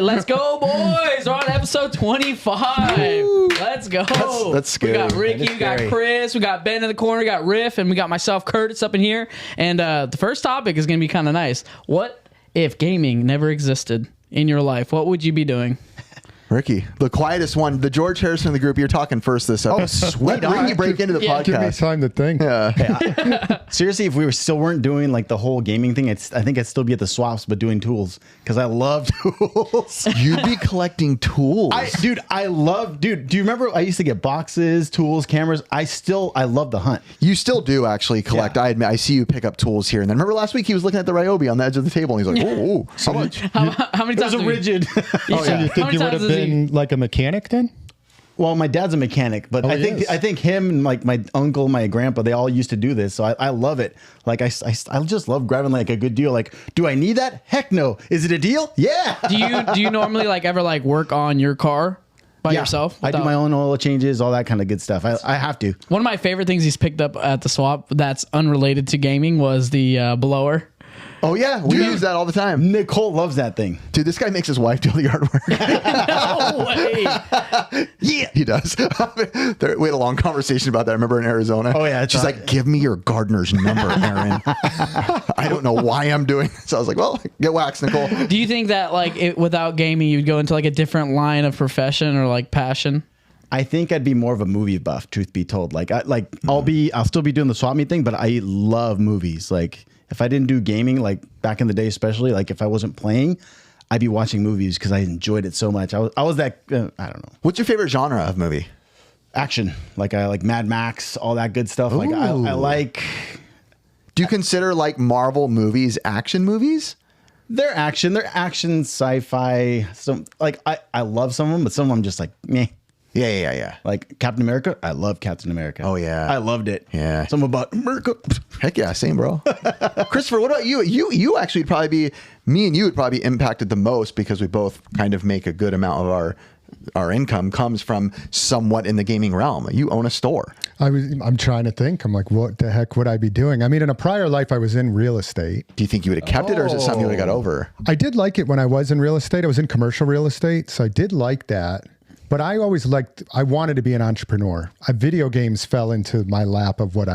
Let's go, boys. We're on episode 25. Let's go. That's scary. We got Ricky, we got Chris, we got Ben in the corner, we got Riff, and we got myself, Curtis, up in here. And the first topic is going to be kind of nice. What if gaming never existed in your life? What would you be doing? Ricky, the quietest one, the George Harrison of the group. You're talking first this episode. Oh, sweet. Let Ricky break into the podcast. Give me time to think. Yeah. Seriously, if we still weren't doing like the whole gaming thing, I think I'd still be at the swaps, but doing tools because I love tools. You'd be collecting tools. Do you remember I used to get boxes, tools, cameras? I love the hunt. You still do actually collect. Yeah. I admit, I see you pick up tools here and then. Remember last week he was looking at the Ryobi on the edge of the table and he's like, "Oh, how much?" How many times? It was a rigid. So you think you would have been like a mechanic then? Well, my dad's a mechanic, but I think him and like my uncle, my grandpa, they all used to do this. So I love it. Like I just love grabbing like a good deal. Like, do I need that? Heck no. Is it a deal? Yeah. Do you normally like ever like work on your car by yourself? I do my own oil changes, all that kind of good stuff. I have to. One of my favorite things he's picked up at the swap that's unrelated to gaming was the blower. Oh yeah, we use that all the time. Nicole loves that thing. Dude, this guy makes his wife do the yard work. No way. Yeah, he does. We had a long conversation about that. I remember in Arizona. Oh yeah, she's like, "Give me your gardener's number, Aaron." I don't know why I'm doing this. So I was like, "Well, get waxed, Nicole." Do you think that like without gaming, you'd go into like a different line of profession or like passion? I think I'd be more of a movie buff, truth be told. Like, I'll still be doing the swap meet thing, but I love movies. Like, if I didn't do gaming, like back in the day, especially, like if I wasn't playing, I'd be watching movies because I enjoyed it so much. I was that, I don't know. What's your favorite genre of movie? Action. Like I like Mad Max, all that good stuff. Like I like. Do you consider like Marvel movies action movies? They're action, sci-fi. Some like I love some of them, but some of them just like meh. Yeah. Like Captain America, I love Captain America. Oh yeah, I loved it. Yeah, something about America. Heck yeah, same bro. Christopher, what about you? You actually would probably be me and you would probably be impacted the most because we both kind of make a good amount of our income comes from somewhat in the gaming realm. You own a store. I'm trying to think. I'm like, what the heck would I be doing? I mean, in a prior life, I was in real estate. Do you think you would have kept it, or is it something you would have got over? I did like it when I was in real estate. I was in commercial real estate, so I did like that. But I always I wanted to be an entrepreneur. Video games fell into my lap of what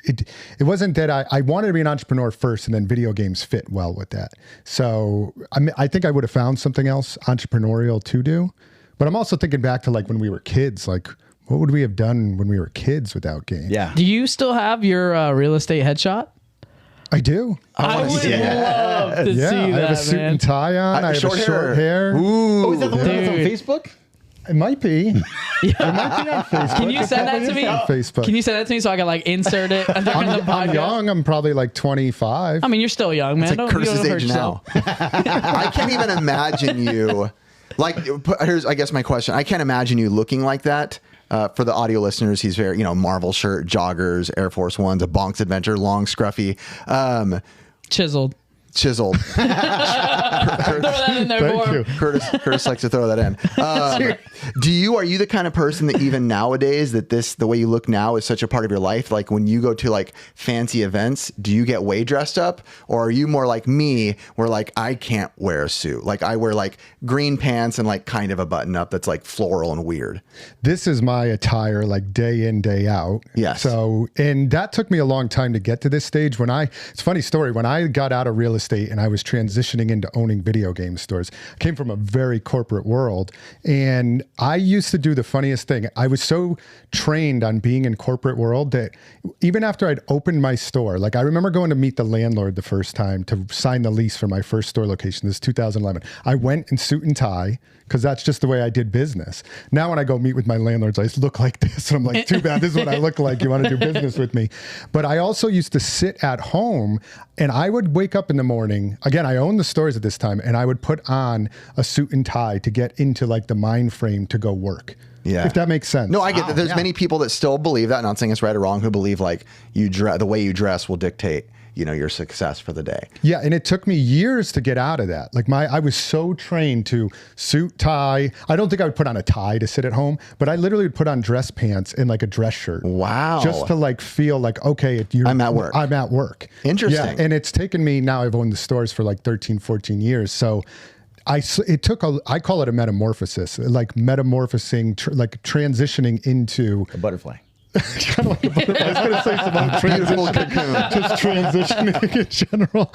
it wasn't that I wanted to be an entrepreneur first and then video games fit well with that. So I think I would have found something else entrepreneurial to do. But I'm also thinking back to like when we were kids, like what would we have done when we were kids without games? Yeah. Do you still have your real estate headshot? I do. I would love to see that, I have a suit and tie on. I have short hair. Ooh. Oh, is that the one that's on Facebook? It might be. It might be on Facebook. Can you send that to me? On Facebook. Can you send that to me so I can like insert it during the podcast? I'm young. I'm probably like 25. I mean, you're still young, man. It's like Curtis's age now. I can't even imagine you. Like, here's, I guess, my question. I can't imagine you looking like that. For the audio listeners, he's very, Marvel shirt, joggers, Air Force Ones, a Bonk's Adventure, long, scruffy. Chiseled. Throw that in there for him. Curtis likes to throw that in. Are you the kind of person that even nowadays the way you look now is such a part of your life? Like when you go to like fancy events, do you get way dressed up, or are you more like me where like I can't wear a suit? Like I wear like green pants and like kind of a button up that's like floral and weird. This is my attire like day in, day out. Yes. So, and that took me a long time to get to this stage. It's a funny story. When I got out of real estate and I was transitioning into owning video game stores, I came from a very corporate world, and I used to do the funniest thing. I was so trained on being in corporate world that even after I'd opened my store, like I remember going to meet the landlord the first time to sign the lease for my first store location. This is 2011. I went in suit and tie because that's just the way I did business. Now when I go meet with my landlords, I look like this. And I'm like, too bad, this is what I look like. You want to do business with me? But I also used to sit at home and I would wake up in the morning. Again, I owned the stores at this time, and I would put on a suit and tie to get into like the mind frame to go work. Yeah. If that makes sense. No, I get that. There's many people that still believe that, not saying it's right or wrong, who believe like the way you dress will dictate your success for the day. Yeah. And it took me years to get out of that. Like I was so trained to suit, tie. I don't think I would put on a tie to sit at home, but I literally would put on dress pants and like a dress shirt. Wow. Just to like feel like, okay, I'm at work. I'm at work. Interesting. Yeah. And it's taken me, now I've owned the stores for like 13, 14 years. So it took I call it a metamorphosis, like metamorphosing, like transitioning into A butterfly. kind of like a butterfly. I was going to say just transitioning in general,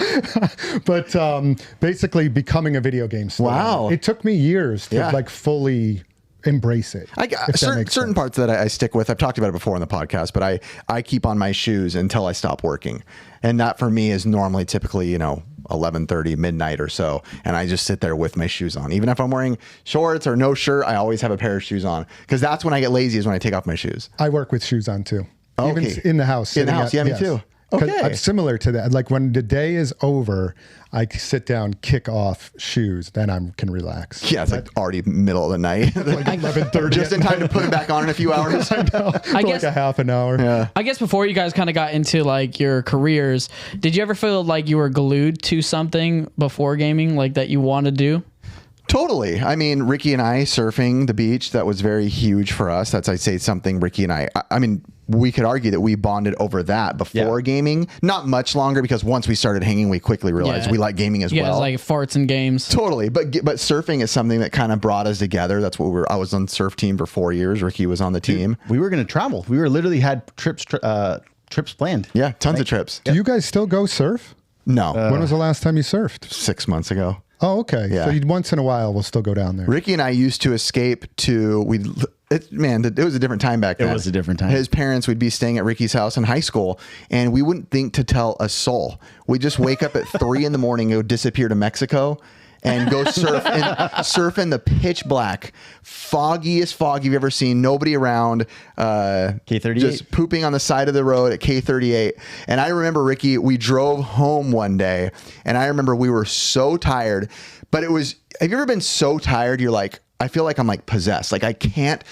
but basically becoming a video game star. Wow. It took me years to like fully embrace it. Certain parts that I stick with. I've talked about it before on the podcast, but I keep on my shoes until I stop working, and that for me is normally typically 11:30 midnight or so, and I just sit there with my shoes on. Even if I'm wearing shorts or no shirt, I always have a pair of shoes on, because that's when I get lazy, is when I take off my shoes. I work with shoes on too. Okay. Even in the house. In the house, me too. Okay. I'm similar to that. Like when the day is over, I sit down, kick off shoes, then I can relax. Yeah, it's like already middle of the night. Like 11:30. Just in time to put it back on in a few hours. I know. I guess, like a half an hour. Yeah. I guess before you guys kind of got into like your careers, did you ever feel like you were glued to something before gaming, like that you want to do? Totally. I mean, Ricky and I surfing the beach, that was very huge for us. That's, I'd say, something Ricky and I mean, we could argue that we bonded over that before gaming. Not much longer, because once we started hanging, we quickly realized we like gaming as well. Like farts and games. Totally. But surfing is something that kind of brought us together. That's what I was on the surf team for 4 years. Ricky was on the team. We were going to travel. We were literally had trips planned. Yeah, tons of trips. Do you guys still go surf? No. When was the last time you surfed? 6 months ago. Oh, okay. Yeah. So once in a while, we'll still go down there. Ricky and I used to escape to, it was a different time back then. It was a different time. His parents would be staying at Ricky's house in high school, and we wouldn't think to tell a soul. We'd just wake up at 3 in the morning, go disappear to Mexico, and go surf in the pitch black, foggiest fog you've ever seen. Nobody around. K38. Just pooping on the side of the road at K38. And I remember, Ricky, we drove home one day, and I remember we were so tired. But it was, have you ever been so tired you're like, I feel like I'm like possessed. Like I can't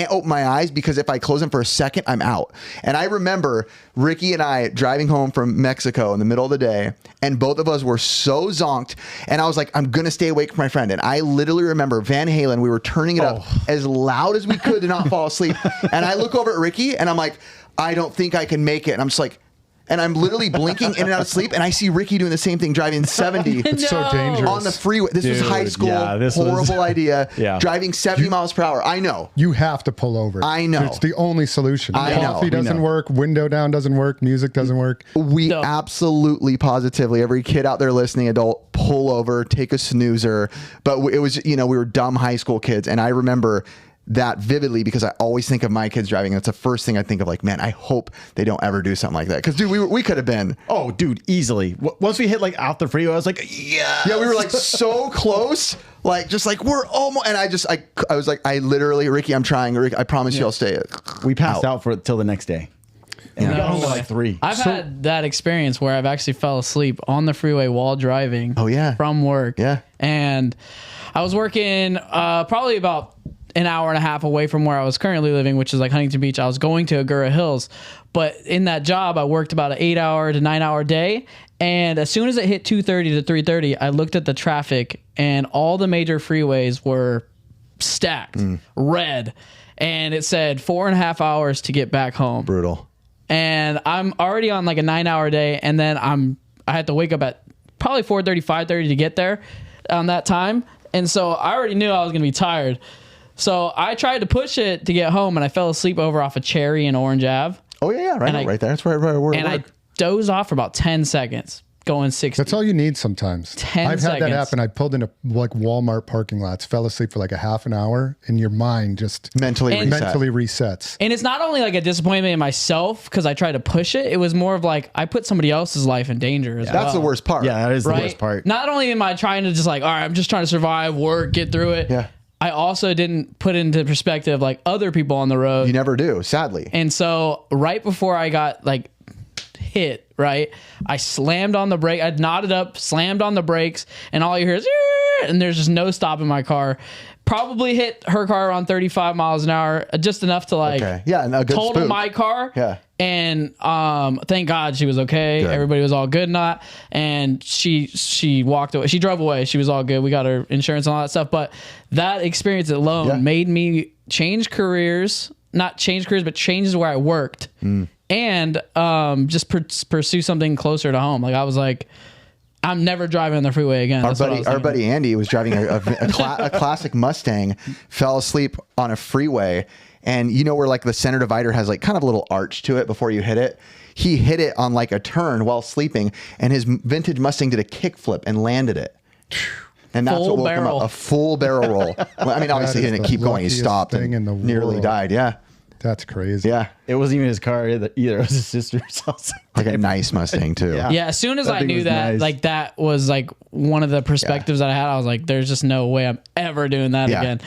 open my eyes, because if I close them for a second, I'm out. And I remember Ricky and I driving home from Mexico in the middle of the day, and both of us were so zonked. And I was like, I'm going to stay awake for my friend. And I literally remember Van Halen, we were turning it up as loud as we could to not fall asleep. And I look over at Ricky and I'm like, I don't think I can make it. And I'm just like, and I'm literally blinking in and out of sleep, and I see Ricky doing the same thing, driving 70 It's so dangerous. on the freeway. This was high school, horrible idea. Driving 70 miles per hour. I know. You have to pull over. I know. It's the only solution. I know. Coffee doesn't work. Window down doesn't work. Music doesn't work. We absolutely, positively, every kid out there listening, adult, pull over, take a snoozer. But it was, we were dumb high school kids, and I remember that vividly, because I always think of my kids driving. That's the first thing I think of, like, man, I hope they don't ever do something like that. Because, dude, we could have been. Oh, dude, easily. Once we hit like out the freeway, I was like, yeah, we were like so close, like just like we're almost. And I was like, I literally, Ricky, I'm trying. Ricky, I promise you, I'll stay. We passed out for till the next day. And we got home at like 3. I've had that experience where I've actually fell asleep on the freeway while driving. Oh yeah, from work. Yeah, and I was working probably about an hour and a half away from where I was currently living, which is like Huntington Beach. I was going to Agoura Hills, but in that job, I worked about an 8-hour to 9-hour day. And as soon as it hit 2:30 to 3:30, I looked at the traffic, and all the major freeways were stacked, red, and it said 4.5 hours to get back home. Brutal. And I'm already on like a 9-hour day, and then I had to wake up at probably 4:30, 5:30 to get there on that time. And so I already knew I was going to be tired. So I tried to push it to get home, and I fell asleep over off of Cherry and Orange Ave. Oh yeah, right there. That's right where. And I dozed off for about 10 seconds, going 60. That's all you need sometimes. 10 I've seconds. had that happen. I pulled into like Walmart parking lots, fell asleep for like a half an hour, and your mind just mentally resets. And it's not only like a disappointment in myself because I tried to push it. It was more of like I put somebody else's life in danger as well. That's the worst part. Yeah, that is the worst part. Not only am I trying to just like, all right, I'm just trying to survive, work, get through it. Yeah. I also didn't put into perspective like other people on the road. You never do, sadly. And so right before I got like hit, right, I slammed on the brake. I nodded up, slammed on the brakes, and all you hear is, and there's just no stopping my car. Probably hit her car around 35 miles an hour, just enough to like a good total spook. my car. Yeah. And thank God she was okay. Good. Everybody was all good, not. And she walked away. She drove away. She was all good. We got her insurance and all that stuff. But that experience alone made me change careers. Not change careers, but changes where I worked. And just pursue something closer to home. Like I was like, I'm never driving on the freeway again. Our buddy Andy was driving a classic Mustang, fell asleep on a freeway, and you know where like the center divider has like kind of a little arch to it before you hit it. He hit it on like a turn while sleeping, and his vintage Mustang did a kickflip and landed it. And that's what woke him up. A full barrel roll. Well, I mean, obviously he didn't keep going. He stopped and nearly died. Yeah. That's crazy. Yeah. It wasn't even his car either. It was his sister's. Like a nice Mustang too. Yeah. As soon as I knew that, like that was like one of the perspectives that I had, I was like, there's just no way I'm ever doing that again.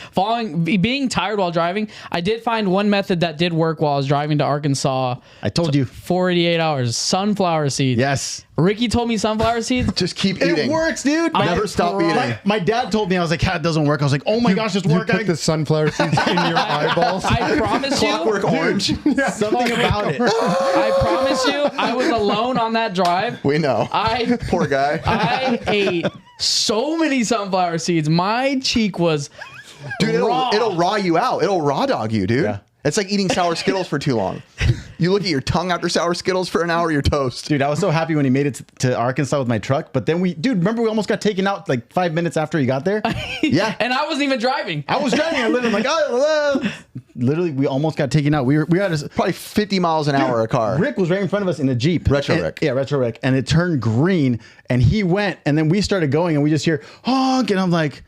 Being tired while driving. I did find one method that did work while I was driving to Arkansas. I told you. 48 hours. Sunflower seeds. Yes. Ricky told me sunflower seeds. Just keep eating. It works, dude. Never stop eating. My dad told me, I was like, it doesn't work. I was like, oh my gosh, it's working. You put the sunflower seeds in your eyeballs. I promise you. Clockwork Orange. Something about it. I promise you, I was alone on that drive. We know. Poor guy. I ate so many sunflower seeds. My cheek was dude, raw. It'll raw you out. It'll raw dog you, dude. Yeah. It's like eating sour Skittles for too long. You look at your tongue after sour Skittles for an hour, you're toast. Dude, I was so happy when he made it to Arkansas with my truck. But then remember we almost got taken out like 5 minutes after he got there? Yeah. And I wasn't even driving. I was driving. I literally like, literally, we almost got taken out. We had probably 50 miles an hour a car. Rick was right in front of us in a Jeep. Retro Rick. Yeah, Retro Rick. And it turned green and he went and then we started going and we just hear honk and I'm like,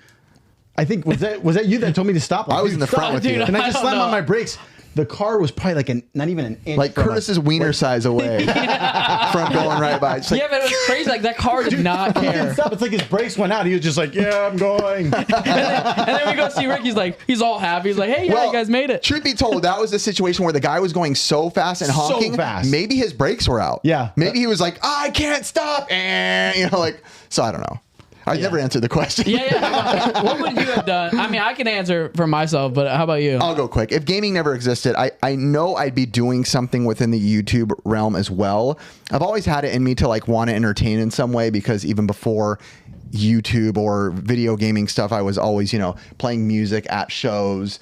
I think, was that you that told me to stop? Like, I was in the front with you. And I just slammed on my brakes. The car was probably like not even an inch. Like Curtis's wiener size away from going right by. Like, yeah, but it was crazy. Like that car did not care. Stop. It's like his brakes went out. He was just like, yeah, I'm going. and then we go see Rick. He's all happy. He's like, hey, yeah, you guys made it. Truth be told, that was the situation where the guy was going so fast and honking. So fast. Maybe his brakes were out. Yeah. Maybe he was like, I can't stop. And, so I don't know. I never answered the question. Yeah. What would you have done? I mean, I can answer for myself, but how about you? I'll go quick. If gaming never existed, I know I'd be doing something within the YouTube realm as well. I've always had it in me to like want to entertain in some way because even before YouTube or video gaming stuff, I was always, playing music at shows,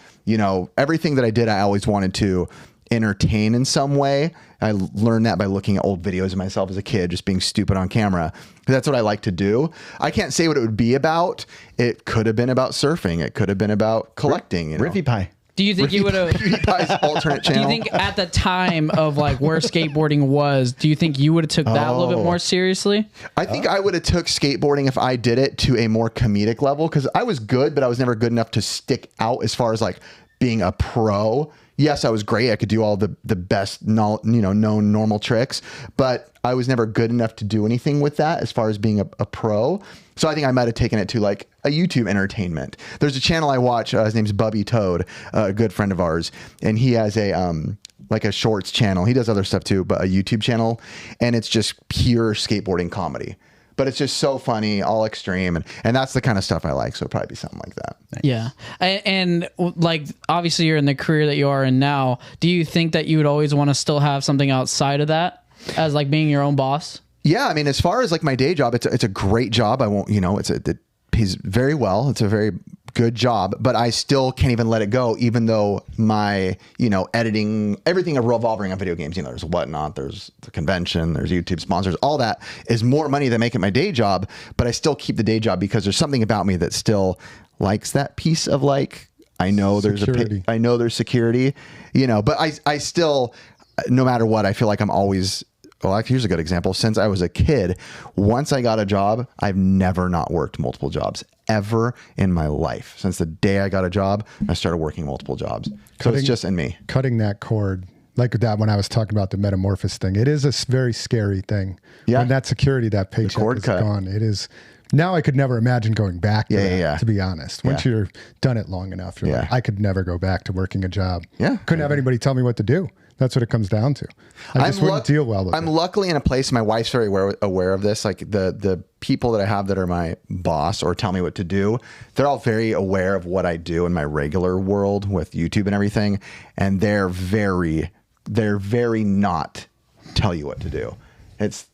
everything that I did, I always wanted to entertain in some way. I learned that by looking at old videos of myself as a kid, just being stupid on camera. That's what I like to do. I can't say what it would be about. It could have been about surfing. It could have been about collecting. Riffy Pie. Do you think you would have PewDiePie's alternate channel? Do you think at the time of like where skateboarding was, do you think you would have took that a little bit more seriously? I think I would have took skateboarding if I did it to a more comedic level because I was good, but I was never good enough to stick out as far as like being a pro. Yes, I was great. I could do all the best, known normal tricks, but I was never good enough to do anything with that as far as being a pro. So I think I might have taken it to like a YouTube entertainment. There's a channel I watch. His name's Bubby Toad, a good friend of ours, and he has a like a shorts channel. He does other stuff too, but a YouTube channel, and it's just pure skateboarding comedy. But it's just so funny, all extreme, and that's the kind of stuff I like. So it'd probably be something like that. Yeah, and like obviously you're in the career that you are in now. Do you think that you would always want to still have something outside of that, as like being your own boss? Yeah, I mean, as far as like my day job, it's a great job. I won't, it pays very well. It's a very good job, but I still can't even let it go, even though my, editing, everything revolving on video games, there's Whatnot, there's the convention, there's YouTube sponsors, all that is more money than making my day job, but I still keep the day job because there's something about me that still likes that piece of like, I know security. there's security, but I still, no matter what, I feel like I'm always, well, here's a good example. Since I was a kid, once I got a job, I've never not worked multiple jobs ever in my life. Since the day I got a job, I started working multiple jobs. So it's just in me. Cutting that cord, like that when I was talking about the metamorphosis thing, it is a very scary thing. Yeah. When that security, that paycheck is gone, it is. Now I could never imagine going back to that, to be honest. Once you're done it long enough, you're like, I could never go back to working a job. Yeah. Couldn't have anybody tell me what to do. That's what it comes down to. I just wouldn't deal well with it. I'm luckily in a place, my wife's very aware of this. Like the people that I have that are my boss or tell me what to do, they're all very aware of what I do in my regular world with YouTube and everything. And they're very not tell you what to do.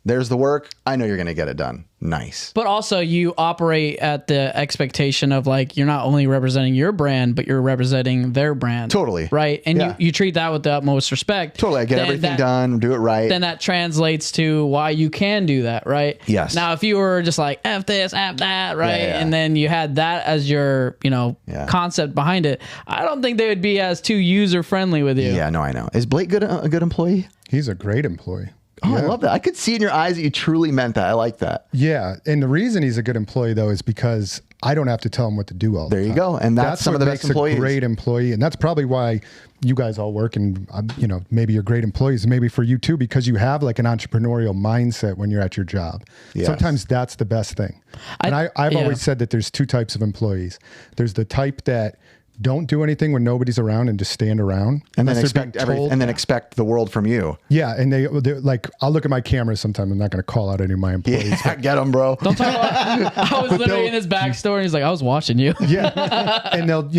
there's the work. I know you're going to get it done. Nice. But also you operate at the expectation of like, you're not only representing your brand, but you're representing their brand. Totally. Right. And you treat that with the utmost respect. Totally. I get everything done, do it right. Then that translates to why you can do that. Right. Yes. Now, if you were just like, F this, F that, right. And then you had that as your, concept behind it, I don't think they would be as too user friendly with you. Yeah, no, I know. Is Blake a good employee? He's a great employee. Oh, I love that. I could see in your eyes that you truly meant that. I like that. Yeah. And the reason he's a good employee, though, is because I don't have to tell him what to do all the time. There you go. And that's some of the best employees. A great employee. And that's probably why you guys all work and, maybe you're great employees. Maybe for you, too, because you have like an entrepreneurial mindset when you're at your job. Yes. Sometimes that's the best thing. And I've always said that there's two types of employees. There's the type that don't do anything when nobody's around and just stand around, and then expect expect the world from you. Yeah, and they're like, I'll look at my camera sometime. I'm not going to call out any of my employees. Yeah, get them, bro. Don't talk about. I was literally in his backstory. And he's like, I was watching you. Yeah, and they'll,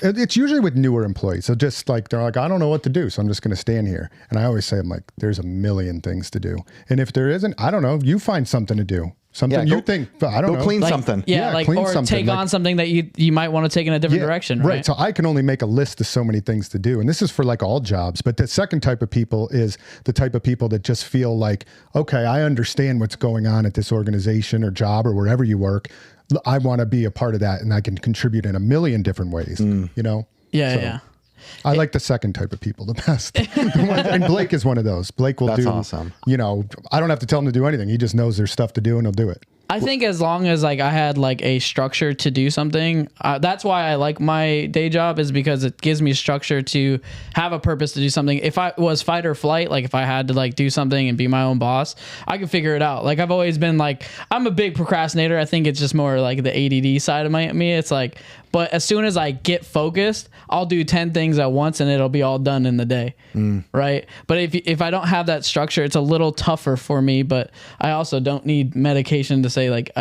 it's usually with newer employees. So just like they're like, I don't know what to do, so I'm just going to stand here. And I always say, I'm like, there's a million things to do, and if there isn't, I don't know. You find something to do. Something you think, I don't know. Go clean something. Yeah, like, or take on something that you might want to take in a different direction. Right? So I can only make a list of so many things to do. And this is for like all jobs. But the second type of people is the type of people that just feel like, okay, I understand what's going on at this organization or job or wherever you work. I want to be a part of that, and I can contribute in a million different ways, Yeah. I like the second type of people the best. And Blake is one of those. Blake will That's awesome. I don't have to tell him to do anything. He just knows there's stuff to do and he'll do it. I think as long as like I had like a structure to do something, that's why I like my day job, is because it gives me structure to have a purpose to do something. If I was fight or flight, like if I had to like do something and be my own boss, I could figure it out. Like I've always been like, I'm a big procrastinator. I think it's just more like the ADD side of me. It's like, but as soon as I get focused, I'll do 10 things at once and it'll be all done in the day. Right. But if I don't have that structure, it's a little tougher for me, but I also don't need medication to say like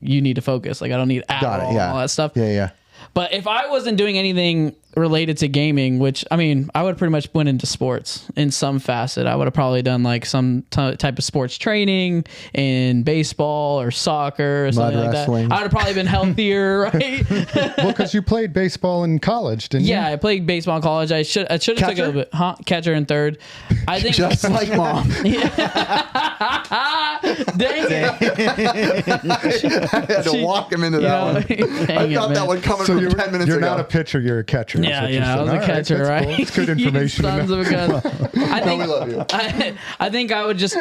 you need to focus. Like I don't need Adderall and all that stuff. Yeah. But if I wasn't doing anything related to gaming, which I mean, I would pretty much went into sports in some facet. I would have probably done like some type of sports training in baseball or soccer or something like wrestling. that. I would have probably been healthier, right? Well, because you played baseball in college, didn't you? Yeah, I played baseball in college. I should have took a little bit. Catcher in third. I think just like mom. Dang it! I had to walk him into that one. I thought that one coming from 10 minutes ago. You're not a pitcher, you're a catcher. Yeah, I was a catcher, right? Cool. It's good information. Sons of a gun. We love you. I think I would just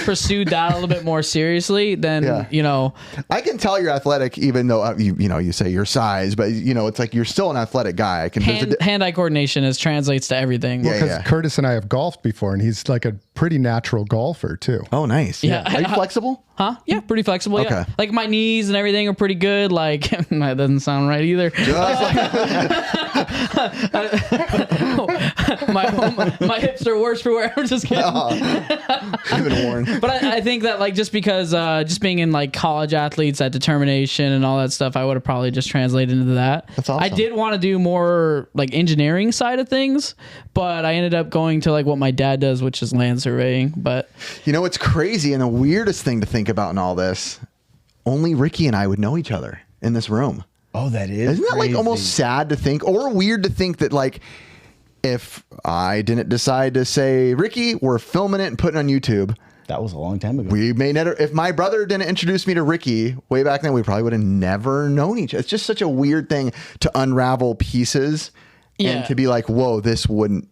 pursue that a little bit more seriously than I can tell you're athletic, even though you say your size, but it's like you're still an athletic guy. I can hand-eye coordination translates to everything. Because Curtis and I have golfed before, and he's like a pretty natural golfer too. Oh, nice. Yeah. Are you flexible? Huh? Yeah, pretty flexible. Okay. Yeah. Like my knees and everything are pretty good. Like that doesn't sound right either. My hips are worse for wear. I'm just kidding. You've been warned. But I think that like just because just being in like college athletes, that determination and all that stuff, I would have probably just translated into that. That's awesome. I did want to do more like engineering side of things, but I ended up going to like what my dad does, which is land surveying. But it's crazy, and the weirdest thing to think about in all this, only Ricky and I would know each other in this room. Oh, that is. Isn't that like almost sad to think, or weird to think that like if I didn't decide to say, Ricky, we're filming it and putting it on YouTube. That was a long time ago. We may never, if my brother didn't introduce me to Ricky way back then, we probably would have never known each other. It's just such a weird thing to unravel pieces. Yeah. And to be like, whoa,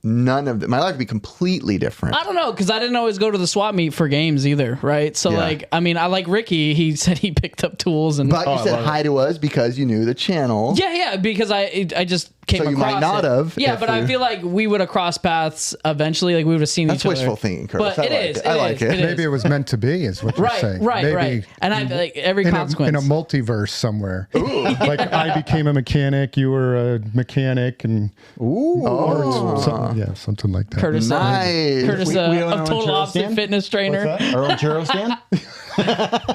none of my life would be completely different. I don't know, because I didn't always go to the swap meet for games either, right? So like, I mean, I like Ricky. He said he picked up tools and. But you said hi to us because you knew the channel. Yeah, because I just came across you might not have. Yeah, but I feel like we would have crossed paths eventually. Like we would have seen each other. That's wishful thinking, Curtis. But I like it. Maybe it was meant to be, is what you're saying. Right. And I like every consequence in a multiverse somewhere. Like I became a mechanic, you were a mechanic, and something like that. Curtis, nice. Curtis, a total opposite fitness trainer. Our own churro stand.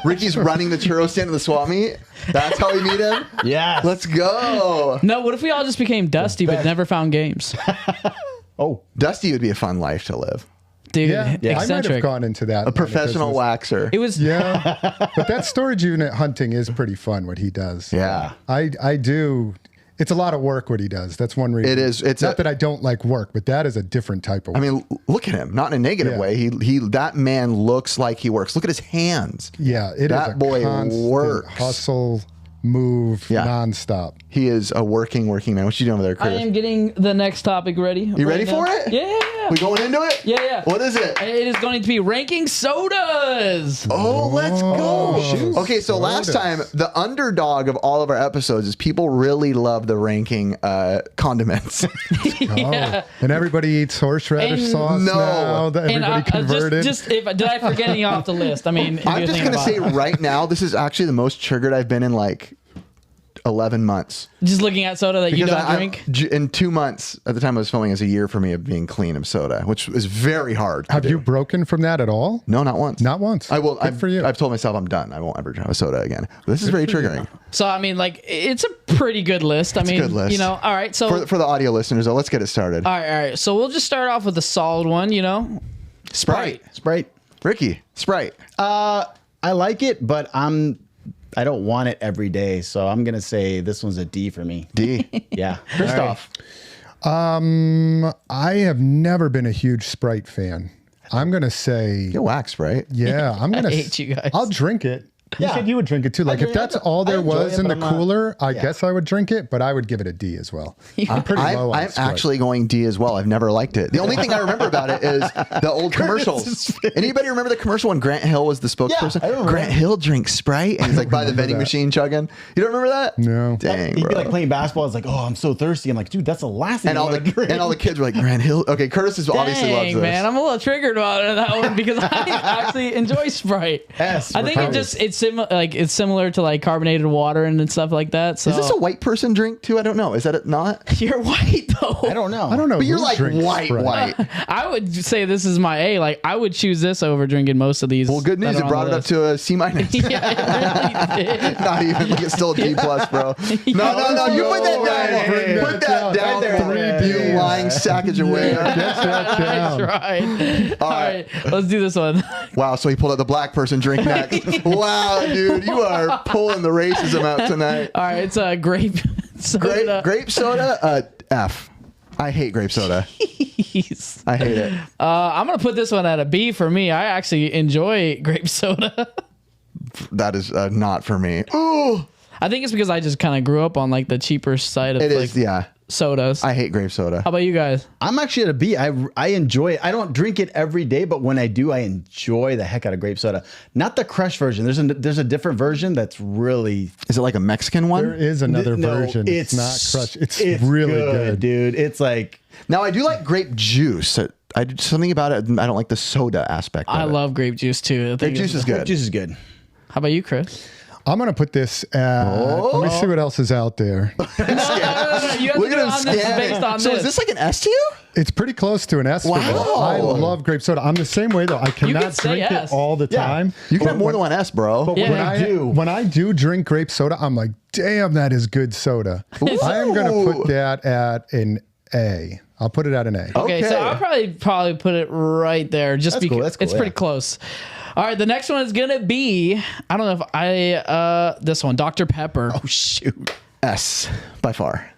Ricky's running the churro stand in the swap meet. That's how we meet him. Yeah, let's go. No, what if we all just became Dusty but never found games? Dusty would be a fun life to live. dude, Yeah, I might have eccentric. gone into that. A professional waxer. It was Yeah, but that storage unit hunting is pretty fun. What he does. Yeah. I do. It's a lot of work what he does. That's one reason. It is. It's not that I don't like work, but that is a different type of work. I mean, look at him. Not in a negative Yeah. way. He that man looks like he works. Look at his hands. yeah, it is that a boy constant works. hustle, move, Yeah. nonstop. He is a working man. What you doing over there, I Chris? am getting the next topic ready. You ready for it? Yeah. We going into it? Yeah. What is it? It is going to be ranking sodas. Oh, let's go. shoot. Okay, so last Sodas. time, the underdog of all of our episodes is people really love the ranking condiments. Yeah. Oh, and everybody eats horseradish And- sauce No. now. That And everybody converted. did I forget any off the list? I mean, if I'm you just think going to about say it. right now, this is actually the most triggered I've been in like 11 months. Just looking at soda that you don't drink. In 2 months, at the time I was filming, is a year for me of being clean of soda, which is very hard to Have do. you broken from that at all? No, not once. Not once. I will. Good for you. I've told myself I'm done. I won't ever have a soda again. But this is very triggering. So I mean, like, it's a pretty good list. I mean, good list. you know. All right, so For the audio listeners, though, let's get it started. all right. So we'll just start off with a solid one. You know, Sprite. Sprite. Ricky, Sprite. I like it, but I don't want it every day, so I'm gonna say this one's a D for me. D. Yeah. Christoph. I have never been a huge Sprite fan. I'm gonna say, Get waxed, right? yeah. I'm gonna. hate you guys. I'll drink it. You Yeah. said you would drink it too. Like if that's all there enjoy was it, in the but I'm not- cooler, I yeah. guess I would drink it. But I would give it a D as well. I'm pretty low on I'm Sprite. actually going D as well. I've never liked it. The only thing I remember about it is the old commercials. Anybody remember the commercial when Grant Hill was the spokesperson? I remember Grant that. Hill drinks Sprite and he's like by the vending that. machine chugging. You don't remember that? No. Dang, He'd bro. be like playing basketball. It's like, oh, I'm so thirsty. I'm like, dude, that's the last thing and all I the wanna drink. and all the kids were like Grant Hill. Okay, Curtis is obviously loves dang this. man, I'm a little triggered about it, that one because I actually enjoy Sprite. S I for think Curtis. it's similar to like carbonated water and stuff like that. So Is this a white person drink too? I don't know. Is that it not? you're white though. I don't know. I don't know. But you're who like drinks white, Sprite. white. I would say this is my A. Like I would choose this over drinking most of these. Well, good news. that It are on brought the it up list. to a C minus. Yeah, it really did. Not even. Like it's still a D plus, bro. No. You put that down. Bring Put that down. Right there. 3 You Ds. lying Sacagaway. Get that That's down. right. All right. right, let's do this one. Wow. So he pulled out the black person drink next. Wow, dude, you are pulling the racism out tonight. All right, it's a grape soda. Grape soda. F. I hate grape soda. Jeez. I hate it. I'm gonna put this one at a B for me. I actually enjoy grape soda. That is not for me. Ooh. I think it's because I just kind of grew up on like the cheaper side of It like is. Yeah. sodas. I hate grape soda. How about you guys? I'm actually at a B. I enjoy it. I don't drink it every day, but when I do, I enjoy the heck out of grape soda. Not the crush version. There's a different version that's really Is it like a Mexican one? There is another No, version. It's not crushed. It's it's really good. dude. It's like Now I do like grape juice. I do something about it. I don't like the soda aspect. Of I it. love grape juice too. I think grape juice it's- is good. juice is good. How about you, Chris? I'm gonna put this at. Let me see what else is out there. No, you have to Look do at it him on this, based scanning. on So this. is this like an S to you? It's pretty close to an S for me. Wow. I love grape soda. I'm the same way though. I cannot say drink yes. it all the Yeah. time. You can But have more when- than one S, bro. But Yeah. when I do drink grape soda, I'm like, damn, that is good soda. I am gonna put that at an A. I'll put it at an A. Okay, so Okay. I'll probably put it right there, just That's because cool, that's cool, it's pretty yeah. close. All right, the next one is gonna be I don't know if this one, Dr. Pepper. Oh shoot. S by far.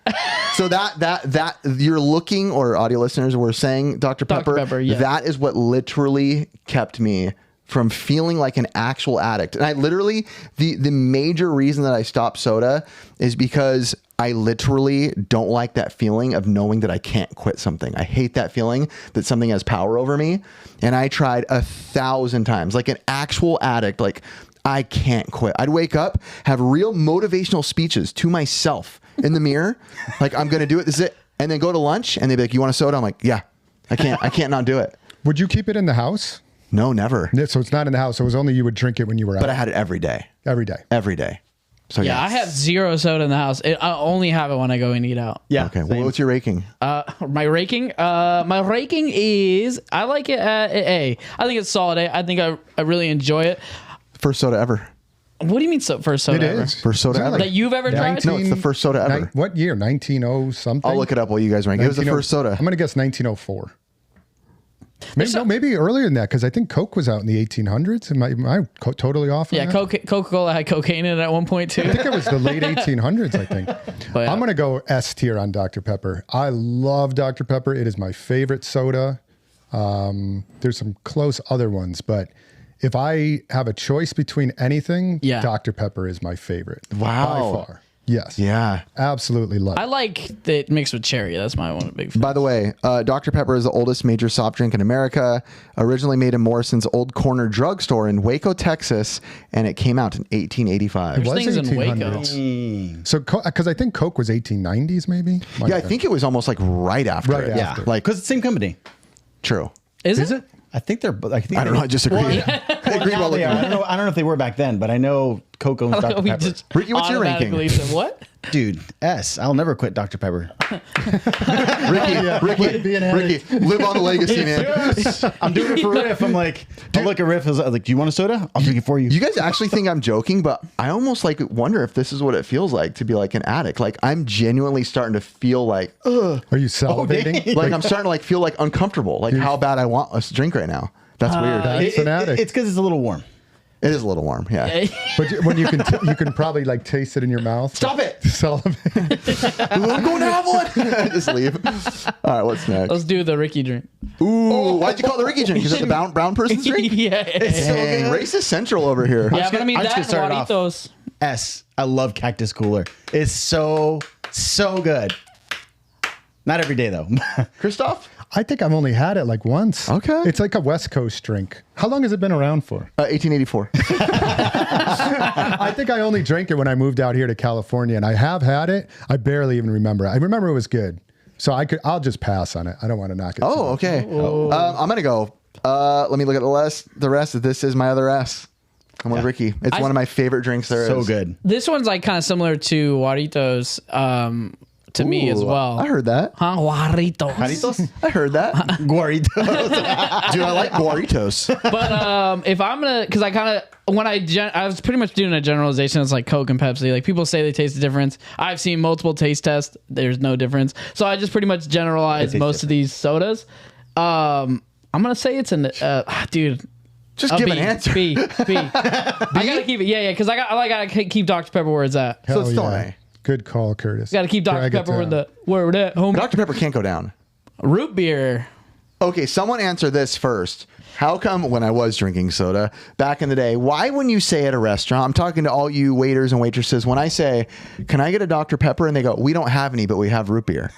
So that you're looking, or audio listeners were saying, Dr. Pepper. Pepper, yeah. That is what literally kept me from feeling like an actual addict. And I literally the major reason that I stopped soda is because I literally don't like that feeling of knowing that I can't quit something. I hate that feeling that something has power over me. And I tried 1,000 times, like an actual addict, like I can't quit. I'd wake up, have real motivational speeches to myself in the mirror. Like, I'm going to do it. This is it. And then go to lunch and they'd be like, you want a soda? I'm like, yeah, I can't not do it. Would you keep it in the house? No, never. Yeah, so it's not in the house. It was only you would drink it when you were out But I had it every day. every day. Every day. So Yeah, I have zero soda in the house. I only have it when I go and eat out. Yeah. Okay. same. Well, what's your rating? My ranking is I like it at A. I think it's solid A. I think I really enjoy it. First soda ever. What do you mean first soda It ever? is. First soda Isn't it ever. That you've ever tried? No, it's the first soda ever. What year? 1900 something? I'll look it up while you guys rank. It was the 1900 first soda. I'm going to guess 1904. Maybe earlier than that, because I think Coke was out in the 1800s. Am I totally off? Yeah, on that? Coca-Cola had cocaine in it at one point too. I think it was the late 1800s, I think. But, I'm going to go S tier on Dr. Pepper. I love Dr. Pepper. It is my favorite soda. There's some close other ones, but if I have a choice between anything, Dr. Pepper is my favorite. Wow. By far. Yes. Yeah. Absolutely love I it. like that mixed with cherry. That's my one big fan. By the way, Dr. Pepper is the oldest major soft drink in America, originally made in Morrison's Old Corner Drugstore in Waco, Texas, and it came out in 1885. It was things in Waco. 1800s. So, because I think Coke was 1890s, maybe? Yeah, I think it was almost like right after. Right it. after. Yeah, like Because it's the same company. true. Is Is it? it? I think they're. I think I don't know. I just agree. I agree now about they looking are. at I don't know if they were back then, but I know Coke owns Dr. We Pepper. just Ricky, what's your ranking? automatically said, what? Dude, S. I'll never quit Dr. Pepper. Ricky, live on the legacy, man. I'm doing it for Riff. I'm like, I'll look at Riff. I was like, do you want a soda? I'll drink it for you. You guys actually think I'm joking, but I almost like wonder if this is what it feels like to be like an addict. Like I'm genuinely starting to feel like, Are you salivating? like I'm starting to like feel like uncomfortable, like how bad I want a drink right now. That's weird. That's an addict. It's because it's a little warm. It is a little warm, yeah. But when you can probably like taste it in your mouth. Stop it! Salivate. I'm going to have one. Just leave. All right, what's next? Let's do the Ricky drink. Ooh, why'd you call it the Ricky drink? Is that the brown person's drink? Yeah. Dang, racist central over here. Yeah, but I mean, I'm just that gonna start it off. Guaritos. S. I love Cactus Cooler. It's so good. Not every day though. Christoph? I think I've only had it like once. Okay. It's like a West Coast drink. How long has it been around for? 1884. I think I only drank it when I moved out here to California, and I have had it. I barely even remember it. I remember it was good. So I'll just pass on it. I don't want to knock it. Oh, okay. I'm going to go. Let me look at the rest. This is my other S. I'm with Ricky. It's one of my favorite drinks there is. So good. This one's like kind of similar to Guaritos to me as Ooh, well. I heard that. Huh? Guaritos. I heard that. Guaritos. Dude, I like Guaritos. But if I'm gonna, because I kind of when I was pretty much doing a generalization. It's like Coke and Pepsi. Like people say they taste the difference. I've seen multiple taste tests. There's no difference. So I just pretty much generalize most of these sodas. I'm gonna say it's an dude. Just give B, an answer. B. I gotta keep it. Yeah, because I gotta keep Dr Pepper where it's at. So it's still yeah. an A. Good call, Curtis. Gotta keep Dr Drag it Pepper down. where we're at, home. Dr. Pepper can't go down. Root beer. Okay, someone answer this first. How come when I was drinking soda back in the day, why when you say at a restaurant, I'm talking to all you waiters and waitresses, when I say, can I get a Dr. Pepper? And they go, we don't have any, but we have root beer.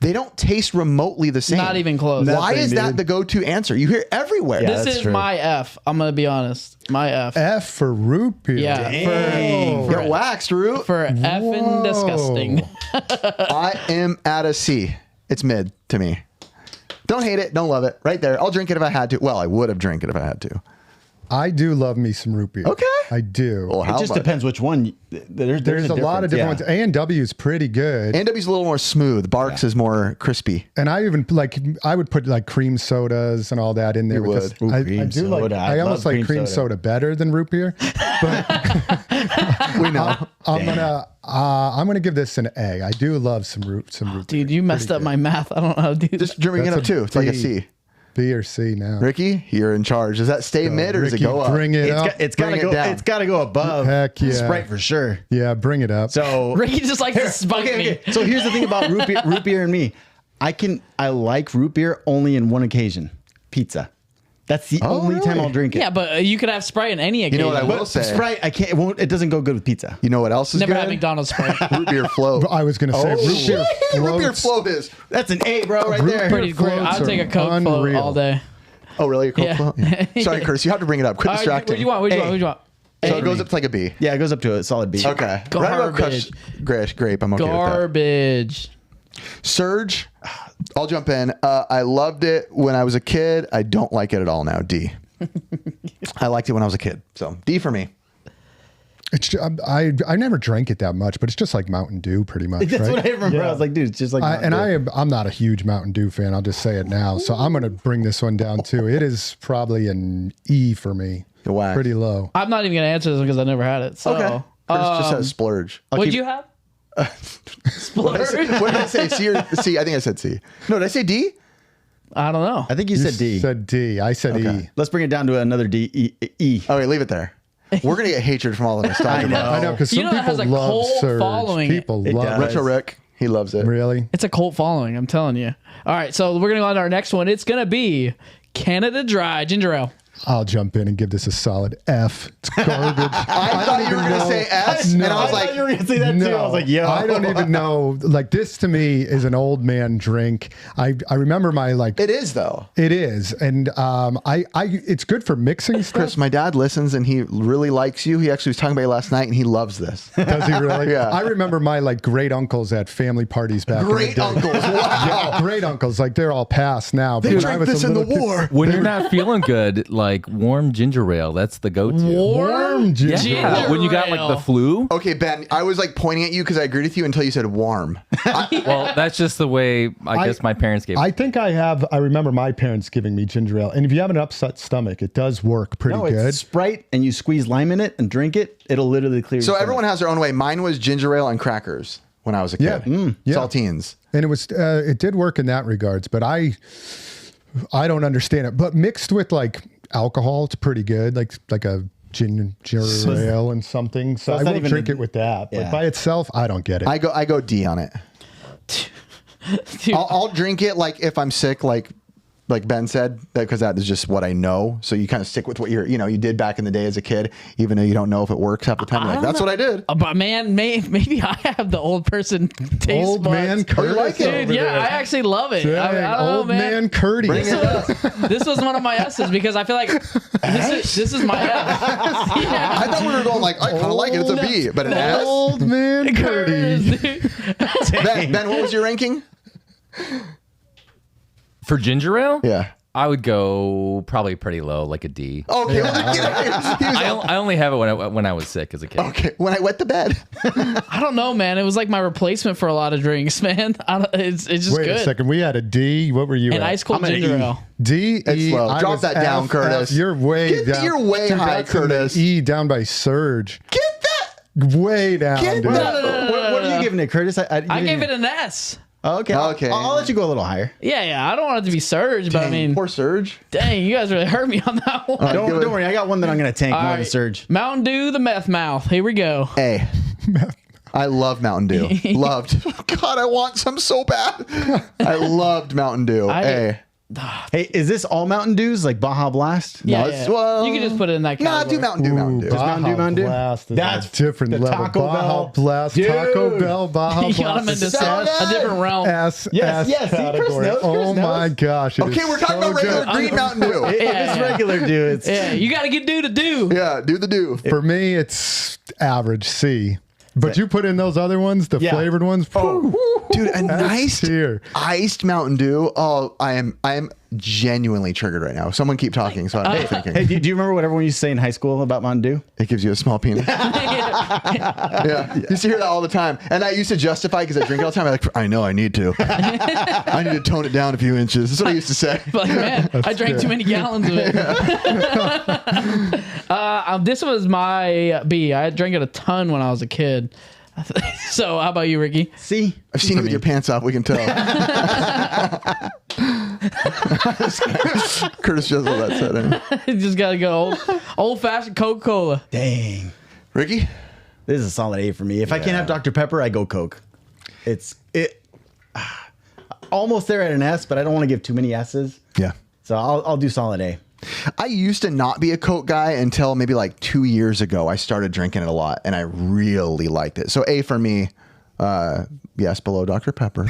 They don't taste remotely the same. Not even close. Why Nothing, is that dude. the go-to answer? You hear everywhere. Yeah. This that's is true. my F. I'm gonna be honest. My F. F for root beer. Yeah. Get waxed, Root. For effing disgusting. I am at a C. It's mid to me. Don't hate it. Don't love it. Right there. I'll drink it if I had to. Well, I would have drank it if I had to. I do love me some root beer. Okay. I do. Well, It how just much? depends which one. There's a lot of different ones. A&W is pretty good. A&W's a little more smooth. Barks is more crispy. And I even I would put like cream sodas and all that in there. You because would. Ooh, I cream do like, soda. I I almost love like cream cream soda. soda better than root beer. We know. I'm gonna give this an A. I do love some root beer. Dude, you messed up my math. I don't know how to do this. Just bring it That's up too. It's like a C. B or C now. Ricky, you're in charge. Does that stay mid or does it Ricky, go up? Bring it up. It's got to Bring it go. down. It's got to go above. Heck yeah. Sprite for sure. Yeah, bring it up. So Ricky just likes to spike me. So here's the thing about root beer and me. I like root beer only in one occasion. Pizza. That's the only time really? I'll drink it. Yeah, but you could have Sprite in any occasion. know what I will But say? Sprite, I can't. It doesn't go good with pizza. You know what else is Never good? had McDonald's Sprite. Root beer float. I was gonna say root beer Root beer floats. float is. That's an A, bro, right Root there. Pretty great. floats I'll take a are Coke float unreal. all day. Oh, really? A Coke Yeah. float? Yeah. Sorry, Curtis. You have to bring it up. Quit distracting. What do you want? What do you want? What do you want? So it goes up to like a B. Yeah, it goes up to a solid B. Okay. Garbage. Right about grape. I'm okay with that. Garbage. Surge. I'll jump in. I loved it when I was a kid. I don't like it at all now. D. I liked it when I was a kid. So D for me. It's I never drank it that much, but it's just like Mountain Dew, pretty much. That's right? what I remember. I was like, dude, it's just like. I'm not a huge Mountain Dew fan. I'll just say it now. So I'm gonna bring this one down too. It is probably an E for me. Whack. Pretty low. I'm not even gonna answer this because I never had it. So, Okay. Curtis just says splurge. what'd you have? What did I say? C or C? I think I said C. No, did I say D? I don't know. I think you said D. Said D. I said E. Let's bring it down to another D. E. Okay, leave it there. We're gonna get hatred from all the nostalgia. I know, because some You know, it people has a love cult Surge. following. People It love does. Retro Rick, he loves it. Really? It's a cult following, I'm telling you. All right, so we're going to go on to our next one. It's going to be Canada Dry Ginger Ale. I'll jump in and give this a solid F. It's garbage. I thought you were gonna say S, and I was like, you were going to say that too. I was like, yo. I don't even know. Like, this to me is an old man drink. I remember my like. it is though. It is, and it's good for mixing stuff. Chris, my dad listens and he really likes you. He actually was talking about you last night and he loves this. Does he really? Yeah. I remember my like great uncles at family parties back in the Great day. uncles. Wow. Yeah, great uncles. Like, they're all past now. But They when I drank was this a in the little kid- war. When you're not feeling good, like warm ginger ale, that's the go-to. Warm ginger. Yeah, when you got like the ale. flu. Okay, Ben, I was like pointing at you because I agreed with you until you said warm. Well, that's just the way I guess my parents gave it. I think I remember my parents giving me ginger ale. And if you have an upset stomach, it does work pretty No, good. it's Sprite, and you squeeze lime in it and drink it. It'll literally clear. So your everyone stomach. has their own way. Mine was ginger ale and crackers when I was a Yeah. kid. Yeah. Saltines. And it did work in that regards, but I don't understand it. But mixed with like alcohol, it's pretty good. Like a ginger ale and something. So it's I not will even drink a- it with that. But yeah. by itself, I don't get it. I go D on it. Dude, I'll drink it like if I'm sick, like Ben said, because that is just what I know. So you kind of stick with what you did back in the day as a kid, even though you don't know if it works half the time. You're like, that's what I did. but man, maybe I have the old person taste Old buds. man Curtis. like it? over Dude, yeah, there. I actually love it. Dang, I don't know, old man Curtis. Bring it up. This was one of my S's because I feel like this is my S. Yeah. I thought we were going like, I kind of like it. It's a B, but an S. Old man Curtis. Dude. Ben, what was your ranking? For ginger ale, Yeah. I would go probably pretty low, like a D. Okay. He was I only have it when I was sick as a kid. okay. When I wet the bed. I don't know, man. It was like my replacement for a lot of drinks, man. It's just Wait good. a second. We had a D. What were you And at? ice cold I'm an ginger E. ale. D. It's E, low. I Drop was that down, F, Curtis. You're way down. You're way Dude, high, that's in the Curtis. E down by Surge. Get that. Way down. Get dude. that. What are you giving it, Curtis? I gave it an S. Okay. Okay. I'll let you go a little higher. Yeah. I don't want it to be Surge, but I mean, Poor Surge. dang, you guys really hurt me on that one. Don't worry. I got one that I'm going to tank All more right. than Surge. Mountain Dew, the meth mouth. Here we go. A. I love Mountain Dew. Loved. God, I want some so bad. I loved Mountain Dew. A. Hey, is this all Mountain Dews like Baja Blast? Yeah, it's- yeah. well, You can just put it in that Nah, category. do Mountain Dew. Mountain Dew. Baja Mountain Dew? Blast is That's a different the level. Taco Baja Bell. Blast, Dude. Taco Bell, Baja You got him Blast. into so a different realm. S, Yes, S yes. See, Chris category. knows, Chris Oh my knows. gosh. it Okay, is we're talking so about regular good. green Mountain Dew. If Yeah, it's yeah. regular, dude, it's Yeah, you got to get do to do. Yeah, do the do. For me, it's average C. But you put in those other ones, the Yeah. flavored ones. Whew, Dude, a nice tier. iced Mountain Dew. Oh, I am genuinely triggered right now. Someone keep talking, so I'm thinking. Hey, do you remember what everyone used to say in high school about Mountain Dew? It gives you a small penis. Yeah, used to hear that all the time, and I used to justify because I drink all the time. I'm like, I know I need to. I need to tone it down a few inches. That's what I used to say. Like, man, I drank too many gallons of it. This was my B. I drank it a ton when I was a kid. So, how about you, Ricky? See, I've seen you with your pants off. We can tell. Curtis just let that set in. You just got to go old fashioned Coca-Cola. dang, Ricky, this is a solid A for me. If I can't have Dr. Pepper, I go Coke. It's almost there at an S, but I don't want to give too many S's. yeah. So I'll do solid A. I used to not be a Coke guy until maybe like 2 years ago. I started drinking it a lot, and I really liked it. So A for me. Yes, below Dr. Pepper.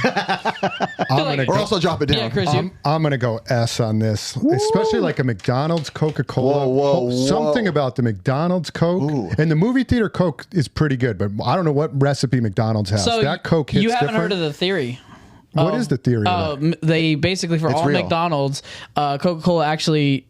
Or also drop it down. Yeah, Chris, you. I'm going to go S on this, especially like a McDonald's Coca-Cola. Whoa. Something about the McDonald's Coke. And the movie theater Coke is pretty good, but I don't know what recipe McDonald's has. So, that Coke hits you haven't different. heard of the theory. What is the theory of that? They basically, for It's all real. McDonald's, Coca-Cola actually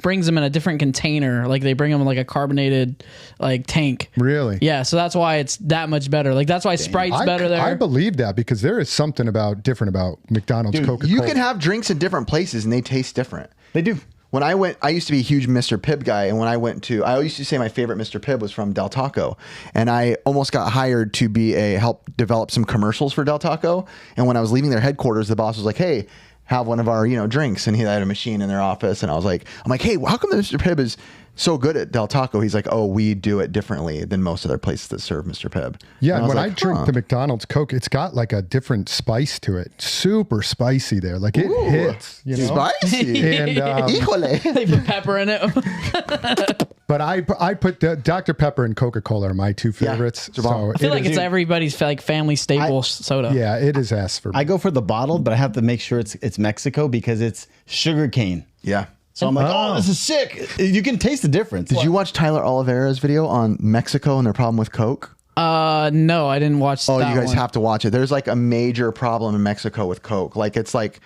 brings them in a different container. Like they bring them in like a carbonated like tank. Really? Yeah, so that's why it's that much better. Like that's why Sprite's better there. I believe that because there is something different about McDonald's Coca-Cola. You can have drinks in different places, and they taste different. They do. When I went, I used to be a huge Mr. Pibb guy, and when I went to, I used to say my favorite Mr. Pibb was from Del Taco, and I almost got hired to help develop some commercials for Del Taco. And when I was leaving their headquarters, the boss was like, "Hey, have one of our, drinks. And he had a machine in their office. And I'm like, hey, how come Mr. Pibb is so good at Del Taco? He's like, oh, we do it differently than most other places that serve Mr. Pibb. Yeah, and when I like, drink the McDonald's Coke, it's got like a different spice to it. Super spicy there. Like it hits. Spicy. And Híjole. They put pepper in it. but I put Dr. Pepper and Coca-Cola are my two favorites. it's a bomb. I feel like it's everybody's like family staple soda. Yeah, it is ass for me. I go for the bottled, but I have to make sure it's Mexico because it's sugar cane. Yeah. So I'm like, oh, this is sick. You can taste the difference. Did you watch Tyler Oliveira's video on Mexico and their problem with Coke? No, I didn't watch that. Oh, you guys one. have to watch it. There's like a major problem in Mexico with Coke. Like it's like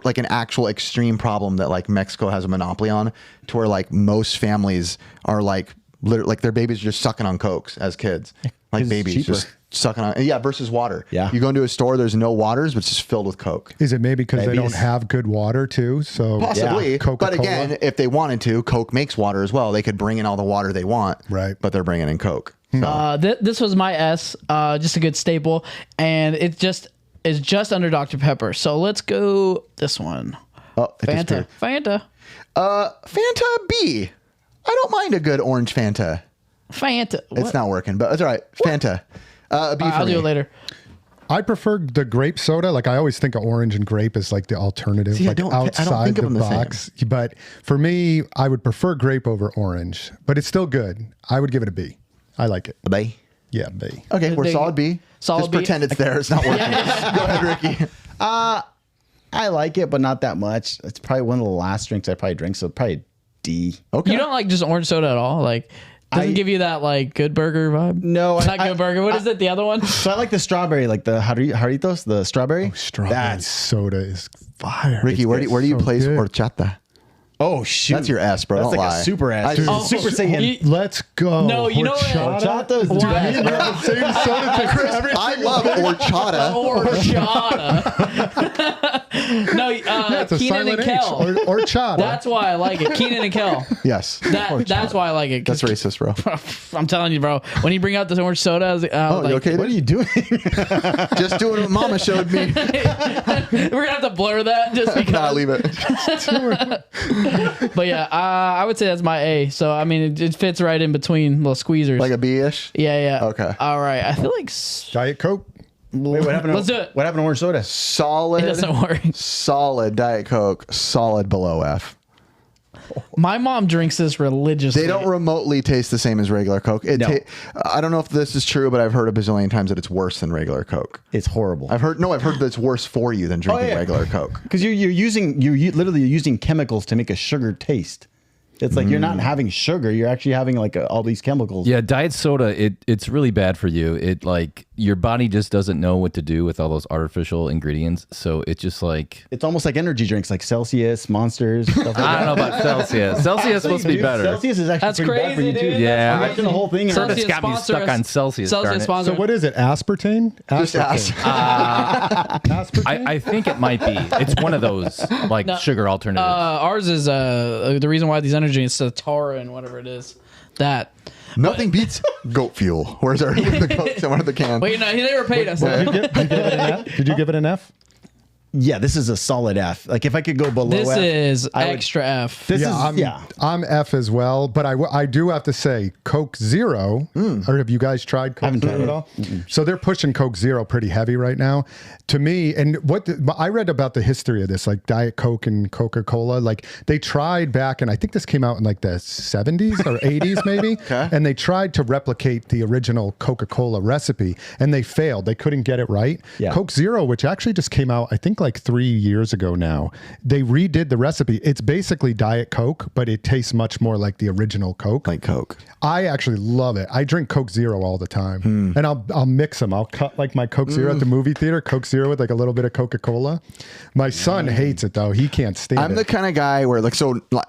like an actual extreme problem that like Mexico has a monopoly on, to where like most families are like literally like their babies are just sucking on Cokes as kids. Like babies cheaper. just sucking on versus water. Yeah. You go into a store, there's no waters, but it's just filled with Coke. Is it maybe because they don't Maybe. have good water too? So Possibly. But Coca-Cola. again, if they wanted to, Coke makes water as well. They could bring in all the water they want. Right. But they're bringing in Coke. So. This was my S, just a good staple, and it just is just under Dr. Pepper. So let's go this one. Oh, it Fanta. disappeared. Fanta. Fanta B. I don't mind a good orange Fanta. Fanta. It's What? not working, but it's all right. Fanta. A B for I'll me. do it later. I prefer the grape soda. Like I always think of orange and grape as like the alternative, See, I like don't outside think of the them the same. box. But for me, I would prefer grape over orange, but it's still good. I would give it a B. I like it. A B. Yeah, B. Okay, we're They- solid B. solid Just B. pretend it's there. It's not working. Go ahead, Ricky. I like it, but not that much. It's probably one of the last drinks I probably drink, so probably D. Okay. You don't like just orange soda at all? Like, doesn't give you that like good burger vibe? No, It's not good burger. What is it? The other one? So I like the strawberry, like the Jarritos, the strawberry. Strawberry That's soda is fire. Ricky, where do you so place good. horchata? oh shoot, That's your S, bro. That's Don't like lie. a super ass. I- Oh, super Saiyan. you- Let's go. No, you know what? Horchata is the Why? best. You have the same soda to every I love horchata. Horchata. No, It's a Keenan and silent H. Kel. Or chata. That's why I like it. Keenan and Kel. Yes. That's why I like it. That's 'cause racist, bro. I'm telling you, bro. When you bring out the orange soda, I was, Oh, you okay? What are you doing? Just doing what Mama showed me. We're gonna have to blur that just because. Nah, leave it. But yeah, I would say that's my A. So I mean, it fits right in between little squeezers. Like a B-ish. yeah. Okay. All right. I feel like Diet Coke. Wait, what happened? Let's do it. What happened to orange soda? Solid. it doesn't work. Solid Diet Coke. Solid below F. My mom drinks this religiously. They don't remotely taste the same as regular Coke. I don't know if this is true, but I've heard a bazillion times that it's worse than regular Coke. It's horrible. I've heard that it's worse for you than drinking yeah. regular Coke. Because you're literally using chemicals to make a sugar taste. It's like you're not having sugar; you're actually having like all these chemicals. Yeah, diet soda, it's really bad for you. It like your body just doesn't know what to do with all those artificial ingredients. So it's just like It's almost like energy drinks, like Celsius, Monsters. Stuff like I that. don't know about Celsius. Celsius is supposed to be Dude, better. Celsius is actually That's pretty bad for crazy, you too. dude. Yeah, I'm watching the whole thing. Curtis Celsius got me sponsor stuck us. on Celsius. darn Celsius it. sponsor. So what is it? Aspartame? Just ask. Aspartame? I think it might be. It's one of those like sugar alternatives. Ours is the reason why these energy is the Tara and whatever it is. That. Nothing beats goat fuel. Where's our the Coke? One of the can. Wait, no, he never paid us. Did you give it an F? Yeah, this is a solid F. Like if I could go below This F, is I would- extra F. This Yeah, is I'm F as well, but I do have to say Coke Zero. Or have you guys tried Coke haven't Zero tried at it. all? So they're pushing Coke Zero pretty heavy right now. To me, and I read about the history of this, like Diet Coke and Coca-Cola. Like they tried back, and I think this came out in like the 70s or 80s maybe. Okay. And they tried to replicate the original Coca-Cola recipe, and they failed. They couldn't get it right. Yeah. Coke Zero, which actually just came out, I think like 3 years ago now, they redid the recipe. It's basically Diet Coke, but it tastes much more like the original Coke. Like Coke. I actually love it. I drink Coke Zero all the time, and I'll mix them. I'll cut like my Coke Zero at the movie theater, Coke Zero with like a little bit of Coca-Cola. My son hates it though. He can't stand I'm it. the kind of guy where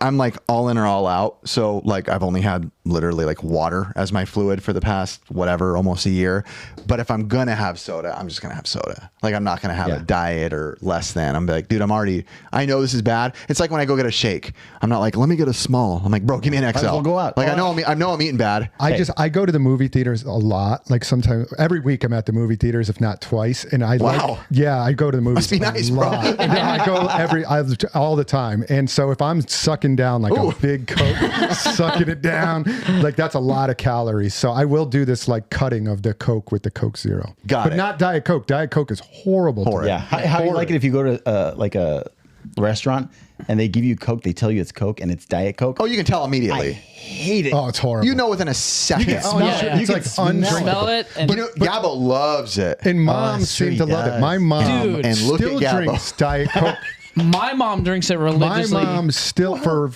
I'm like all in or all out. So like I've only had literally like water as my fluid for the past whatever, almost a year. But if I'm gonna have soda, I'm just gonna have soda. Like I'm not gonna have a diet or less than. I'm like, dude, I know this is bad. It's like when I go get a shake. I'm not like, let me get a small. I'm like, bro, give me an XL. well go out. Like I know I'm eating bad. I go to the movie theaters a lot. Like sometimes every week I'm at the movie theaters, if not twice. And I I go to the movies. Must be nice, a lot. bro. I go all the time. And so if I'm sucking down like a big Coke, sucking it down, like that's a lot of calories. So I will do this like cutting of the Coke with the Coke Zero. But not Diet Coke. Diet Coke is horrible. Yeah. How do you like it if you go to like a restaurant and they give you Coke, they tell you it's Coke and it's Diet Coke? Oh, you can tell I immediately. hate it. Oh, it's horrible. You know within a second. You it's like undrinkable. Smell it. And You know, Gabbo loves it. And moms sure seem he to love it. does. My mom Dude. And look still at Gabbo. drinks Diet Coke. my mom drinks it My religiously. mom still, for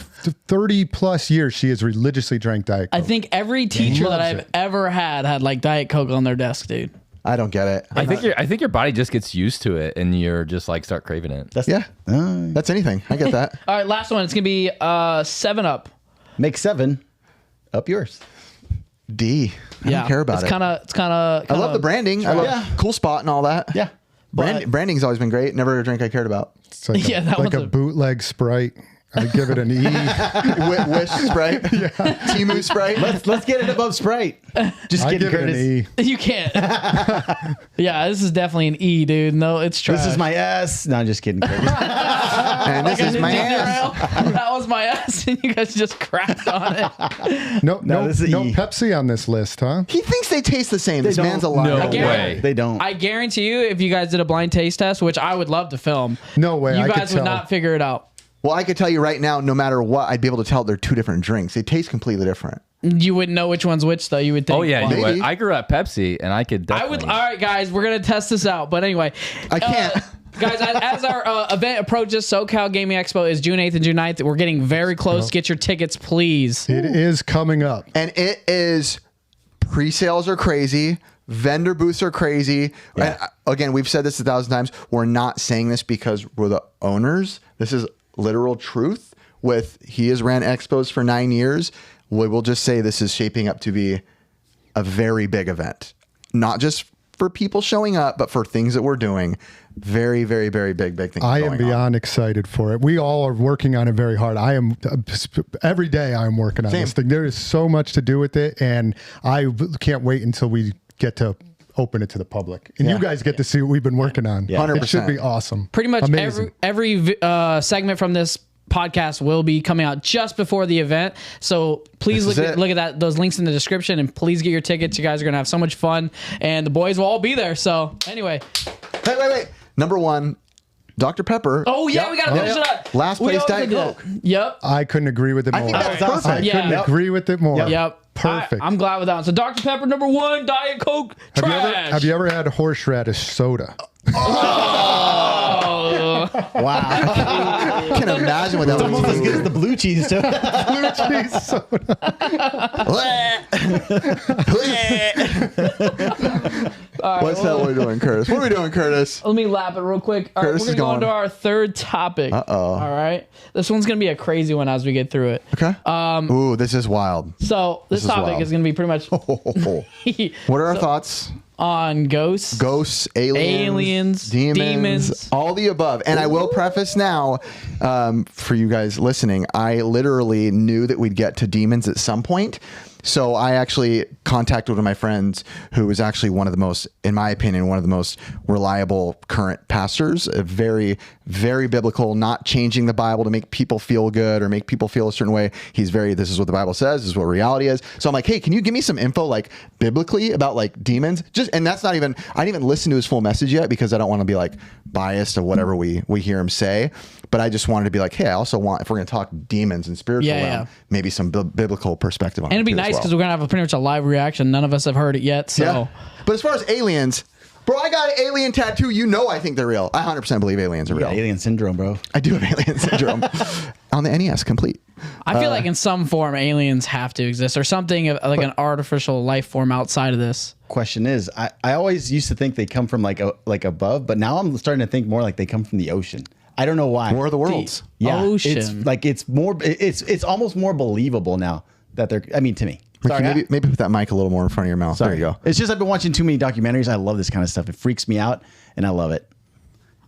30 plus years, she has religiously drank Diet Coke. I think every teacher that loves I've it. ever had like Diet Coke on their desk, dude. I don't get it. I think your body just gets used to it, and you're just like start craving it. That's That's anything. I get that. All right, last one. It's gonna be 7-Up. make 7 up yours. D. I don't care about it's it. It's kind of. I love the branding. I love Yeah. cool spot and all that. Yeah. Branding's always been great. Never a drink I cared about. It's like Yeah, that like one's a a- bootleg Sprite. I give it an E. Wish Sprite. Timu Sprite. Let's get it above Sprite. Just I kidding, give it Curtis. an E. You can't. Yeah, this is definitely an E, dude. No, it's trash. This is my S. No, I'm just kidding, Curtis. And this is my ass. That was my ass, and you guys just crapped on it. No, this is no E. Pepsi on this list, huh? He thinks they taste the same. This don't. man's a liar. No guarantee- way. They don't. I guarantee you, if you guys did a blind taste test, which I would love to film, No way, you I could guys would tell. not figure it out. Well, I could tell you right now, no matter what, I'd be able to tell they're two different drinks. They taste completely different. You wouldn't know which one's which, though. You would think. Oh yeah, you know Maybe. what? I grew up Pepsi, and I could. I Definitely. would. All right, guys, we're gonna test this out. But anyway, I can't. guys, as our event approaches, SoCal Gaming Expo is June 8th and June 9th. We're getting very close. Get your tickets, please. It is coming up. And it is pre-sales are crazy. Vendor booths are crazy. And again, we've said this 1,000 times. We're not saying this because we're the owners. This is literal truth. He has ran expos for 9 years. We will just say this is shaping up to be a very big event, not just for people showing up, but for things that we're doing. Very, very, very big things. I am going on. beyond excited for it. We all are working on it very hard. I am every day I'm working on Same. this thing. There is so much to do with it, and I can't wait until we get to open it to the public, and you guys get to see what we've been working on. Yeah. It should 100%. be awesome. Pretty much amazing. every segment from this podcast will be coming out just before the event. So please This is it. look at those links in the description, and please get your tickets. You guys are gonna have so much fun, and the boys will all be there. So anyway, Wait. Number 1, Dr. Pepper. oh yeah, we gotta finish it up. Last We place always Diet do that. Coke. Yep. I couldn't agree with it more. I think that's All perfect. right. Couldn't Yeah. agree with it more. Yep. Perfect. I'm glad with that one. So Dr. Pepper number 1, Diet Coke, trash. Have you ever had horseradish soda? Wow. I can't imagine what that would Almost as good as do. the blue cheese too. Blue cheese soda. What's that we're doing, Curtis? What are we doing, Curtis? Let me lap it real quick. All right, Curtis we're is gonna go going. into our third topic. Uh-oh. All right, this one's gonna be a crazy one as we get through it. Okay. Ooh, this is wild. So this is topic wild. is gonna be pretty much What are our thoughts? on ghosts, Ghosts, aliens, demons, all the above. And I will preface now, for you guys listening, I literally knew that we'd get to demons at some point. So I actually contacted one of my friends who was actually one of the most, in my opinion, one of the most reliable current pastors. A very, very biblical, not changing the Bible to make people feel good or make people feel a certain way. He's very, this is what the Bible says, this is what reality is. So I'm like, hey, can you give me some info like biblically about like demons? And that's not even, I didn't even listen to his full message yet because I don't want to be like biased of whatever we hear him say. But I just wanted to be like, hey, I also want, if we're going to talk demons and spiritual realm, maybe some biblical perspective on it. and it'd be too, as nice well. because we're gonna have pretty much a live reaction. None of us have heard it yet, so Yeah. But as far as aliens, bro, I got an alien tattoo. You know I think they're real. I 100% believe aliens are real. Alien syndrome, bro. I do have alien syndrome on the NES complete. I feel like in some form aliens have to exist or something like an artificial life form outside of this. Question is, I always used to think they come from like above, but now I'm starting to think more like they come from the ocean. I don't know why. War of the Worlds. Yeah, Ocean. It's like it's almost more believable now that they're. I mean, to me. Ricky, maybe put that mic a little more in front of your mouth. Sorry. There you go. It's just I've been watching too many documentaries. I love this kind of stuff. It freaks me out, and I love it.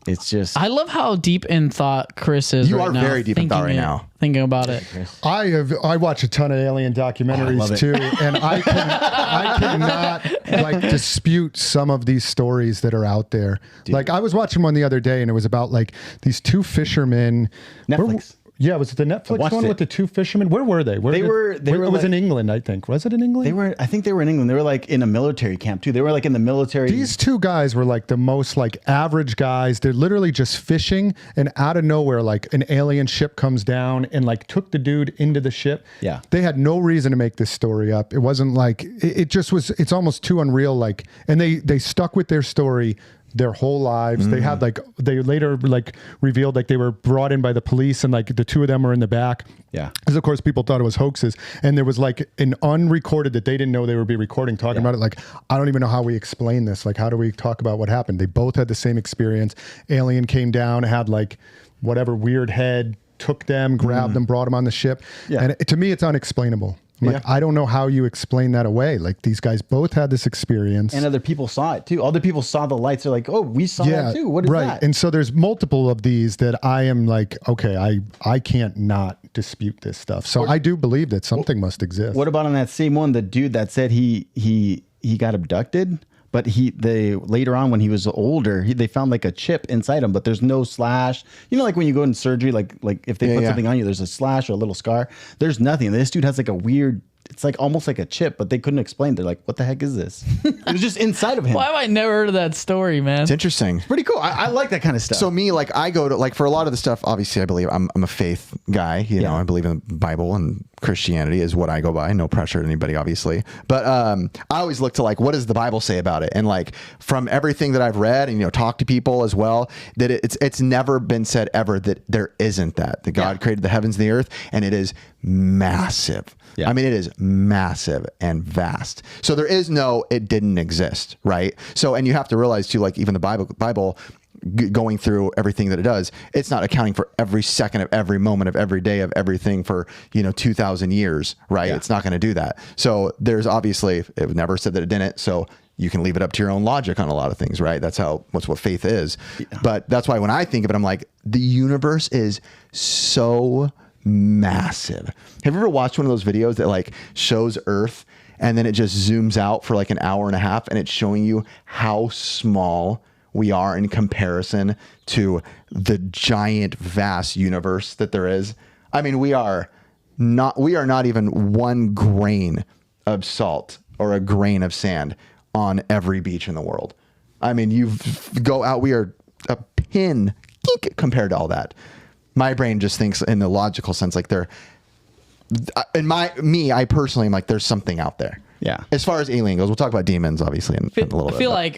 It's just I love how deep in thought Chris is. You right are now, very deep in thought right now. Thinking about it. I watch a ton of alien documentaries too, and I cannot like dispute some of these stories that are out there. Dude. Like I was watching one the other day, and it was about like these two fishermen. Netflix. Was it the Netflix one with the two fishermen? Where were they? They were. It was like, in England, I think. Was it in England? I think they were in England. They were like in a military camp too. They were like in the military. These two guys were like the most like average guys. They're literally just fishing, and out of nowhere, like an alien ship comes down and like took the dude into the ship. Yeah. They had no reason to make this story up. It wasn't like it just was. It's almost too unreal. Like, and they stuck with their story their whole lives. They had like, they later like revealed like they were brought in by the police, and like the two of them were in the back. Yeah. Because of course people thought it was hoaxes, and there was like an unrecorded that they didn't know they would be recording talking about it. Like, I don't even know how we explain this. Like, how do we talk about what happened? They both had the same experience. Alien came down, had like whatever weird head, took them, grabbed them, brought them on the ship. Yeah. And to me, it's unexplainable. Like, I don't know how you explain that away. Like, these guys both had this experience. And other people saw it too. Other people saw the lights. They're like, oh, we saw that too. What is that? And so there's multiple of these that I am like, okay, I can't not dispute this stuff. So I do believe that something must exist. What about on that same one, the dude that said he got abducted? But they later on when he was older, they found like a chip inside him, but there's no slash. You know, like when you go in surgery, like if they put something on you, there's a slash or a little scar. There's nothing. This dude has like a weird. It's like almost like a chip, but they couldn't explain. They're like, what the heck is this? It was just inside of him. Why have I never heard of that story, man? It's interesting. Pretty cool. I like that kind of stuff. So me, like I go to like for a lot of the stuff, obviously I believe I'm a faith guy, you know, I believe in the Bible and Christianity is what I go by. No pressure to anybody, obviously. But I always look to like, what does the Bible say about it? And like from everything that I've read and, you know, talk to people as well, that it's never been said ever that there isn't that God created the heavens and the earth, and it is massive. Yeah. I mean, it is massive and vast. So there is no, it didn't exist, right? So, and you have to realize too, like even the Bible going through everything that it does, it's not accounting for every second of every moment of every day of everything for, you know, 2,000 years, right? Yeah. It's not going to do that. So there's obviously, it never said that it didn't. So you can leave it up to your own logic on a lot of things, right? That's what faith is. Yeah. But that's why when I think of it, I'm like, the universe is so massive. Have you ever watched one of those videos that like shows Earth and then it just zooms out for like an hour and a half and it's showing you how small we are in comparison to the giant vast universe that there is? I mean, we are not even 1 grain of salt or a grain of sand on every beach in the world. I mean, you go out, we are a pin compared to all that. My brain just thinks in the logical sense, like I personally am like, there's something out there. Yeah. As far as alien goes, we'll talk about demons, obviously, in a little bit. I feel like,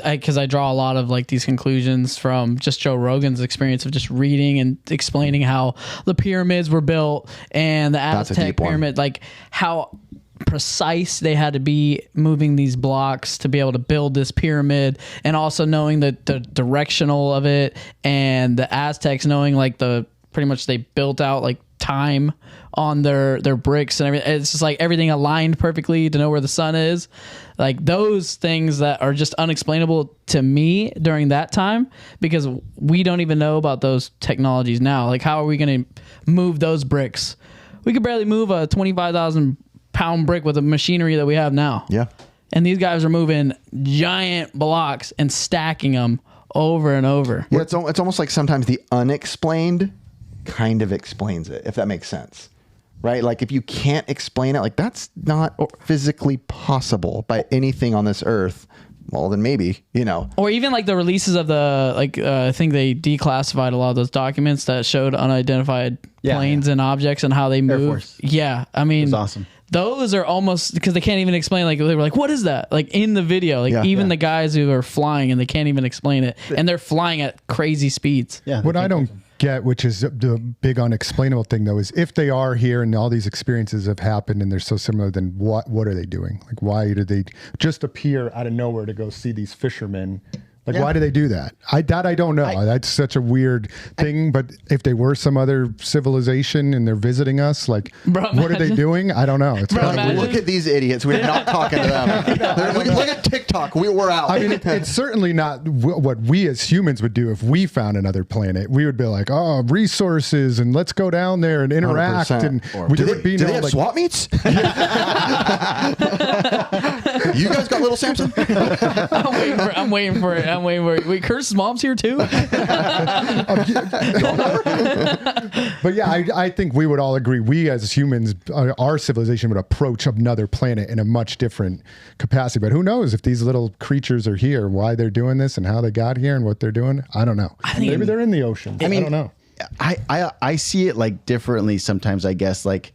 because I draw a lot of like these conclusions from just Joe Rogan's experience of just reading and explaining how the pyramids were built and the Aztec pyramid, like how precise they had to be moving these blocks to be able to build this pyramid, and also knowing the directional of it, and the Aztecs knowing like pretty much they built out like time on their bricks and everything. It's just like everything aligned perfectly to know where the sun is. Like those things that are just unexplainable to me during that time, because we don't even know about those technologies now. Like how are we going to move those bricks? We could barely move a 25,000 pound brick with the machinery that we have now. Yeah. And these guys are moving giant blocks and stacking them over and over. Yeah, it's almost like sometimes the unexplained kind of explains it, if that makes sense. Right? Like if you can't explain it, like that's not physically possible by anything on this earth. Well, then maybe, you know. Or even like the releases of I think they declassified a lot of those documents that showed unidentified planes and objects and how they move. Yeah. I mean, it was awesome. Those are almost, because they can't even explain, like they were like, what is that? Like in the video, like even the guys who are flying and they can't even explain it, and they're flying at crazy speeds. Yeah. What I don't get, which is the big unexplainable thing though, is if they are here and all these experiences have happened and they're so similar, then what are they doing? Like why did they just appear out of nowhere to go see these fishermen Like, why do they do that? I don't know. That's such a weird thing. But if they were some other civilization and they're visiting us, like, what are they doing? I don't know. It's Like, look at these idiots. We're not talking to them. Look at TikTok. We're out. I mean, it's certainly not what we as humans would do if we found another planet. We would be like, oh, resources, and let's go down there and interact. 100%. And do they have swap meets? You guys got little Samson? I'm waiting for it. Wait, Kurt's mom's here too? But yeah, I think we would all agree. We as humans, our civilization would approach another planet in a much different capacity. But who knows if these little creatures are here, why they're doing this and how they got here and what they're doing? I don't know. Maybe they're in the ocean. I don't know. I see it like differently sometimes, I guess. Like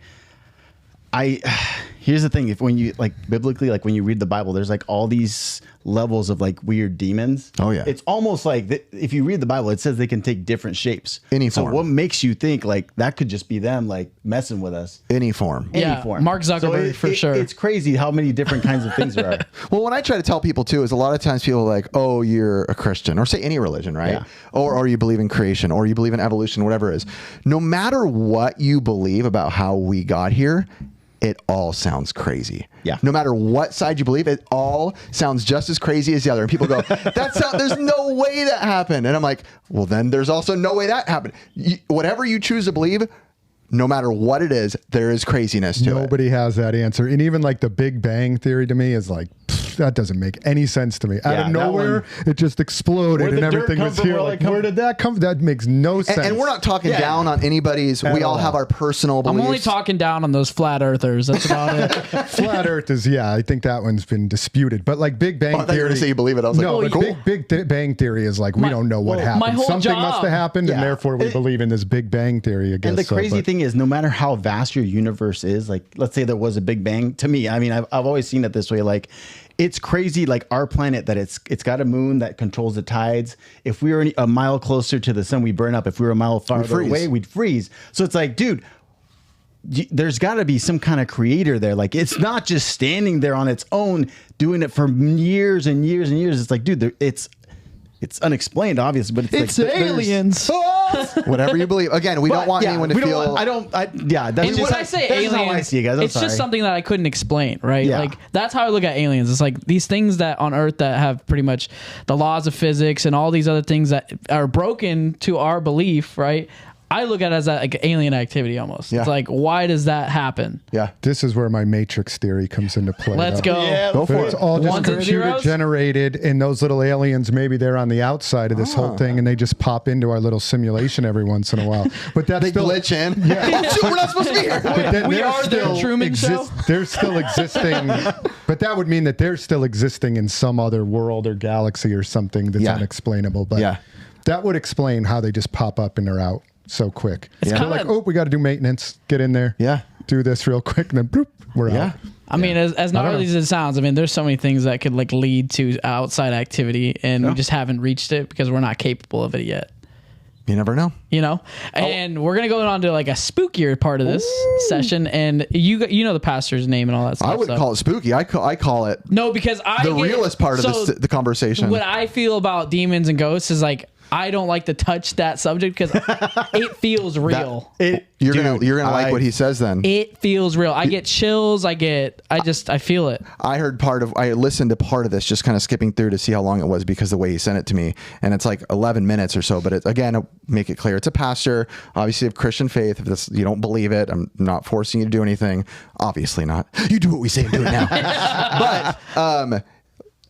here's the thing, when you like biblically, like when you read the Bible, there's like all these levels of like weird demons. Oh yeah. It's almost like if you read the Bible, it says they can take different shapes. Any so form. What makes you think like that could just be them like messing with us? Any form. Yeah, form. Mark Zuckerberg for sure. It's crazy how many different kinds of things there are. Well, what I try to tell people too is a lot of times people are like, oh, you're a Christian, or say any religion, right? Yeah. Or you believe in creation, or you believe in evolution, whatever it is. No matter what you believe about how we got here, it all sounds crazy. Yeah. No matter what side you believe, it all sounds just as crazy as the other. And people go, there's no way that happened. And I'm like, well, then there's also no way that happened. Whatever you choose to believe, no matter what it is, there is craziness to it. Nobody has that answer. And even like the Big Bang Theory to me is like, that doesn't make any sense to me. Out of nowhere, it just exploded and everything was here. Like, where did that come from? That makes no sense. And we're not talking down on anybody's. We all have our personal beliefs. I'm only talking down on those flat earthers. That's about it. Flat Earth is, I think that one's been disputed. But like Big Bang I thought you were Theory. going to say you believe it. I was No, like, but cool. Big Bang Theory is like, we don't know what my happened. whole Something job. must have happened, and therefore we believe in this Big Bang Theory, I guess. And the crazy thing is, no matter how vast your universe is, like let's say there was a Big Bang, to me, I mean, I've always seen it this way, like it's crazy, like our planet, that it's got a moon that controls the tides. If we were a mile closer to the sun, we burn up. If we were a mile farther away, we'd freeze. So it's like, dude, there's got to be some kind of creator there. Like it's not just standing there on its own, doing it for years and years and years. It's like, dude, it's unexplained, obviously, but It's like, aliens. Whatever you believe. Again, we don't want anyone to feel. That's And just when I say that's aliens, how I see it, guys. I'm it's sorry. just something that I couldn't explain, right? Yeah. Like that's how I look at aliens. It's like these things that on Earth that have pretty much the laws of physics and all these other things that are broken to our belief, right? I look at it as like alien activity almost. Yeah. It's like, why does that happen? Yeah. This is where my Matrix theory comes into play. Let's though. go. Yeah, Go But for it's it. all just Ones and computer zeros? generated, and those little aliens, maybe they're on the outside of this whole thing, and they just pop into our little simulation every once in a while. But that's They still glitch in. Oh, shoot, we're not supposed to be here. But then We they're are the still Truman Show? They're still existing, but that would mean that they're still existing in some other world or galaxy or something that's Yeah. unexplainable. But Yeah. that would explain how they just pop up and they're out so quick. It's They're kinda- like, oh, we got to do maintenance. Get in there. Yeah. Do this real quick, and then bloop, we're Yeah. out. I mean, as gnarly as it sounds, I mean, there's so many things that could like lead to outside activity, and we just haven't reached it because we're not capable of it yet. You never know. You know, and we're gonna go on to like a spookier part of this session, and you know the pastor's name and all that stuff. I wouldn't call it spooky. I call it no, because the realest part of the conversation. What I feel about demons and ghosts is like I don't like to touch that subject because it feels real. You're gonna like what he says then. It feels real. I get chills. I feel it. I listened to part of this, just kind of skipping through to see how long it was because the way he sent it to me, and it's like 11 minutes or so. But again, make it clear, it's a pastor, obviously of Christian faith. If you don't believe it, I'm not forcing you to do anything. Obviously not. You do what we say and do it now. But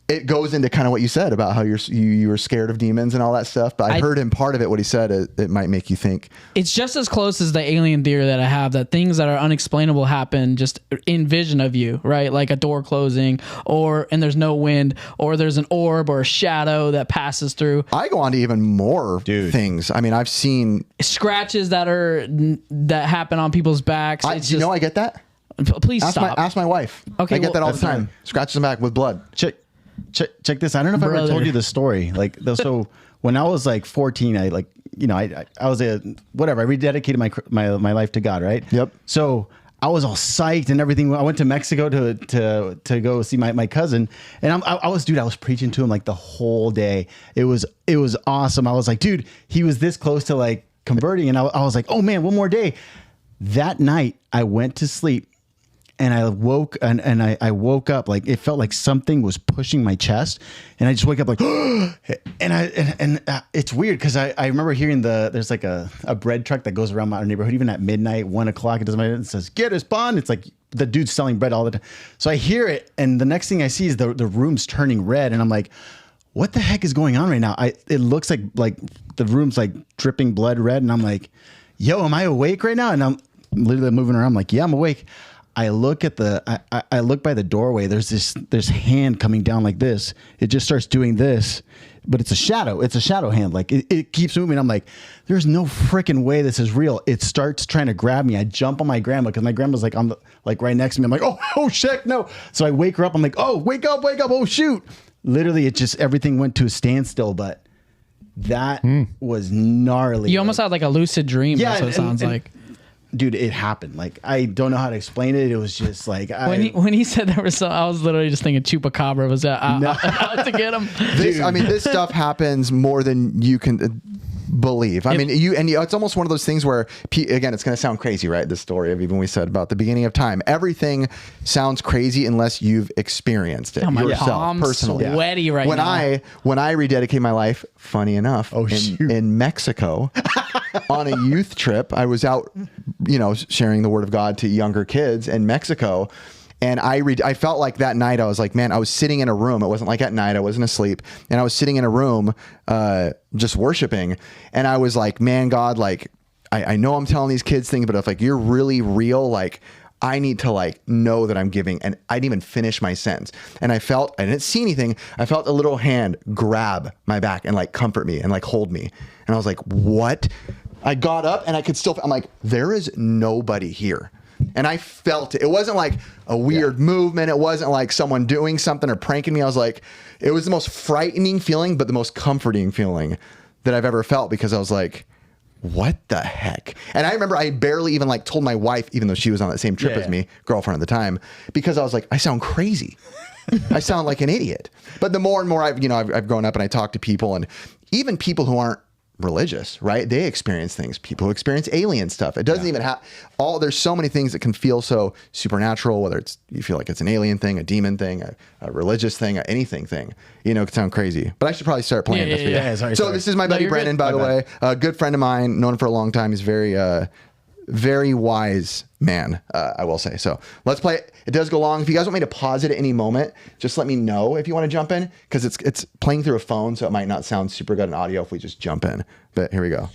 it goes into kind of what you said about how you were scared of demons and all that stuff. But I heard in part of it what he said. It might make you think. It's just as close as the alien theory that I have, that things that are unexplainable happen just in vision of you, right? Like a door closing, and there's no wind, or there's an orb or a shadow that passes through. I go on to even more things. I mean, I've seen Scratches that happen on people's backs. I get that. Please stop. Ask my wife. Okay, I get that all that's the time. Scratches them back with blood. Check this. I don't know if I ever told you the story. Like, so when I was like 14, I was I rededicated my life to God, right? Yep. So I was all psyched and everything. I went to Mexico to go see my cousin, and I was preaching to him like the whole day. It was awesome. I was like, dude, he was this close to like converting, and I was like, oh man, one more day. That night I went to sleep, and I woke I woke up like it felt like something was pushing my chest, and I just wake up like, and it's weird because I remember hearing there's like a bread truck that goes around my neighborhood even at midnight, 1 o'clock. It doesn't matter. It says get us bond. It's like the dude's selling bread all the time. So I hear it, and the next thing I see is the room's turning red, and I'm like, what the heck is going on right now? It looks like the room's like dripping blood red, and I'm like, yo, am I awake right now? And I'm literally moving around. I'm like, yeah, I'm awake. I look at I look by the doorway. There's hand coming down like this. It just starts doing this, but it's a shadow. It's a shadow hand. Like it keeps moving. I'm like, there's no freaking way this is real. It starts trying to grab me. I jump on my grandma because my grandma's like right next to me. I'm like, oh shit, no. So I wake her up. I'm like, oh, wake up. Oh shoot. Literally, everything went to a standstill. But that was gnarly. You almost had like a lucid dream. Yeah, that's what it sounds like. Dude, it happened. Like, I don't know how to explain it. It was just like when he said there was I was literally just thinking Chupacabra was out to get him. This stuff happens more than you can believe. I mean, it's almost one of those things where, again, it's going to sound crazy, right? The story of even we said about the beginning of time. Everything sounds crazy unless you've experienced it yourself personally. Sweaty right now. When I rededicated my life, funny enough, in Mexico on a youth trip, I was out, sharing the word of God to younger kids in Mexico. And I felt like that night, I was like, man, I was sitting in a room. It wasn't like at night, I wasn't asleep. And I was sitting in a room, just worshiping. And I was like, man, God, like, I know I'm telling these kids things, but if like, you're really real, like, I need to like know that I'm giving. And I didn't even finish my sentence. And I didn't see anything. I felt a little hand grab my back and like comfort me and like hold me. And I was like, what? I got up and I'm like, there is nobody here. And I felt it. It wasn't like a weird movement. It wasn't like someone doing something or pranking me. I was like, it was the most frightening feeling, but the most comforting feeling that I've ever felt, because I was like, what the heck? And I remember I barely even like told my wife, even though she was on that same trip as me, girlfriend at the time, because I was like, I sound crazy. I sound like an idiot. But the more and more I've grown up and I talk to people, and even people who aren't religious, right? They experience things. People who experience alien stuff. It doesn't even have there's so many things that can feel so supernatural, whether it's, you feel like it's an alien thing, a demon thing, a religious thing, anything thing, it can sound crazy, but I should probably start playing this video. Sorry. This is my buddy Brennan, by the way, a good friend of mine, known him for a long time. He's very wise man, I will say. So let's play it. It does go long. If you guys want me to pause it at any moment, just let me know if you want to jump in, because it's playing through a phone, so it might not sound super good in audio if we just jump in. But here we go.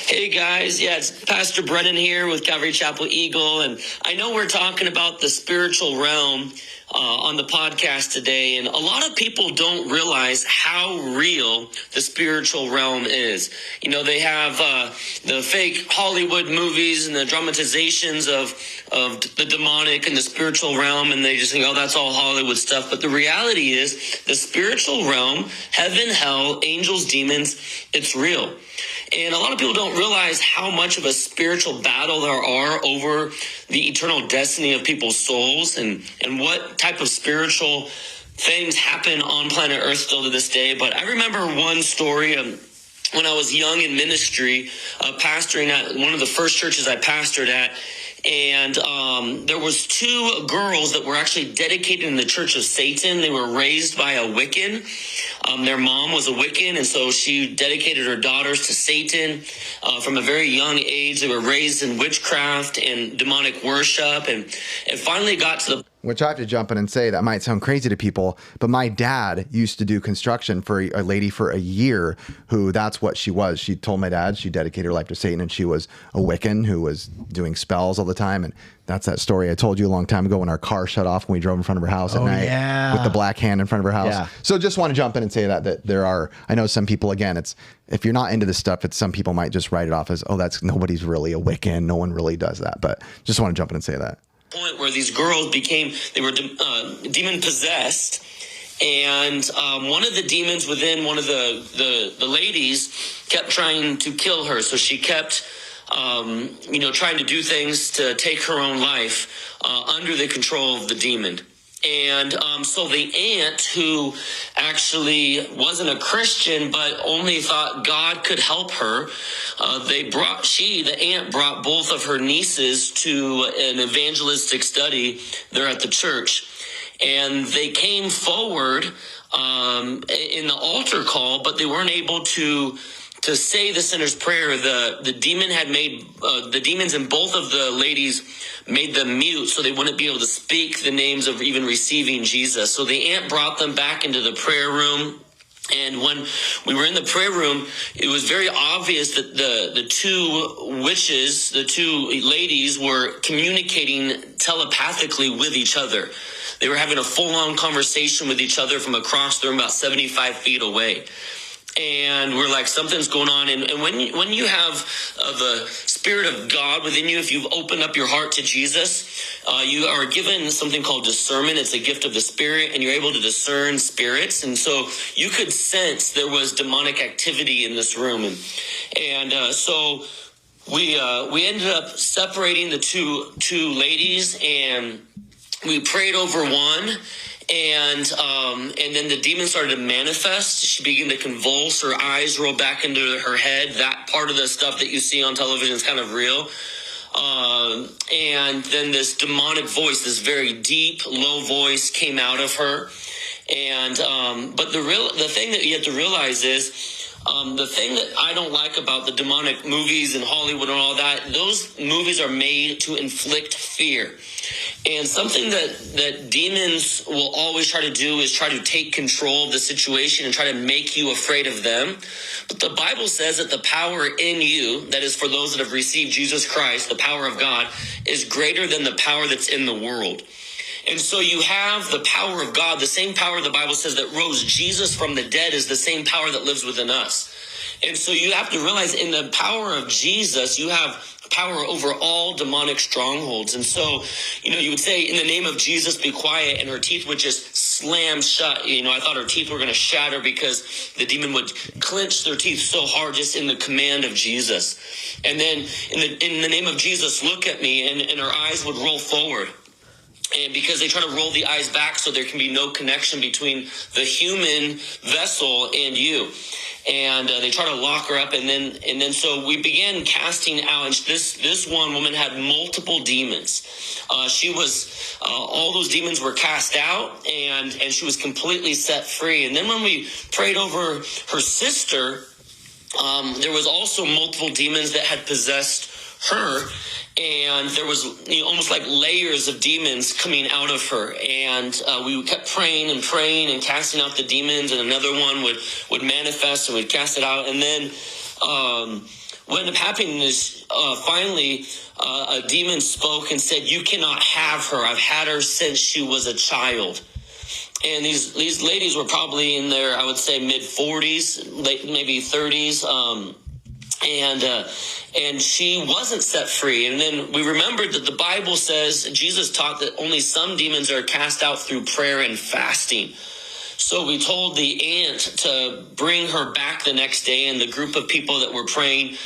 Hey guys, it's Pastor Brennan here with Calvary Chapel Eagle, and I know we're talking about the spiritual realm on the podcast today, and a lot of people don't realize how real the spiritual realm is. They have the fake Hollywood movies and the dramatizations of the demonic and the spiritual realm, and they just think, oh, that's all Hollywood stuff. But the reality is the spiritual realm, heaven, hell, angels, demons, it's real. And a lot of people don't realize how much of a spiritual battle there are over the eternal destiny of people's souls, and what type of spiritual things happen on planet Earth still to this day. But I remember one story when I was young in ministry, pastoring at one of the first churches I pastored at. And there was two girls that were actually dedicated in the Church of Satan. They were raised by a Wiccan. Their mom was a Wiccan, and so she dedicated her daughters to Satan from a very young age. They were raised in witchcraft and demonic worship, and it finally got to the... Which I have to jump in and say, that might sound crazy to people, but my dad used to do construction for a lady for a year who that's what she was. She told my dad she dedicated her life to Satan, and she was a Wiccan who was doing spells all the time. And that's that story I told you a long time ago when our car shut off when we drove in front of her house at night with the black hand in front of her house. Yeah. So just want to jump in and say that there are, I know some people, again, it's, if you're not into this stuff, some people might just write it off as, oh, nobody's really a Wiccan. No one really does that. But just want to jump in and say that. Point where these girls they were demon possessed, and one of the demons within one of the ladies kept trying to kill her, so she kept trying to do things to take her own life under the control of the demon. And so the aunt, who actually wasn't a Christian but only thought God could help her, the aunt brought both of her nieces to an evangelistic study there at the church. And they came forward in the altar call, but they weren't able to say the sinner's prayer. The demon had made the demons in both of the ladies made them mute, so they wouldn't be able to speak the names of even receiving Jesus. So the aunt brought them back into the prayer room. And when we were in the prayer room, it was very obvious that the two witches, the two ladies, were communicating telepathically with each other. They were having a full-on conversation with each other from across the room, about 75 feet away. And we're like, something's going on. And when you have the Spirit of God within you, if you've opened up your heart to Jesus, you are given something called discernment. It's a gift of the Spirit, and you're able to discern spirits. And so you could sense there was demonic activity in this room. And so we ended up separating the two ladies, and we prayed over one. And then the demon started to manifest. She began to convulse. Her eyes rolled back into her head. That part of the stuff that you see on television is kind of real. And then this demonic voice, this very deep, low voice, came out of her. And but the thing that you have to realize is, the thing that I don't like about the demonic movies and Hollywood and all that, those movies are made to inflict fear. And something that demons will always try to do is try to take control of the situation and try to make you afraid of them. But the Bible says that the power in you, that is for those that have received Jesus Christ, the power of God, is greater than the power that's in the world. And so you have the power of God, the same power the Bible says that rose Jesus from the dead is the same power that lives within us. And so you have to realize in the power of Jesus, you have power over all demonic strongholds. And so, you would say, in the name of Jesus, be quiet, and her teeth would just slam shut. I thought her teeth were going to shatter because the demon would clench their teeth so hard just in the command of Jesus. And then in the name of Jesus, look at me, and her eyes would roll forward. And because they try to roll the eyes back so there can be no connection between the human vessel and you. And they try to lock her up, and then so we began casting out. And this one woman had multiple demons. She was all those demons were cast out, and she was completely set free. And then when we prayed over her sister, there was also multiple demons that had possessed her. And there was almost like layers of demons coming out of her. And we kept praying and casting out the demons, and another one would manifest, and we'd cast it out. And then what ended up happening is finally a demon spoke and said, "You cannot have her. I've had her since she was a child." And these ladies were probably in their, I would say, mid-40s, late maybe 30s. And she wasn't set free. And then we remembered that the Bible says, Jesus taught that only some demons are cast out through prayer and fasting. So we told the aunt to bring her back the next day, and the group of people that were praying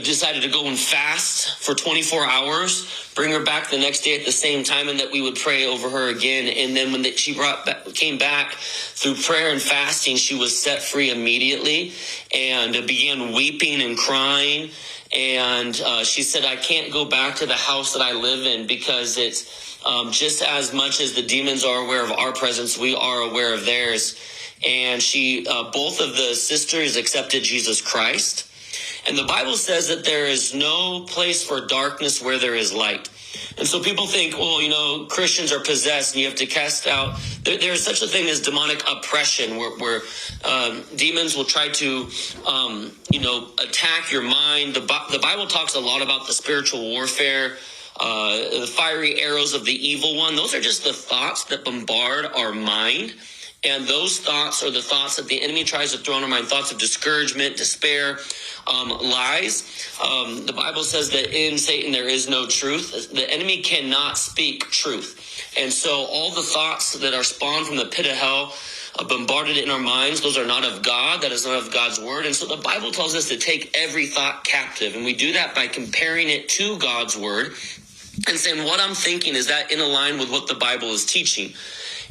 decided to go and fast for 24 hours, bring her back the next day at the same time, and that we would pray over her again. And then when she came back through prayer and fasting, she was set free immediately and began weeping and crying. And she said, "I can't go back to the house that I live in, because it's just as much as the demons are aware of our presence, we are aware of theirs." And both of the sisters accepted Jesus Christ. And the Bible says that there is no place for darkness where there is light. And so people think, well, Christians are possessed and you have to cast out. There is such a thing as demonic oppression, where demons will try to, attack your mind. The Bible talks a lot about the spiritual warfare, the fiery arrows of the evil one. Those are just the thoughts that bombard our mind. And those thoughts are the thoughts that the enemy tries to throw in our mind, thoughts of discouragement, despair, lies. The Bible says that in Satan there is no truth. The enemy cannot speak truth. And so all the thoughts that are spawned from the pit of hell bombarded in our minds, those are not of God. That is not of God's word. And so the Bible tells us to take every thought captive. And we do that by comparing it to God's word and saying, what I'm thinking, is that in line with what the Bible is teaching?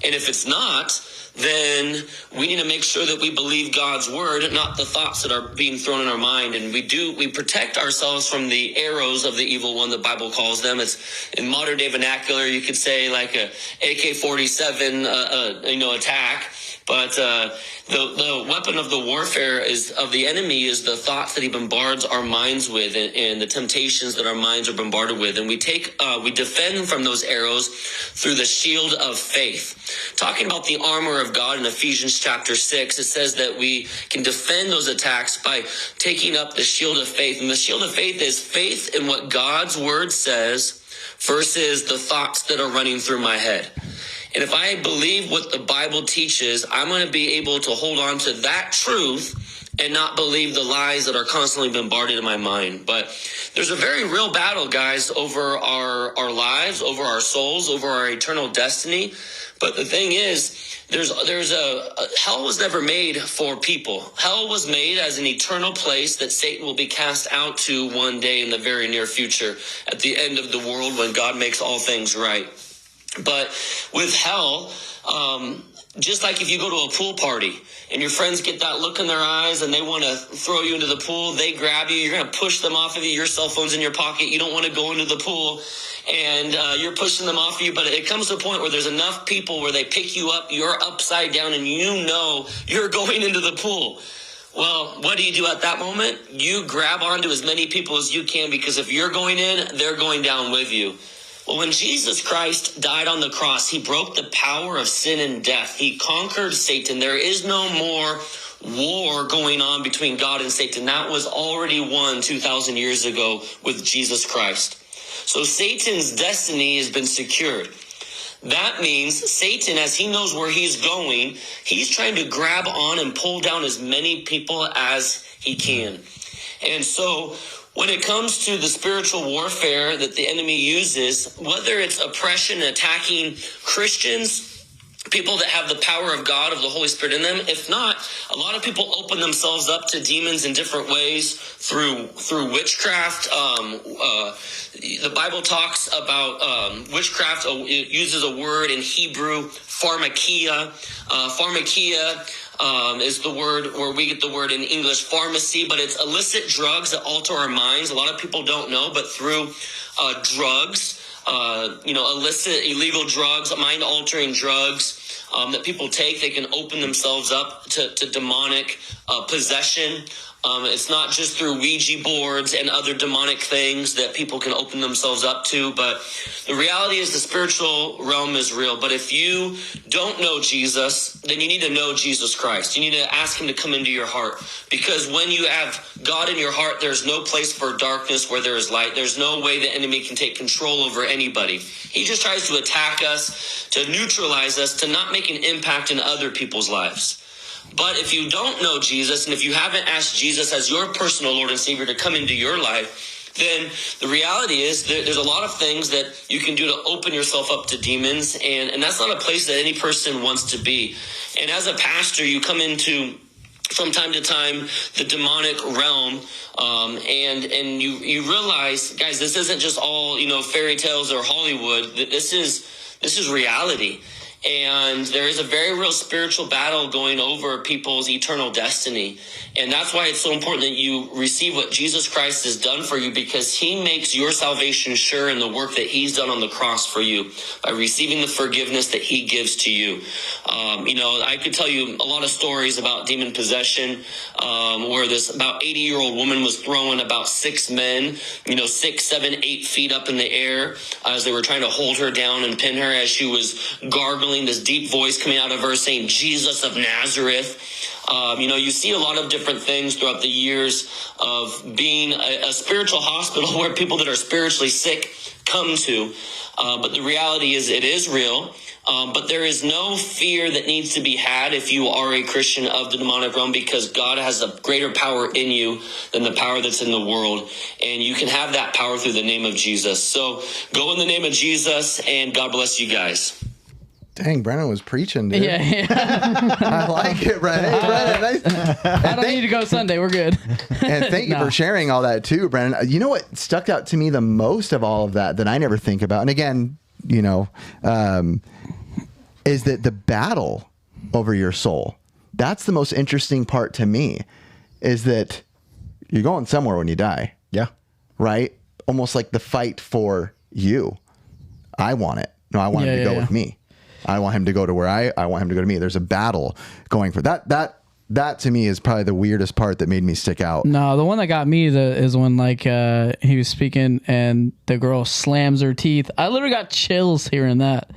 And if it's not, then we need to make sure that we believe God's word, not the thoughts that are being thrown in our mind. And we protect ourselves from the arrows of the evil one, the Bible calls them. It's in modern day vernacular, you could say like a AK-47, attack. But the weapon of the warfare of the enemy is the thoughts that he bombards our minds with, and the temptations that our minds are bombarded with. And we defend from those arrows through the shield of faith. Talking about the armor of God in Ephesians chapter 6, it says that we can defend those attacks by taking up the shield of faith. And the shield of faith is faith in what God's word says versus the thoughts that are running through my head. And if I believe what the Bible teaches, I'm going to be able to hold on to that truth and not believe the lies that are constantly bombarded in my mind. But there's a very real battle, guys, over our lives, over our souls, over our eternal destiny. But the thing is, hell was never made for people. Hell was made as an eternal place that Satan will be cast out to one day in the very near future, at the end of the world, when God makes all things right. But with hell, just like if you go to a pool party and your friends get that look in their eyes and they want to throw you into the pool, they grab you, you're going to push them off of you, your cell phone's in your pocket, you don't want to go into the pool, and you're pushing them off of you. But it comes to a point where there's enough people where they pick you up, you're upside down, and you know you're going into the pool. Well, what do you do at that moment? You grab onto as many people as you can, because if you're going in, they're going down with you. Well, when Jesus Christ died on the cross, he broke the power of sin and death. He conquered Satan. There is no more war going on between God and Satan. That was already won 2,000 years ago with Jesus Christ. So Satan's destiny has been secured. That means Satan, as he knows where he's going, he's trying to grab on and pull down as many people as he can. And so when it comes to the spiritual warfare that the enemy uses, whether it's oppression, attacking Christians, people that have the power of God, of the Holy Spirit in them, if not, a lot of people open themselves up to demons in different ways through witchcraft. The Bible talks about witchcraft. It uses a word in Hebrew, pharmakia. Pharmakia is the word where we get the word in English pharmacy, but it's illicit drugs that alter our minds. A lot of people don't know, but through drugs, illicit, illegal drugs, mind-altering drugs that people take, they can open themselves up to demonic possession. It's not just through Ouija boards and other demonic things that people can open themselves up to, but the reality is the spiritual realm is real. But if you don't know Jesus, then you need to know Jesus Christ. You need to ask him to come into your heart, because when you have God in your heart, there's no place for darkness where there is light. There's no way the enemy can take control over anybody. He just tries to attack us, to neutralize us, to not make an impact in other people's lives. But if you don't know Jesus, and if you haven't asked Jesus as your personal Lord and Savior to come into your life, then the reality is there's a lot of things that you can do to open yourself up to demons, and that's not a place that any person wants to be. And as a pastor, you come into, from time to time, the demonic realm, and you realize, guys, this isn't just all fairy tales or Hollywood. This is reality. And there is a very real spiritual battle going over people's eternal destiny. And that's why it's so important that you receive what Jesus Christ has done for you, because he makes your salvation sure in the work that he's done on the cross for you, by receiving the forgiveness that he gives to you. I could tell you a lot of stories about demon possession, where this about 80-year-old woman was throwing about 6 men, 6, 7, 8 feet up in the air as they were trying to hold her down and pin her, as she was gargling, this deep voice coming out of her saying, "Jesus of Nazareth." You see a lot of different things throughout the years of being a spiritual hospital where people that are spiritually sick come to. But the reality is it is real. But there is no fear that needs to be had if you are a Christian of the demonic realm, because God has a greater power in you than the power that's in the world. And you can have that power through the name of Jesus. So go in the name of Jesus, and God bless you guys. Dang, Brennan was preaching, dude. Yeah. I like it, Brennan. Hey, Brennan. I don't need to go Sunday. We're good. And thank you for sharing all that too, Brennan. You know what stuck out to me the most of all of that I never think about, and again, you know, is that the battle over your soul. That's the most interesting part to me, is that you're going somewhere when you die. Yeah. Right? Almost like the fight for you. I want it. No, I want him to go with me. I want him to go to where I want him to go to me. There's a battle going for that. That to me is probably the weirdest part that made me stick out. No, the one that got me is when like he was speaking and the girl slams her teeth. I literally got chills hearing that.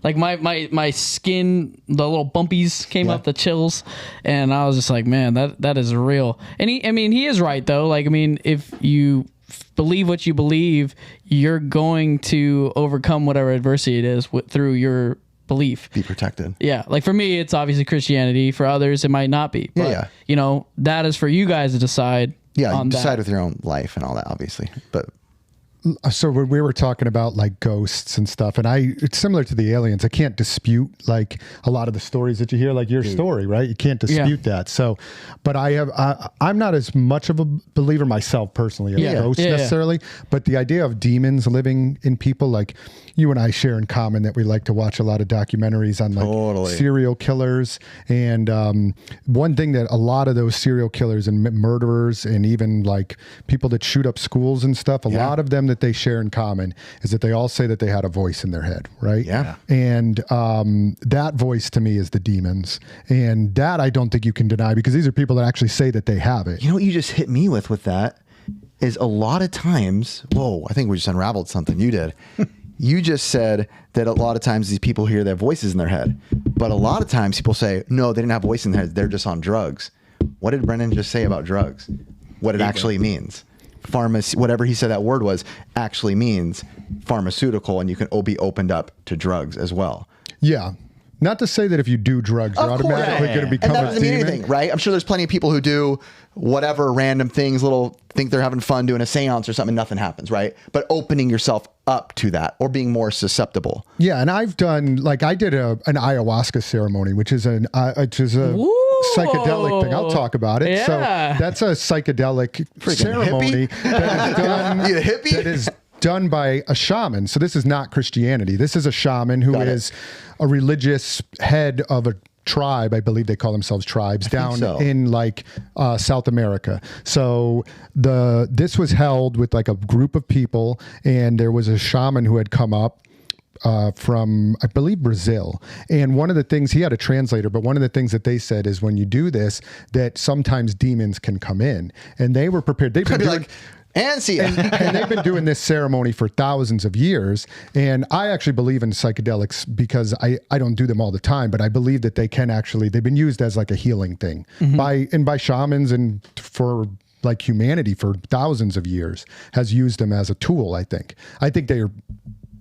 Like my skin, the little bumpies came up, the chills, and I was just like, man, that is real. And he is right though. Like, I mean, if you believe what you believe, you're going to overcome whatever adversity it is through your belief. Be protected. Yeah. Like for me, it's obviously Christianity. For others, it might not be. But, you know, that is for you guys to decide. Yeah, you decide with your own life and all that, obviously. But so when we were talking about like ghosts and stuff, and it's similar to the aliens. I can't dispute like a lot of the stories that you hear, like your story, right? You can't dispute that. So, but I'm not as much of a believer myself personally of ghosts necessarily, but the idea of demons living in people, like you and I share in common that we like to watch a lot of documentaries on like serial killers. And one thing that a lot of those serial killers and murderers and even like people that shoot up schools and stuff, a lot of them that they share in common is that they all say that they had a voice in their head, right? Yeah. And that voice to me is the demons. And that I don't think you can deny, because these are people that actually say that they have it. You know what you just hit me with that is a lot of times, I think we just unraveled something. You did. You just said that a lot of times these people hear their voices in their head. But a lot of times people say, no, they didn't have a voice in their head. They're just on drugs. What did Brennan just say about drugs? What it actually means. Whatever he said that word was actually means pharmaceutical, and you can be opened up to drugs as well. Yeah. Not to say that if you do drugs, you're automatically going to become and that a doesn't mean demon. anything, right? I'm sure there's plenty of people who do whatever random things, think they're having fun doing a seance or something, nothing happens, right? But opening yourself up to that or being more susceptible. Yeah, and I've done, like I did an ayahuasca ceremony, which is a psychedelic thing. I'll talk about it. Yeah. So that's a psychedelic ceremony that is done. You a hippie? That is done by a shaman. So this is not Christianity. This is a shaman who is a religious head of a tribe. I believe they call themselves tribes down in like South America. So this was held with like a group of people, and there was a shaman who had come up from, I believe, Brazil. And one of the things, he had a translator, but one of the things that they said is when you do this, that sometimes demons can come in. And they were prepared. They've been doing, and see and they've been doing this ceremony for thousands of years. And I actually believe in psychedelics because I don't do them all the time, but I believe that they can actually, they've been used as like a healing thing by shamans and for like humanity for thousands of years has used them as a tool. I think they are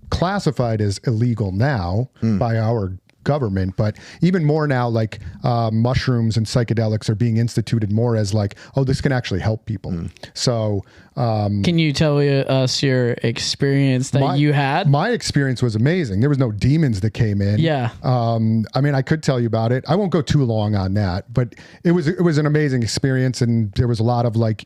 classified as illegal now by our government, but even more now, like mushrooms and psychedelics are being instituted more as like, oh, this can actually help people. So can you tell us your experience that you had? My experience was amazing. There was no demons that came in. Yeah. I mean, I could tell you about it. I won't go too long on that, but it was an amazing experience, and there was a lot of like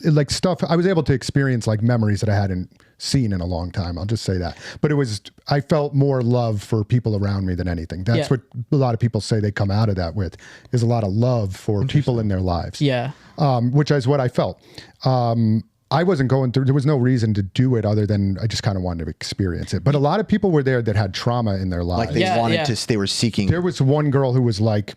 like stuff. I was able to experience like memories that I hadn't seen in a long time. I'll just say that. But I felt more love for people around me than anything. That's what a lot of people say they come out of that with, is a lot of love for people in their lives. Yeah. Which is what I felt. I wasn't going through, there was no reason to do it other than I just kind of wanted to experience it. But a lot of people were there that had trauma in their lives. Like they wanted to, they were seeking. There was one girl who was like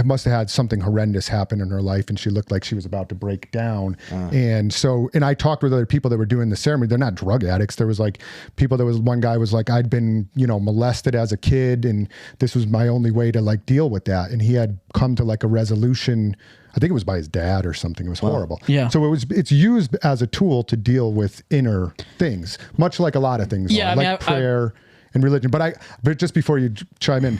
must have had something horrendous happen in her life, and she looked like she was about to break down. And I talked with other people that were doing the ceremony. They're not drug addicts. There was like one guy was like, I'd been, molested as a kid, and this was my only way to like deal with that. And he had come to like a resolution. I think it was by his dad or something. It was horrible. Yeah. So it's used as a tool to deal with inner things, much like a lot of things, like prayer in religion. But just before you chime in,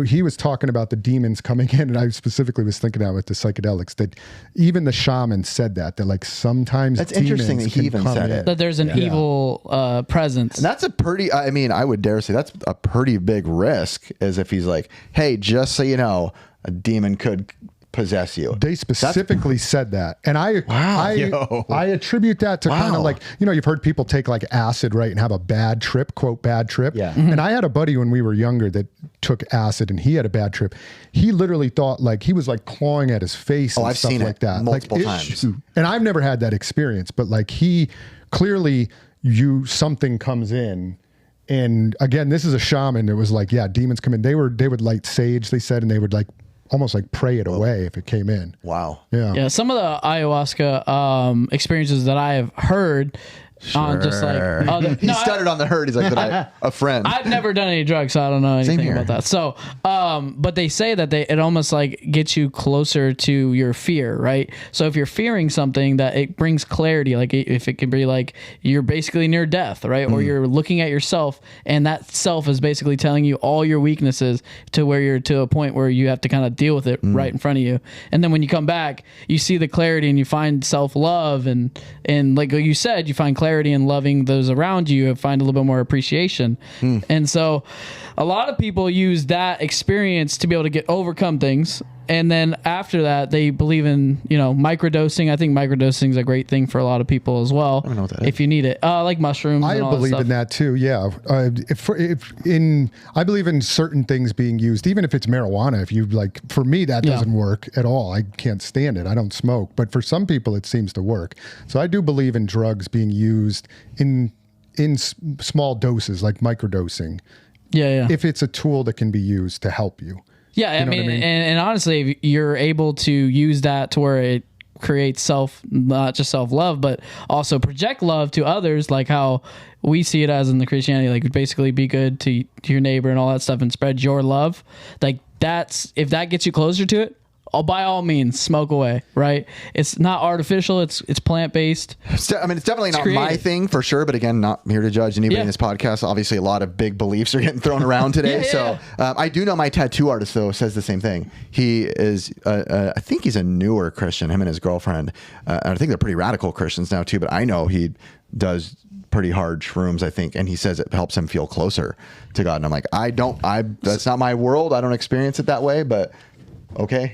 he was talking about the demons coming in, and I specifically was thinking that with the psychedelics, that even the shaman said that like sometimes that's interesting that he even said it. That there's an evil presence. And that's a pretty, I mean, I would dare say that's a pretty big risk, as if he's like, hey, just so you know, a demon could possess you. They specifically said that. And I attribute that to kind of like, you've heard people take like acid, right, and have a bad trip, quote, bad trip. Yeah. And I had a buddy when we were younger that took acid and he had a bad trip. He literally thought like he was like clawing at his face and I've stuff seen like it that. multiple times. And I've never had that experience, but like he clearly something comes in. And again, this is a shaman that was like, demons come in. They would light sage, they said, and they would like almost like pray it away if it came in. Wow. Yeah. Some of the ayahuasca experiences that I have heard on just like he stuttered on the herd. He's like, a friend. I've never done any drugs, so I don't know anything about that. So, but they say that it almost like gets you closer to your fear, right? So if you're fearing something, that it brings clarity. Like if it can be like you're basically near death, right? Or you're looking at yourself, and that self is basically telling you all your weaknesses to where you're to a point where you have to kind of deal with it right in front of you. And then when you come back, you see the clarity and you find self-love and like you said, you find clarity and loving those around you and find a little bit more appreciation. And so a lot of people use that experience to be able to overcome things. And then after that, they believe in, microdosing. I think microdosing is a great thing for a lot of people as well. I don't know what that is. If you need it, like mushrooms. I and all believe that in that too. Yeah. I believe in certain things being used, even if it's marijuana. If you like, for me, that doesn't work at all. I can't stand it. I don't smoke, but for some people it seems to work. So I do believe in drugs being used in small doses, like microdosing. Yeah. If it's a tool that can be used to help you. Yeah, I mean, and honestly, if you're able to use that to where it creates not just self-love, but also project love to others, like how we see it as in the Christianity, like basically be good to your neighbor and all that stuff and spread your love. Like if that gets you closer to it, by all means, smoke away, right? It's not artificial. It's plant-based. It's definitely not my thing for sure. But again, not here to judge anybody in this podcast. Obviously, a lot of big beliefs are getting thrown around today. So I do know my tattoo artist, though, says the same thing. He is, I think he's a newer Christian, him and his girlfriend. And I think they're pretty radical Christians now, too. But I know he does pretty hard shrooms, I think. And he says it helps him feel closer to God. And I'm like, that's not my world. I don't experience it that way. But okay,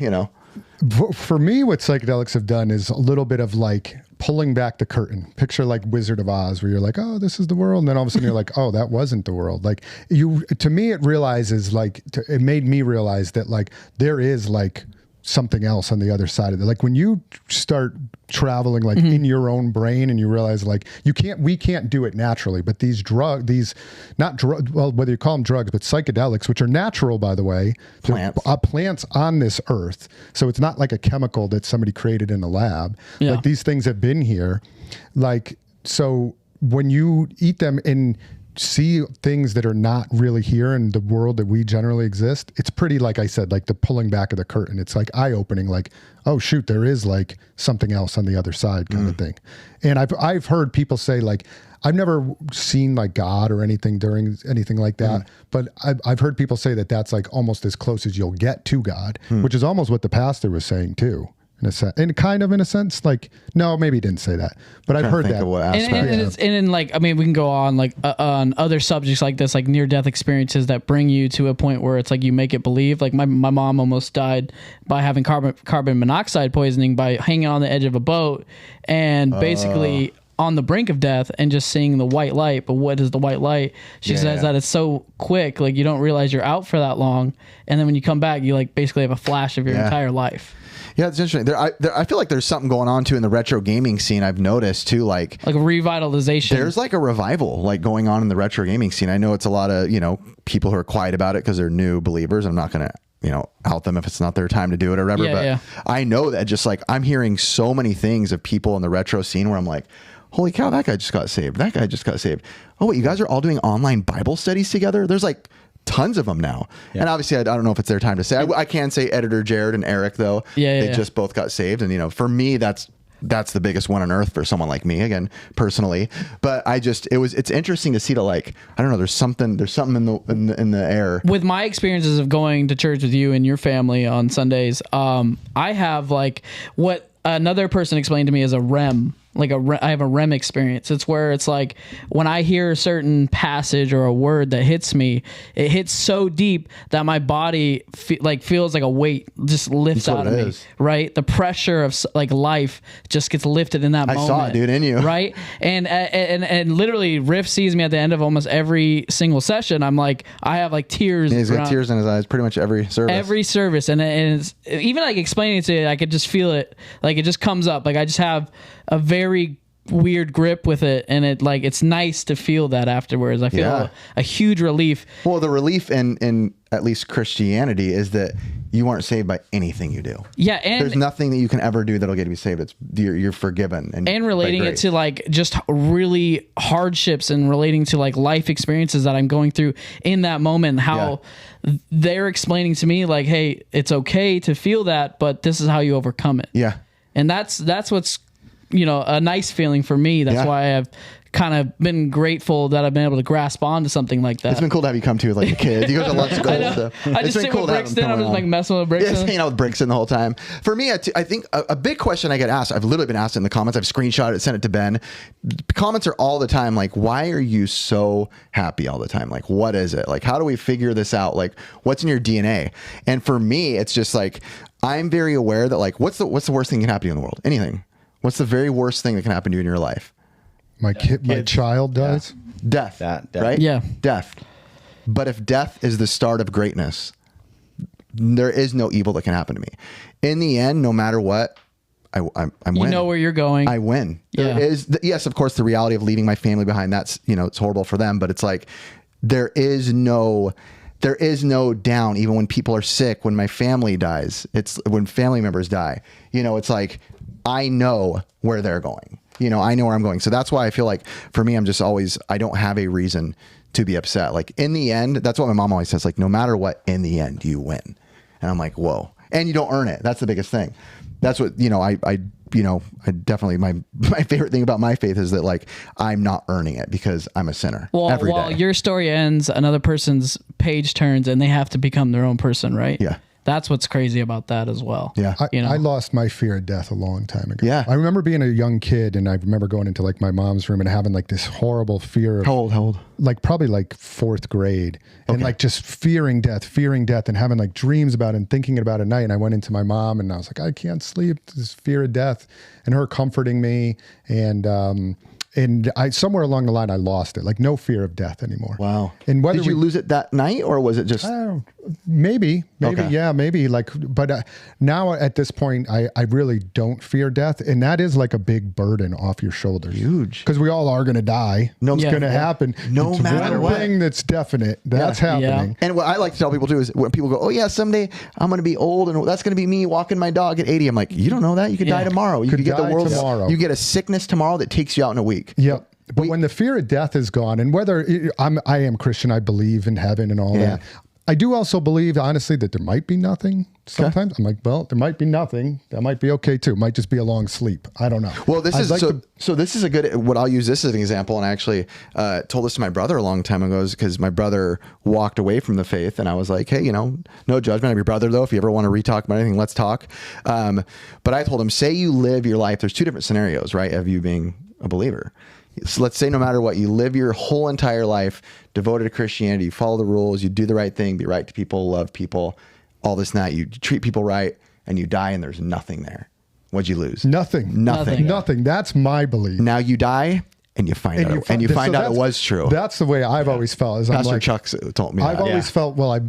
For me, what psychedelics have done is a little bit of like pulling back the curtain. Picture like Wizard of Oz, where you're like, oh, this is the world. And then all of a sudden you're like, oh, that wasn't the world. Like to me, it made me realize that like there is like something else on the other side of it. Like when you start traveling like in your own brain and you realize like we can't do it naturally, but whether you call them drugs, but psychedelics, which are natural, by the way, plants on this earth. So it's not like a chemical that somebody created in a lab. Yeah. Like these things have been here. Like, so when you eat them and see things that are not really here in the world that we generally exist, it's pretty, like I said, like the pulling back of the curtain. It's like eye-opening, like, oh shoot, there is like something else on the other side kind of thing. And I've heard people say like, I've never seen like God or anything during anything like that, but I've heard people say that that's like almost as close as you'll get to God, which is almost what the pastor was saying too. In a sense, and kind of in a sense, like, no, maybe he didn't say that, but I've heard that. And like, I mean, we can go on like on other subjects like this, like near-death experiences that bring you to a point where it's like you make it believe. Like my mom almost died by having carbon monoxide poisoning by hanging on the edge of a boat and basically on the brink of death and just seeing the white light. But what is the white light? She says that it's so quick, like you don't realize you're out for that long, and then when you come back, you like basically have a flash of your entire life. Yeah, it's interesting. I feel like there's something going on too in the retro gaming scene. I've noticed too, like a revitalization. There's like a revival like going on in the retro gaming scene. I know it's a lot of people who are quiet about it because they're new believers. I'm not gonna out them if it's not their time to do it or whatever. I know that just like I'm hearing so many things of people in the retro scene where I'm like, holy cow, that guy just got saved. That guy just got saved. Oh wait, you guys are all doing online Bible studies together? There's like tons of them now. And obviously I don't know if it's their time to say. I can say editor Jared and Eric though. They just both got saved, and for me that's that's the biggest one on earth for someone like me, again, personally. But it's interesting to see that, like, I don't know, there's something in the air. With my experiences of going to church with you and your family on Sundays, I have like what another person explained to me as a REM. I have a REM experience. It's where it's like when I hear a certain passage or a word that hits me, it hits so deep that my body feels like a weight just lifts out of me. Right, the pressure of like life just gets lifted in that moment. I saw it, dude, in you. Right, and literally, Riff sees me at the end of almost every single session. I'm like, I have like tears. Yeah, he's got tears in his eyes pretty much every service. And it's, even like explaining it to you, I could just feel it. Like it just comes up. Like I just have a very weird grip with it, and it's nice to feel that afterwards. I feel a huge relief. Well, the relief in at least Christianity is that you aren't saved by anything you do. Yeah, and there's nothing that you can ever do that'll get you saved. You're forgiven, and relating it to like just really hardships and relating to like life experiences that I'm going through in that moment. How they're explaining to me like, hey, it's okay to feel that, but this is how you overcome it. Yeah, and that's what's a nice feeling for me. That's why I've kind of been grateful that I've been able to grasp onto something like that. It's been cool to have you come to with like a kid. You go to Let's Go. I just sit with Brixton. I'm just like messing with Brixton. Yeah, hanging out with Brixton the whole time. For me, I think a big question I get asked, I've literally been asked in the comments, I've screenshotted it, sent it to Ben. Comments are all the time like, why are you so happy all the time? Like, what is it? Like, how do we figure this out? Like, what's in your DNA? And for me, it's just like, I'm very aware that like, what's the worst thing that can happen to you in the world? Anything. What's the very worst thing that can happen to you in your life? My child dies. Death. Right? Yeah. Death. But if death is the start of greatness, there is no evil that can happen to me. In the end, no matter what, I win. You know where you're going. I win. Yeah. There is, yes, of course, the reality of leaving my family behind. That's, it's horrible for them. But it's like, there is no down, even when people are sick, when my family dies. It's when family members die. It's like, I know where they're going. I know where I'm going. So that's why I feel like for me, I'm just always, I don't have a reason to be upset. Like in the end, that's what my mom always says, like, no matter what, in the end, you win. And I'm like, whoa. And you don't earn it. That's the biggest thing. That's what, I definitely, my favorite thing about my faith is that like, I'm not earning it because I'm a sinner. Well, every while day. your story ends, another person's page turns and they have to become their own person, right? Yeah. That's what's crazy about that as well. Yeah. I lost my fear of death a long time ago. Yeah. I remember being a young kid and I remember going into like my mom's room and having like this horrible fear of How old? Like probably like fourth grade and like just fearing death and having like dreams about it and thinking about it at night. And I went into my mom and I was like, I can't sleep. This fear of death, and her comforting me. And I somewhere along the line, I lost it. Like no fear of death anymore. Wow. And whether did you lose it that night or was it just? Maybe. Okay. Yeah, maybe. Like, but now at this point, I really don't fear death, and that is like a big burden off your shoulders. Huge. Because we all are going to die. It's going to happen. No it's matter one what. thing that's definite. That's happening. And what I like to tell people too is when people go, oh yeah, someday I'm going to be old and that's going to be me walking my dog at 80. I'm like, you don't know that. You could die tomorrow. You could get the world tomorrow. You get a sickness tomorrow that takes you out in a week. Yep. But when the fear of death is gone, and whether I am Christian, I believe in heaven and all that. I do also believe, honestly, that there might be nothing. Sometimes I'm like, well, there might be nothing. That might be okay too. It might just be a long sleep. I don't know. Well, this is so this is a good. What I'll use this as an example, and I actually told this to my brother a long time ago, because my brother walked away from the faith, and I was like, hey, no judgment. I'm your brother though. If you ever want to re-talk about anything, let's talk. But I told him, say you live your life. There's two different scenarios, right, of you being a believer. So let's say no matter what, you live your whole entire life devoted to Christianity, you follow the rules, you do the right thing, be right to people, love people, all this and that. You treat people right, and you die and there's nothing there. What'd you lose? Nothing. That's my belief. Now you die and you find out it was true. That's the way I've always felt. Is Pastor I'm like, Chuck told me I've always felt, well, I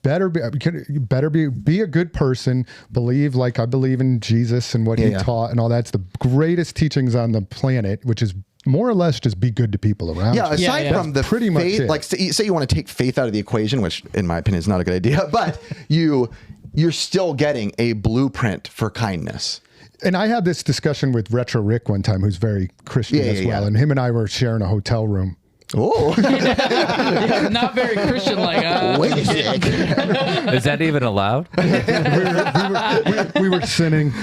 better be a good person, believe like I believe in Jesus and what he taught and all that. It's the greatest teachings on the planet, which is more or less just be good to people around you. Aside from the pretty faith, much like say you want to take faith out of the equation, which in my opinion is not a good idea, but you're still getting a blueprint for kindness. And I had this discussion with Retro Rick one time, who's very Christian as well. And him and I were sharing a hotel room. Oh, Yeah, not very Christian like. wait a sec. Is that even allowed? we were sinning.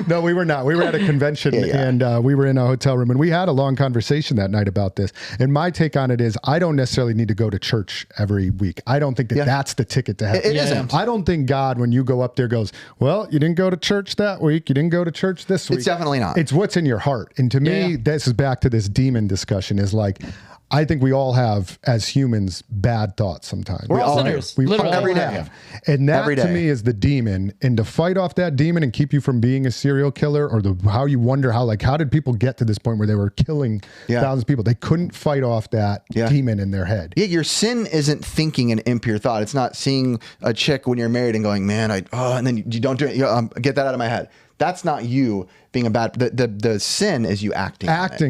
No, we were not. We were at a convention and we were in a hotel room and we had a long conversation that night about this. And my take on it is I don't necessarily need to go to church every week. I don't think that that's the ticket to heaven. It isn't. I don't think God, when you go up there, goes, well, you didn't go to church that week. You didn't go to church this week. It's definitely not. It's what's in your heart. And to me, this is back to this demon discussion is like, I think we all have, as humans, bad thoughts sometimes. We're all all sinners. We Literally. every day. have. And that Every to day. me is the demon. And to fight off that demon and keep you from being a serial killer or how you wonder how did people get to this point where they were killing thousands of people? They couldn't fight off that demon in their head. Yeah, your sin isn't thinking an impure thought. It's not seeing a chick when you're married and going, man, and then you don't do it. Get that out of my head. That's not you being a bad. The sin is you acting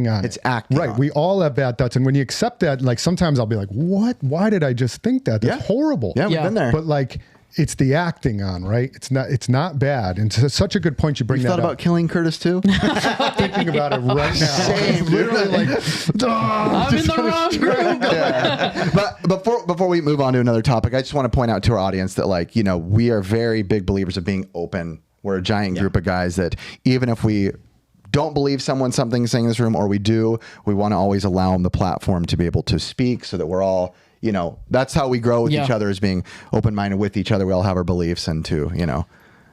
on it. It's acting. Right. on We it. all have bad thoughts, and when you accept that, like sometimes I'll be like, "What? Why did I just think that? That's horrible." Yeah, we've Yeah. been there. But like, it's the acting on, right? It's not bad. And it's such a good point you bring You that thought up. about killing Curtis too? Thinking about it right now. Same, Literally like, I'm in the wrong group. Yeah. But before we move on to another topic, I just want to point out to our audience that we are very big believers of being open. We're a giant group of guys that even if we don't believe something saying in this room, or we do, we want to always allow them the platform to be able to speak so that we're all, that's how we grow with each other, is being open-minded with each other. We all have our beliefs and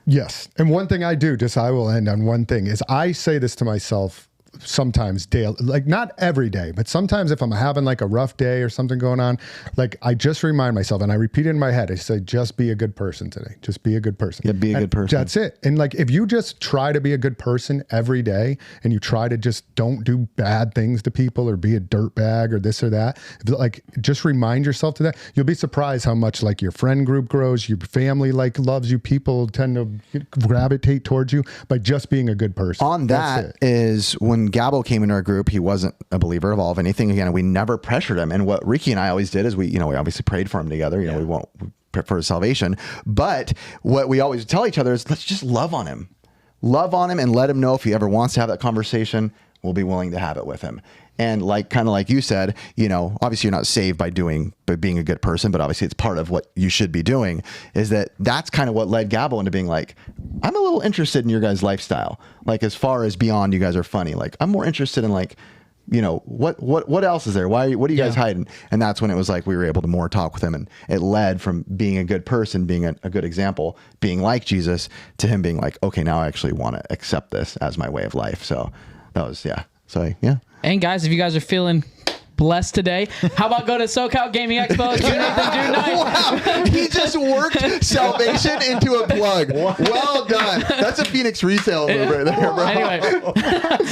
Yes. And one thing I do, I will end on one thing, is I say this to myself sometimes daily, like not every day, but sometimes if I'm having like a rough day or something going on, like I just remind myself and I repeat it in my head. I say, just be a good person today. Just be a good person. Yeah, be a good person. That's it. And like, if you just try to be a good person every day and you try to just don't do bad things to people or be a dirtbag or this or that, like just remind yourself to that, you'll be surprised how much like your friend group grows, your family like loves you, people tend to gravitate towards you by just being a good person. On that is when Gabo came into our group, he wasn't a believer of all of anything. Again, we never pressured him. And what Ricky and I always did is we obviously prayed for him together. We won't for his salvation. But what we always tell each other is let's just love on him and let him know if he ever wants to have that conversation, we'll be willing to have it with him. And kind of like you said, obviously you're not saved by being a good person, but obviously it's part of what you should be doing. Is that's kind of what led Gabo into being like, I'm a little interested in your guys' lifestyle. Like as far as beyond you guys are funny, like I'm more interested in what else is there? What are you guys hiding? And that's when it was like we were able to more talk with him, and it led from being a good person, being a good example, being like Jesus, to him being like, okay, now I actually want to accept this as my way of life. So that was And guys, if you guys are feeling blessed today, how about go to SoCal Gaming Expo June 8th and June 9th? Wow, he just worked salvation into a plug. Well done. That's a Phoenix resale move right there, bro. Anyway,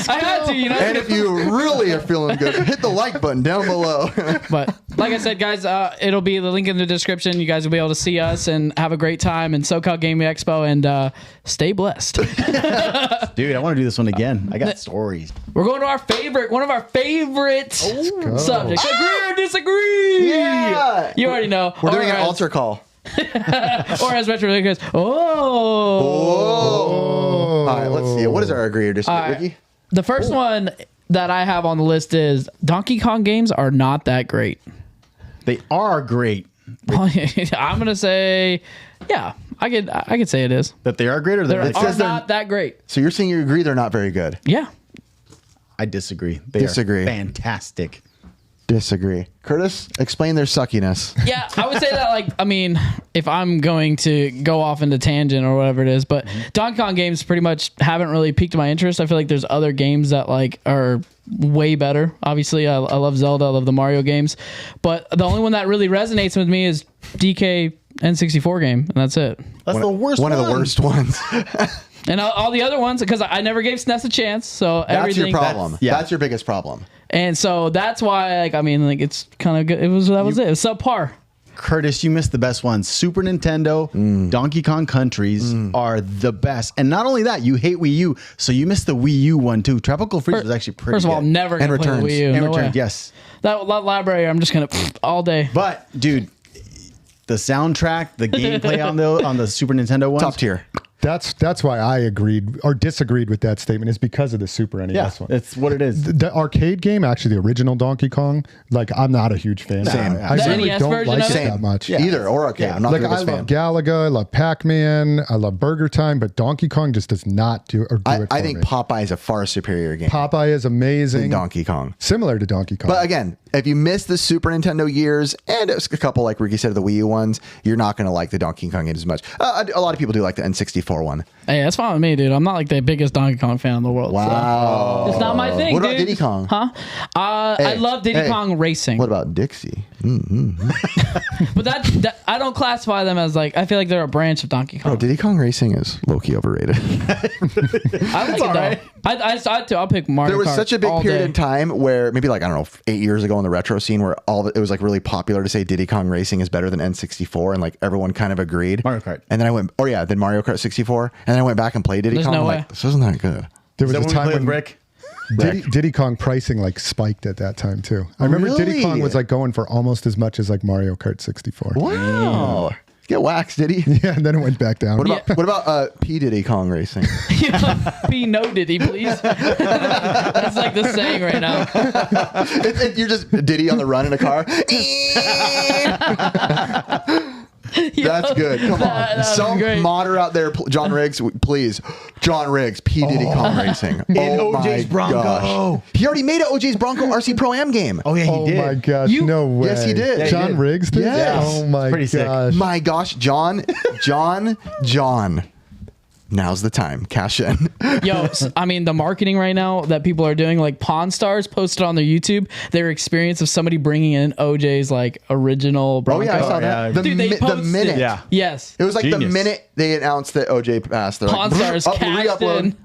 I had to, And if you really are feeling good, hit the like button down below. But like I said, guys, it'll be the link in the description. You guys will be able to see us and have a great time in SoCal Gaming Expo, and stay blessed. Dude, I want to do this one again. I got stories. We're going to one of our favorite subjects. Agree or disagree? Yeah. You already know. We're doing Or an as- altar call. Or as Retro Rick goes, oh. All right, let's see. What is our agree or disagree, All right. Ricky? The first one that I have on the list is Donkey Kong games are not that great. They are great. I'm going to say, yeah, I could say it is. That they are great, or They they're are not that great. So you're saying you agree they're not very good? Yeah. I disagree. They Disagree. are fantastic. Disagree. Curtis, explain their suckiness. Yeah, I would say that, if I'm going to go off into tangent or whatever it is, but Donkey Kong games pretty much haven't really piqued my interest. I feel like there's other games that are way better. Obviously, I love Zelda, I love the Mario games, but the only one that really resonates with me is DK N64 game, and that's it. That's the worst One of the worst ones. And all the other ones, because I never gave SNES a chance, so That's everything. your problem. yeah. That's your biggest problem. And so that's why, it's kind of good. It was it was subpar. Curtis, you missed the best ones. Super Nintendo, Donkey Kong Countries are the best. And not only that, you hate Wii U, so you missed the Wii U one too. Tropical Freeze was actually pretty First of all, good. I'm never gonna And play the Returns. Wii U. And No way. Returned, yes. That library, I'm just gonna all day. But dude, the soundtrack, the gameplay on the Super Nintendo ones, Top tier. That's why I agreed or disagreed with that statement, is because of the Super NES one. It's what it is. The arcade game, actually, the original Donkey Kong, like I'm not a huge fan. Same. I The really NES don't version like of it it? that much. Either or arcade. I'm not Like the I biggest love fan. Galaga, I love Pac-Man, I love Burger Time, but Donkey Kong just does not do it I for think me. Popeye is a far superior game Popeye is than amazing. Donkey Kong. Similar to Donkey Kong. But again, if you miss the Super Nintendo years and a couple, like Ricky said, of the Wii U ones, you're not going to like the Donkey Kong game as much. A lot of people do like the N64 one. Hey, that's fine with me, dude. I'm not like the biggest Donkey Kong fan in the world. Wow. So. It's not my thing, What about dude. Diddy Kong? Huh? I love Diddy Kong Racing. What about Dixie? But that I don't classify them as like, I feel like they're a branch of Donkey Kong. Oh, Diddy Kong Racing is low-key overrated. I like it though. I'll pick Mario There was Kart such a big all period day. in time where maybe like, I don't know, 8 years ago in the retro scene where it was like really popular to say Diddy Kong Racing is better than N64, and like everyone kind of agreed. Mario Kart. And then I went, then Mario Kart 64, and then I went back and played Diddy There's Kong. no I'm way. like, this isn't that good. there was Is that a when we time played when with Rick? Diddy Kong pricing like spiked at that time too. I remember Diddy Really? Kong was like going for almost as much as like Mario Kart 64. Wow. Get waxed, Diddy. Yeah, and then it went back down. What about P Diddy Kong Racing? P no Diddy, please. That's like the saying right now. You're just Diddy on the run in a car. That's good. Come on. That's Some great. modder out there, John Riggs, please. John Riggs, P. Diddy Kong Racing. In my OJ's Bronco. gosh. He already made an OJ's Bronco RC Pro-Am game. Oh, yeah, he Oh did. my gosh, no way. Yes, he did. Yeah, he John did. Riggs did? Yes. Oh my Pretty sick. gosh. My gosh, John. Now's the time. Cash in. I mean, the marketing right now that people are doing, like Pawn Stars posted on their YouTube their experience of somebody bringing in OJ's like original Bronco. Oh, yeah, I saw that. yeah. The, Dude, they the posted. minute. Yeah. Yes. It was like the Genius. minute they announced that OJ passed. They're Pawn like, Stars cashed re-upload. in.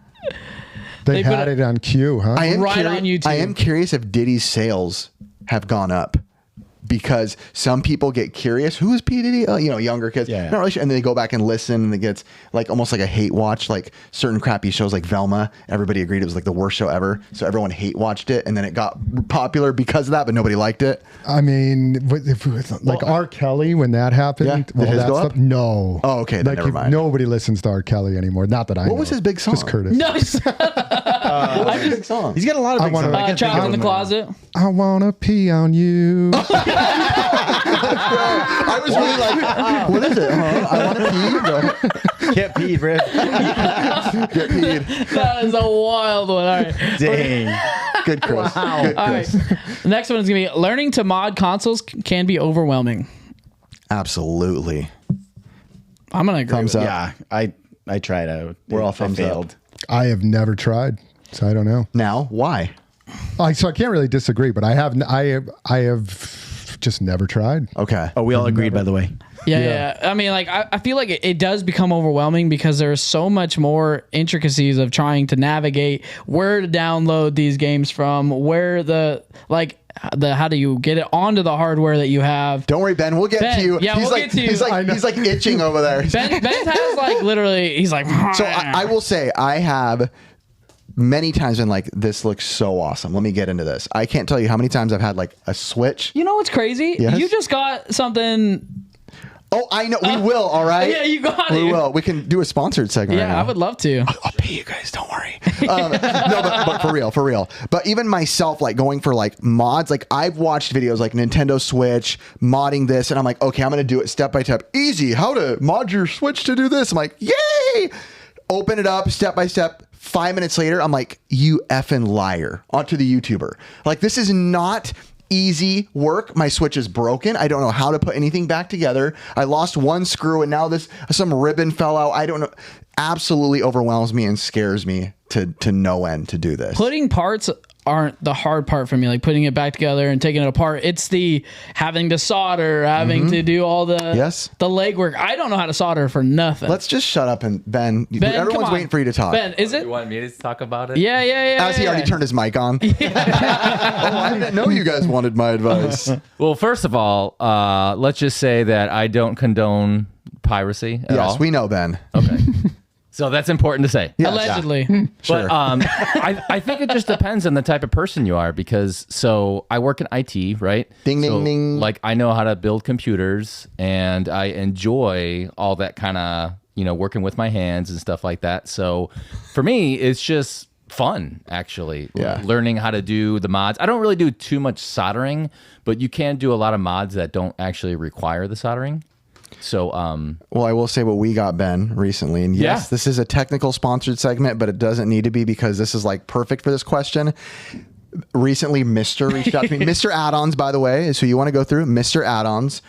They They put had it- it on cue, huh? I am Right on YouTube. I am curious if Diddy's sales have gone up because some people get curious. Who is P Diddy? Younger kids. Yeah. Not really sure. And then they go back and listen, and it gets like almost like a hate watch. Like certain crappy shows like Velma, everybody agreed it was like the worst show ever, so everyone hate watched it, and then it got popular because of that, but nobody liked it. I mean, like R. Kelly, when that happened, Yeah. Did his that go up? no. Oh, okay, then Like never mind. nobody listens to R. Kelly anymore. Not that I know. What was his big song? Just Curtis. No, What was his big song? He's got a lot of I big wanna- songs. I can't think Child of in the them. Closet. I wanna pee on you. I was really like, what is it? I want to pee. Can't pee, Rick. Get peed. That is a wild one. All right. Dang. Good, Chris. Good, All right. Chris. The next one is going to be learning to mod consoles can be overwhelming. Absolutely. I'm going to agree Thumbs with up. Yeah, I tried. We're all I thumbs up. failed. I have never tried, so I don't know. Now, why? So I can't really disagree, but I have just never tried. Okay. Oh, we all agreed, by the way. Yeah. I mean, like, I feel like it does become overwhelming because there's so much more intricacies of trying to navigate where to download these games from, where how do you get it onto the hardware that you have. Don't worry, Ben. We'll get Ben, to you. yeah, he's we'll like, get to you. He's like itching over there. Ben has like literally, he's like, So I will say I have many times been like, this looks so awesome. Let me get into this. I can't tell you how many times I've had like a Switch. You know what's crazy? Yes? You just got something. Oh, I know. We will. All right. Yeah, you got it. We will. We can do a sponsored segment. Yeah, right now. I would love to. I'll pay you guys. Don't worry. No, but for real. But even myself, like going for like mods, like I've watched videos like Nintendo Switch modding this, and I'm like, okay, I'm gonna do it step by step. Easy. How to mod your Switch to do this? I'm like, yay! Open it up step by step. 5 minutes later, I'm like, you effing liar. Onto the YouTuber. Like, this is not easy work. My Switch is broken. I don't know how to put anything back together. I lost one screw and now some ribbon fell out. I don't know. Absolutely overwhelms me and scares me to no end to do this. Putting parts aren't the hard part for me, like putting it back together and taking it apart. It's the having to solder, having to do all the the legwork. I don't know how to solder for nothing. Let's just shut up and Ben, Ben, everyone's come on. waiting for you to talk. Ben, is it? You want me to talk about it? Yeah. As he already turned his mic on. Oh, I didn't know you guys wanted my advice. Well, first of all, let's just say that I don't condone piracy at all. Yes, we know, Ben. Okay. So that's important to say. Yes. Allegedly. Sure. But I think it just depends on the type of person you are because I work in IT, right? Ding, ding, So, ding. Like I know how to build computers and I enjoy all that kind of working with my hands and stuff like that. So for me, it's just fun, actually. Yeah. Learning how to do the mods. I don't really do too much soldering, but you can do a lot of mods that don't actually require the soldering. So, well, I will say what we got, Ben, recently. And yes, this is a technical sponsored segment, but it doesn't need to be because this is like perfect for this question. Recently, Mr. reached out to me. Mr. Add-ons, by the way, is who you want to go through. Mr. Add-ons.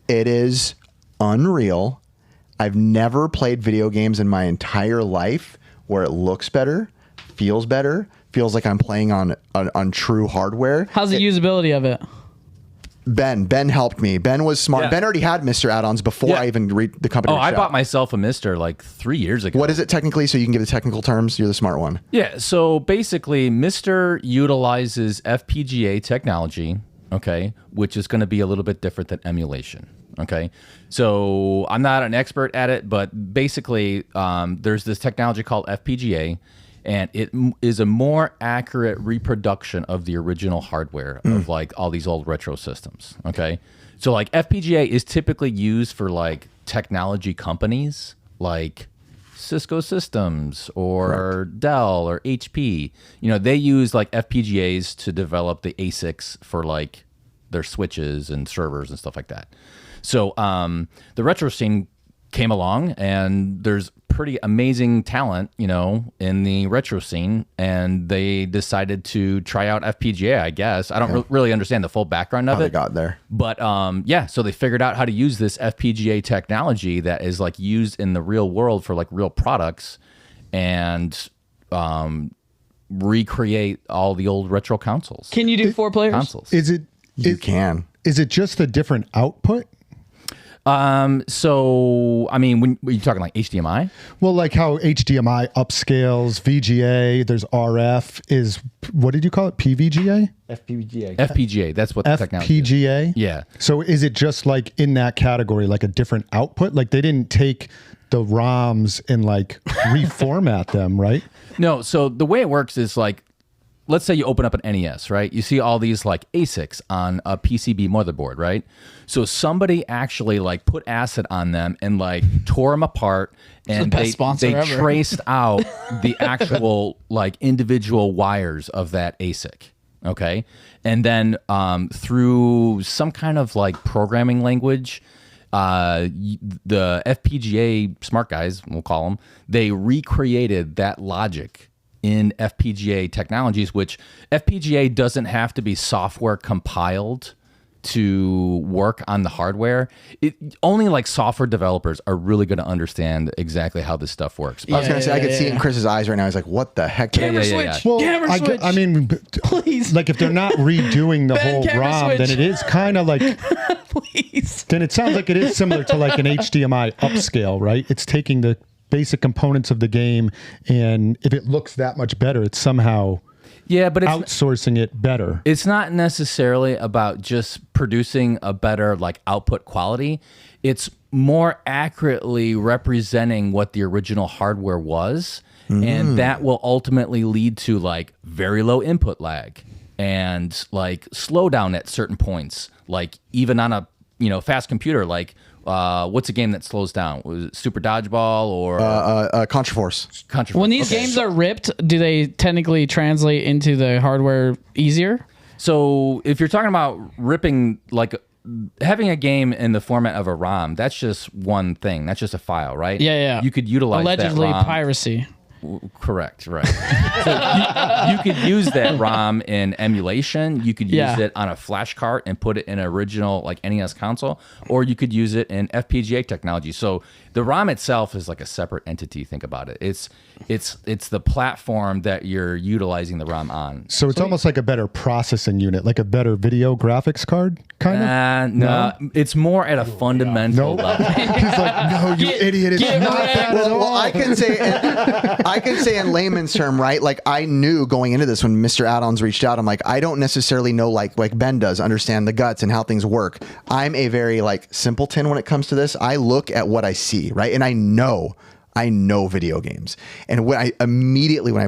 It is unreal. I've never played video games in my entire life where it looks better, feels like I'm playing on true hardware. How's the usability of it? Ben helped me. Ben was smart. Yeah. Ben already had Mr. Add-ons before I even read the company. Oh, I bought myself a Mister like 3 years ago. What is it technically? So you can give the technical terms. You're the smart one. Yeah. So basically, Mister utilizes FPGA technology, okay, which is going to be a little bit different than emulation. Okay. So I'm not an expert at it, but basically, there's this technology called FPGA. And it is a more accurate reproduction of the original hardware of like all these old retro systems. Okay. So like FPGA is typically used for like technology companies like Cisco Systems or Dell or HP. They use like FPGAs to develop the ASICs for like their switches and servers and stuff like that. So the retro scene came along, and there's pretty amazing talent, in the retro scene, and they decided to try out FPGA, I guess. I don't really understand the full background of How it. they got there. But so they figured out how to use this FPGA technology that is like used in the real world for like real products, and recreate all the old retro consoles. Can you do 4 players? Consoles. Is it just a different output? So, I mean, when are you talking like HDMI? Well, like how HDMI upscales, VGA, there's RF, what did you call it? PVGA? FPGA. That's what the technology is. FPGA? Yeah. So is it just like in that category, like a different output? Like they didn't take the ROMs and like reformat them, right? No. So the way it works is like, let's say you open up an NES, right? You see all these like ASICs on a PCB motherboard, right? So somebody actually like put acid on them and like tore them apart, and they traced out the actual like individual wires of that ASIC. Okay. And then through some kind of like programming language, the FPGA smart guys, we'll call them, they recreated that logic in FPGA technologies, which FPGA doesn't have to be software compiled to work on the hardware. Only like software developers are really going to understand exactly how this stuff works. I was going to say, I could see it in Chris's eyes right now. He's like, what the heck? Camera switch. Well, Camera switch. I mean, please. like if they're not redoing the whole ROM, switch. then it is kind of like, Please. then it sounds like it is similar to like an HDMI upscale, right? It's taking the basic components of the game, and if it looks that much better, it's somehow but it's outsourcing it better. It's not necessarily about just producing a better like output quality. It's more accurately representing what the original hardware was, and that will ultimately lead to like very low input lag and like slowdown at certain points, like even on a fast computer, like what's a game that slows down? Was it Super Dodgeball or Contra Force? When these games are ripped, do they technically translate into the hardware easier? So if you're talking about ripping, like having a game in the format of a ROM, that's just one thing. That's just a file, right? Yeah. You could utilize allegedly that ROM. piracy. Correct, right. So you could use that ROM in emulation. You could use it on a flash cart and put it in an original like NES console, or you could use it in FPGA technology. So the ROM itself is like a separate entity. Think about it. It's the platform that you're utilizing the ROM on. So it's almost like a better processing unit, like a better video graphics card, kind of? No, it's more at a fundamental level. He's like, no, you idiot. It's not that at all. Well, I can say in layman's term, right? Like I knew going into this when Mr. Add-ons reached out, I'm like, I don't necessarily know like Ben does, understand the guts and how things work. I'm a very like simpleton when it comes to this. I look at what I see, right? And I know video games. And when I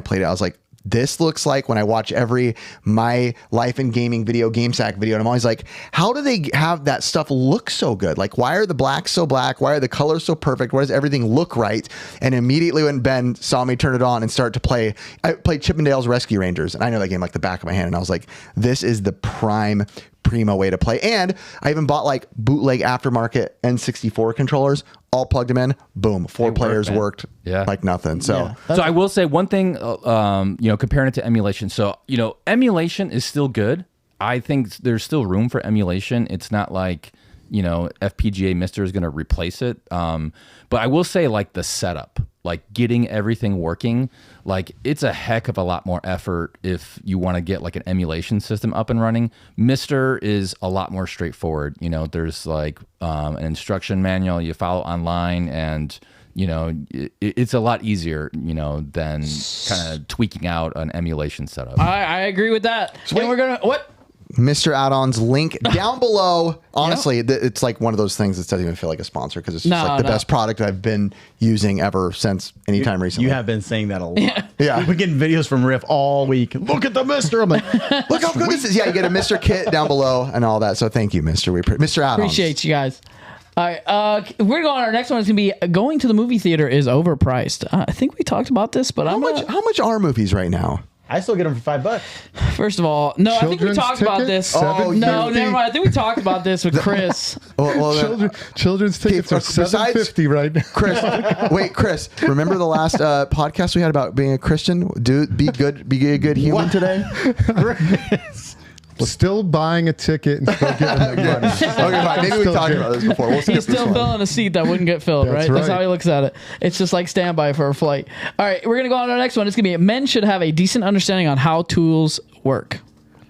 played it, I was like, this looks like when I watch every My Life in Gaming video, GameSack video, and I'm always like, how do they have that stuff look so good? Like, why are the blacks so black? Why are the colors so perfect? Why does everything look right? And immediately when Ben saw me turn it on and start to play, I played Chippendale's Rescue Rangers, and I know that game like the back of my hand, and I was like, this is the primo way to play. And I even bought like bootleg aftermarket N64 controllers, all plugged them in, boom, 4 players worked like nothing. So So I will say one thing, comparing it to emulation. So, emulation is still good. I think there's still room for emulation. It's not like, FPGA Mister is going to replace it. But I will say like the setup, like getting everything working, like it's a heck of a lot more effort if you want to get like an emulation system up and running. Mister is a lot more straightforward. There's like an instruction manual you follow online, and it's a lot easier, than kind of tweaking out an emulation setup. I agree with that. Sweet. And we're gonna Mr. Add-ons link down below. Honestly, it's like one of those things that doesn't even feel like a sponsor because it's just the best product I've been using ever since any time recently. You have been saying that a lot. Yeah. We've been getting videos from Riff all week. Look at the Mister. I'm like, look how good this is. Yeah, you get a Mr. kit down below and all that. So thank you, Mr. Mr. Add-ons. appreciate you guys. All right, we're going. Our next one is gonna be going to the movie theater is overpriced. I think we talked about this, but How much are movies right now? I still get them for $5. First of all, no, I think we talked about this. Oh, no, never mind. I think we talked about this with Chris. Children's tickets are $7.50 right now. Chris, remember the last podcast we had about being a Christian? Be a good human today. Still buying a ticket and still getting the money. Okay, fine. Maybe we talked about this before. We'll skip He's still this one. filling a seat that wouldn't get filled, right? That's how he looks at it. It's just like standby for a flight. All right, we're going to go on to our next one. It's going to be men should have a decent understanding on how tools work.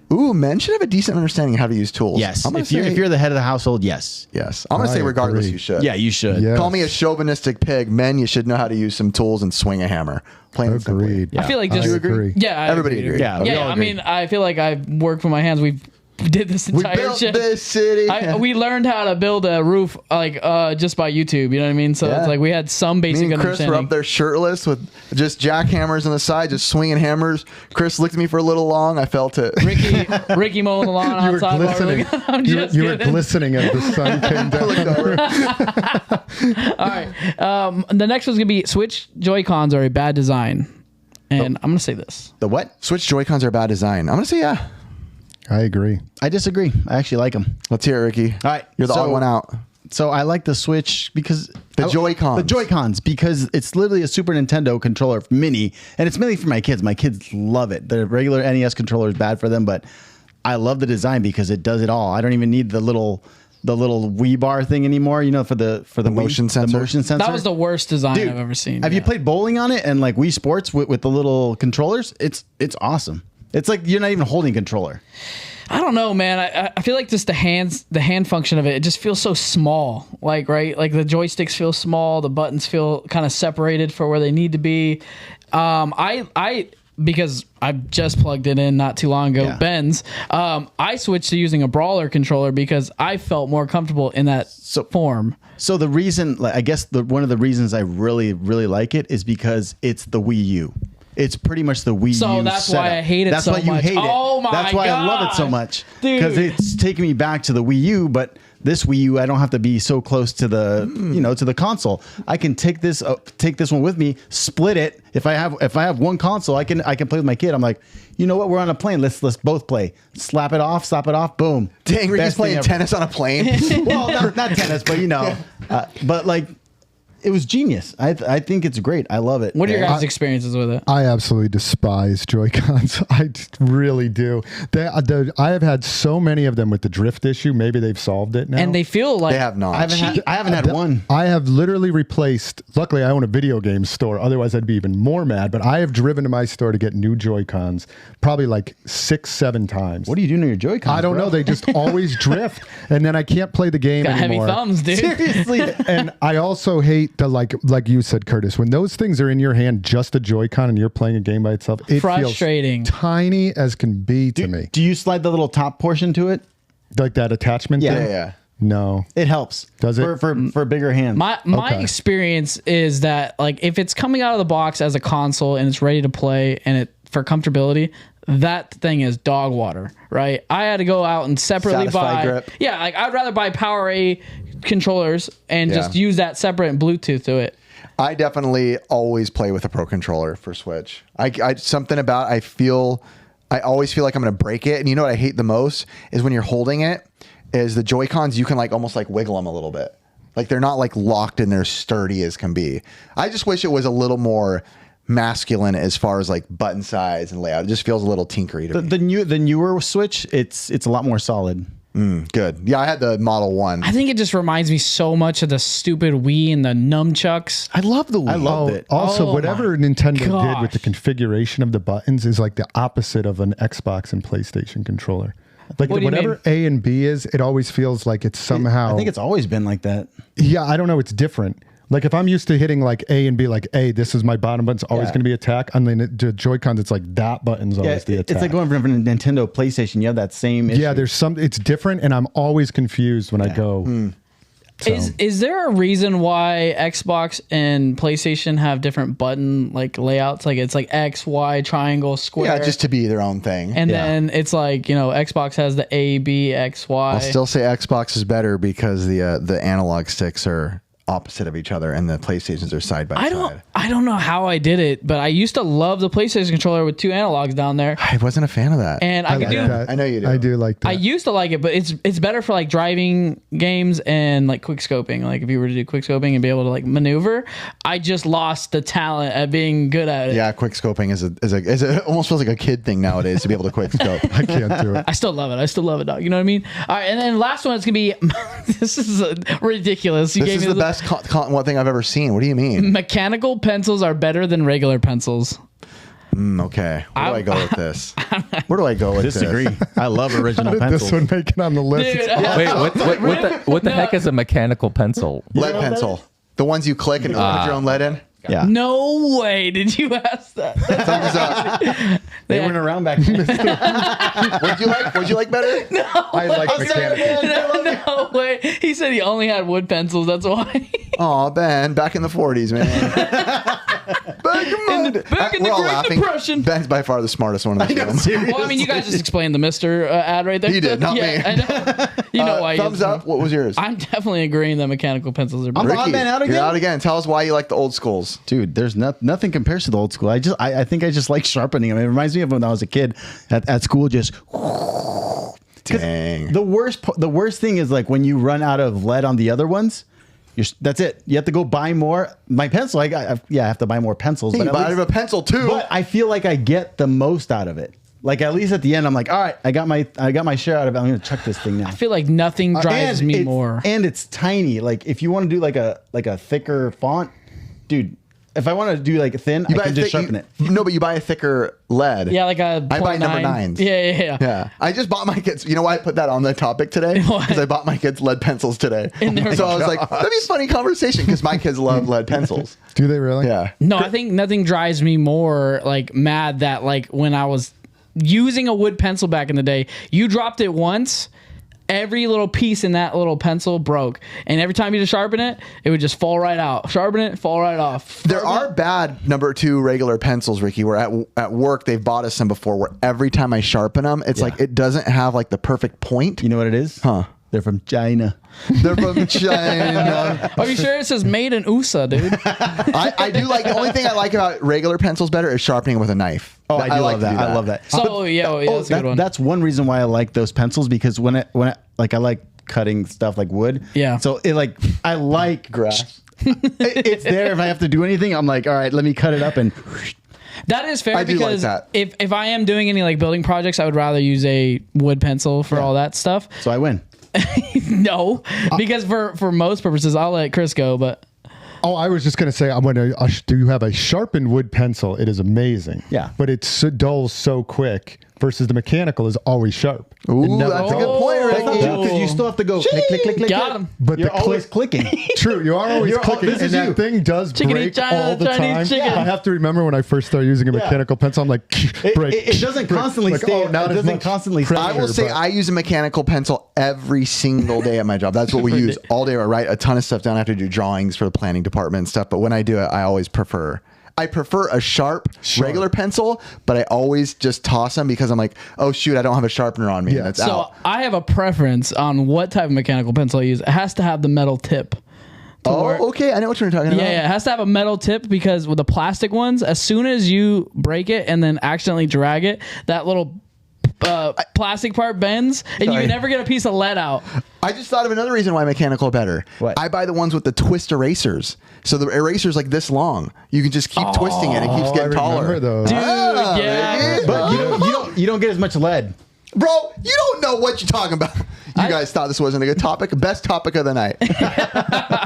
Ooh, men should have a decent understanding of how to use tools. Yes. If you're the head of the household, yes. Yes. I'm going to say regardless, agree. you should. Yeah, you should. Yes. Call me a chauvinistic pig. Men, you should know how to use some tools and swing a hammer. Plain and simply. Agreed. I feel like just... I agree. Yeah, Everybody agrees. Yeah, we all I agree. mean, I feel like I've worked with my hands. We did this entire built shit. this city. We learned how to build a roof just by YouTube. You know what I mean? So it's like we had some basic Me and Chris understanding. were up there shirtless with just jackhammers on the side, just swinging hammers. Chris looked at me for a little long. I felt it. Ricky mowing the lawn You were outside. glistening. You were glistening as the sun came down. All right. The next one's gonna be Switch Joy-Cons are a bad design, and I'm gonna say this. The what? Switch Joy-Cons are bad design. I'm going to say yeah. I agree. I disagree. I actually like them. Let's hear it, Ricky. All right. You're the odd one out. So I like the Switch because The Joy-Cons. The Joy-Cons, because it's literally a Super Nintendo controller mini, and it's mainly for my kids. My kids love it. The regular NES controller is bad for them, but I love the design because it does it all. I don't even need the little Wii bar thing anymore, for the motion Wii, sensor. The motion sensor. That was the worst design Dude, I've ever seen. Have you played bowling on it and like Wii Sports with the little controllers? It's awesome. It's like you're not even holding a controller. I don't know, man. I feel like just the hand function of it just feels so small. Like, right? Like the joysticks feel small, the buttons feel kind of separated for where they need to be. Because I just plugged it in not too long ago, Ben's. I switched to using a brawler controller because I felt more comfortable in that form. So the reason, I guess one of the reasons I really, really like it is because it's the Wii U. It's pretty much the Wii U. So that's setup. why I hate it so much. That's why you hate it. Oh my That's why I love it so much. Because it's taking me back to the Wii U, but this Wii U, I don't have to be so close to the, to the console. I can take this one with me, split it. If I have one console, I can play with my kid. I'm like, you know what? We're on a plane. Let's both play. Slap it off, boom. Dang, Ricky's playing tennis on a plane. Well, not tennis, but but like. It was genius. I think it's great. I love it. What are your guys' experiences with it? I absolutely despise Joy-Cons. I really do. I have had so many of them with the drift issue. Maybe they've solved it now. And they feel like They have not. I haven't had one. I have literally replaced. Luckily, I own a video game store. Otherwise, I'd be even more mad. But I have driven to my store to get new Joy-Cons probably like 6-7 times. What are you doing to your Joy-Cons? I don't know. They just always drift, and then I can't play the game got anymore. heavy thumbs, dude. Seriously. And I also hate the like you said, Curtis, when those things are in your hand, just a Joy-Con, and you're playing a game by itself, it Frustrating. feels tiny as can be to me. Do you slide the little top portion to it? Like that attachment thing? Yeah. No. It helps. Does it? For bigger hands? My experience is that like if it's coming out of the box as a console and it's ready to play and it for comfortability, that thing is dog water, right? I had to go out and separately Satisfy buy. grip. Yeah, like I'd rather buy Power A controllers and just use that separate and Bluetooth to it. I definitely always play with a Pro controller for Switch. I something about I always feel like I'm going to break it. And you know what I hate the most is when you're holding it, is the Joy-Cons, you can like almost like wiggle them a little bit. Like they're not like locked and they're sturdy as can be. I just wish it was a little more masculine as far as like button size and layout. It just feels a little tinkery to me. The newer Switch, it's a lot more solid. Good. Yeah, I had the Model 1. I think it just reminds me so much of the stupid Wii and the nunchucks. I love the Wii. I loved it. Also, Oh whatever my Nintendo did gosh. with the configuration of the buttons is like the opposite of an Xbox and PlayStation controller. Like What do you whatever A and B is, it always feels like it's somehow. I think it's always been like that. Yeah, I don't know. It's different. Like if I'm used to hitting like A and B, like A, this is my bottom button's always Yeah. going to be attack. And then the Joy-Cons, it's like that button's always the attack. It's like going from Nintendo, PlayStation. You have that same issue. Yeah, it's different, and I'm always confused when I go. So- Is there a reason why Xbox and PlayStation have different button like layouts? Like it's like X, Y, triangle, square. Yeah, just to be their own thing. and then it's like, you know, Xbox has the A, B, X, Y. I'll still say Xbox is better because the analog sticks are opposite of each other and the PlayStations are side by side. I don't know how I did it, but I used to love the PlayStation controller with two analogs down there. I wasn't a fan of that. And I could like do that. I know you do. I do like that. I used to like it, but it's better for like driving games and like quick scoping. Like if you were to do quick scoping and be able to like maneuver, I just lost the talent at being good at it. Yeah, quick scoping is a almost feels like a kid thing nowadays to be able to quick scope. I can't do it. I still love it. I still love it, dog. You know what I mean? All right, and then last one is gonna be this is ridiculous. You This gave is me the best one thing I've ever seen. What do you mean? Mechanical pencils are better than regular pencils. Okay, where do I go with this? Where do I go with this? Disagree. I love original This pencils. one make it on the list. Dude, Wait, what the heck is a mechanical pencil? Lead pencil. The ones you click and put your own lead in. Yeah. no way did you ask that. Thumbs up. They weren't around back then. What'd you like better? I like mechanical. No way. He said he only had wood pencils. That's why. Oh, Ben, back in the 40s, man. Back in the We're all Great laughing. Depression. Ben's by far the smartest one in this room. Well, I mean, you guys just explained the Mr. Ad right there. He did, not me. I know. You know why. Thumbs up. What was yours? I'm definitely agreeing that mechanical pencils are better. I'm odd man out again? You're out again. Tell us why you like the old schools. Dude, there's nothing compares to the old school. I think I just like sharpening them. It reminds me of when I was a kid at school. Just Dang. the worst thing is like when you run out of lead on the other ones. That's it. You have to go buy more. My pencil, I have to buy more pencils. Hey, But you at buy least- a pencil too. But I feel like I get the most out of it. Like at least at the end, I'm like, all right, I got my share out of it. I'm gonna chuck this thing now. I feel like nothing drives me more. And it's tiny. Like if you want to do like a thicker font, dude. If I want to do like thin, I can just sharpen it. No, but you buy a thicker lead. Yeah, like a I buy number 0.9. 9s. Yeah. Yeah, I just bought my kids. You know why I put that on the topic today? Why? Because I bought my kids lead pencils today. their- So I was like, that'd be a funny conversation because my kids love lead pencils. Do they really? Yeah. No, I think nothing drives me more like mad that like when I was using a wood pencil back in the day, you dropped it once, every little piece in that little pencil broke. And every time you just sharpen it, it would just fall right out. Sharpen it, fall right off. There are bad number 2 regular pencils, Ricky, where at work they've bought us some before where every time I sharpen them, it's like it doesn't have like the perfect point. You know what it is? Huh. They're from China. They're from China. Are you sure it says made in USA, dude? I do like, the only thing I like about regular pencils better is sharpening with a knife. Oh, I do like love to that. do I love that. So yeah, that's a good one. That's one reason why I like those pencils because when I like cutting stuff like wood. Yeah. So I like Grass. It's there. If I have to do anything, I'm like, all right, let me cut it up and. That is fair I do like because that. if I am doing any like building projects, I would rather use a wood pencil for all that stuff. So I win. No, because for most purposes, I'll let Chris go, but Oh, I was just going to say, do you have a sharpened wood pencil? It is amazing. Yeah. But it dulls so quick versus the mechanical is always sharp. Ooh, that's a good point, Ricky. Because you still have to go click, click, click, click. Got click. him. But You're the always clicking. True, you are always clicking, this and is that you. thing does Chicken eat break China, all the Chinese time. chicken. I have to remember when I first started using a mechanical pencil, I'm like, break. It doesn't constantly Like, stay. oh, not it as doesn't much constantly stay. I will say but- I use a mechanical pencil every single day at my job. That's what we use all day. I write a ton of stuff down. I have to do drawings for the planning department and stuff. But when I do it, I always prefer I prefer a sharp regular pencil, but I always just toss them because I'm like, oh shoot, I don't have a sharpener on me. Yeah. That's So out. I have a preference on what type of mechanical pencil I use. It has to have the metal tip. Oh, okay. I know what you're talking about. Yeah, it has to have a metal tip because with the plastic ones, as soon as you break it and then accidentally drag it, that little plastic part bends, and you can never get a piece of lead out. I just thought of another reason why mechanical are better. What? I buy the ones with the twist erasers. So the eraser's like this long. You can just keep twisting it. It keeps getting taller. remember those. Dude, Ah, yeah. baby. But you don't get as much lead. Bro, you don't know what you're talking about. You guys thought this wasn't a good topic. Best topic of the night.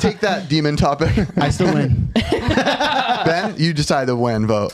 Take that, demon topic. I still win. Ben, you decide the win vote.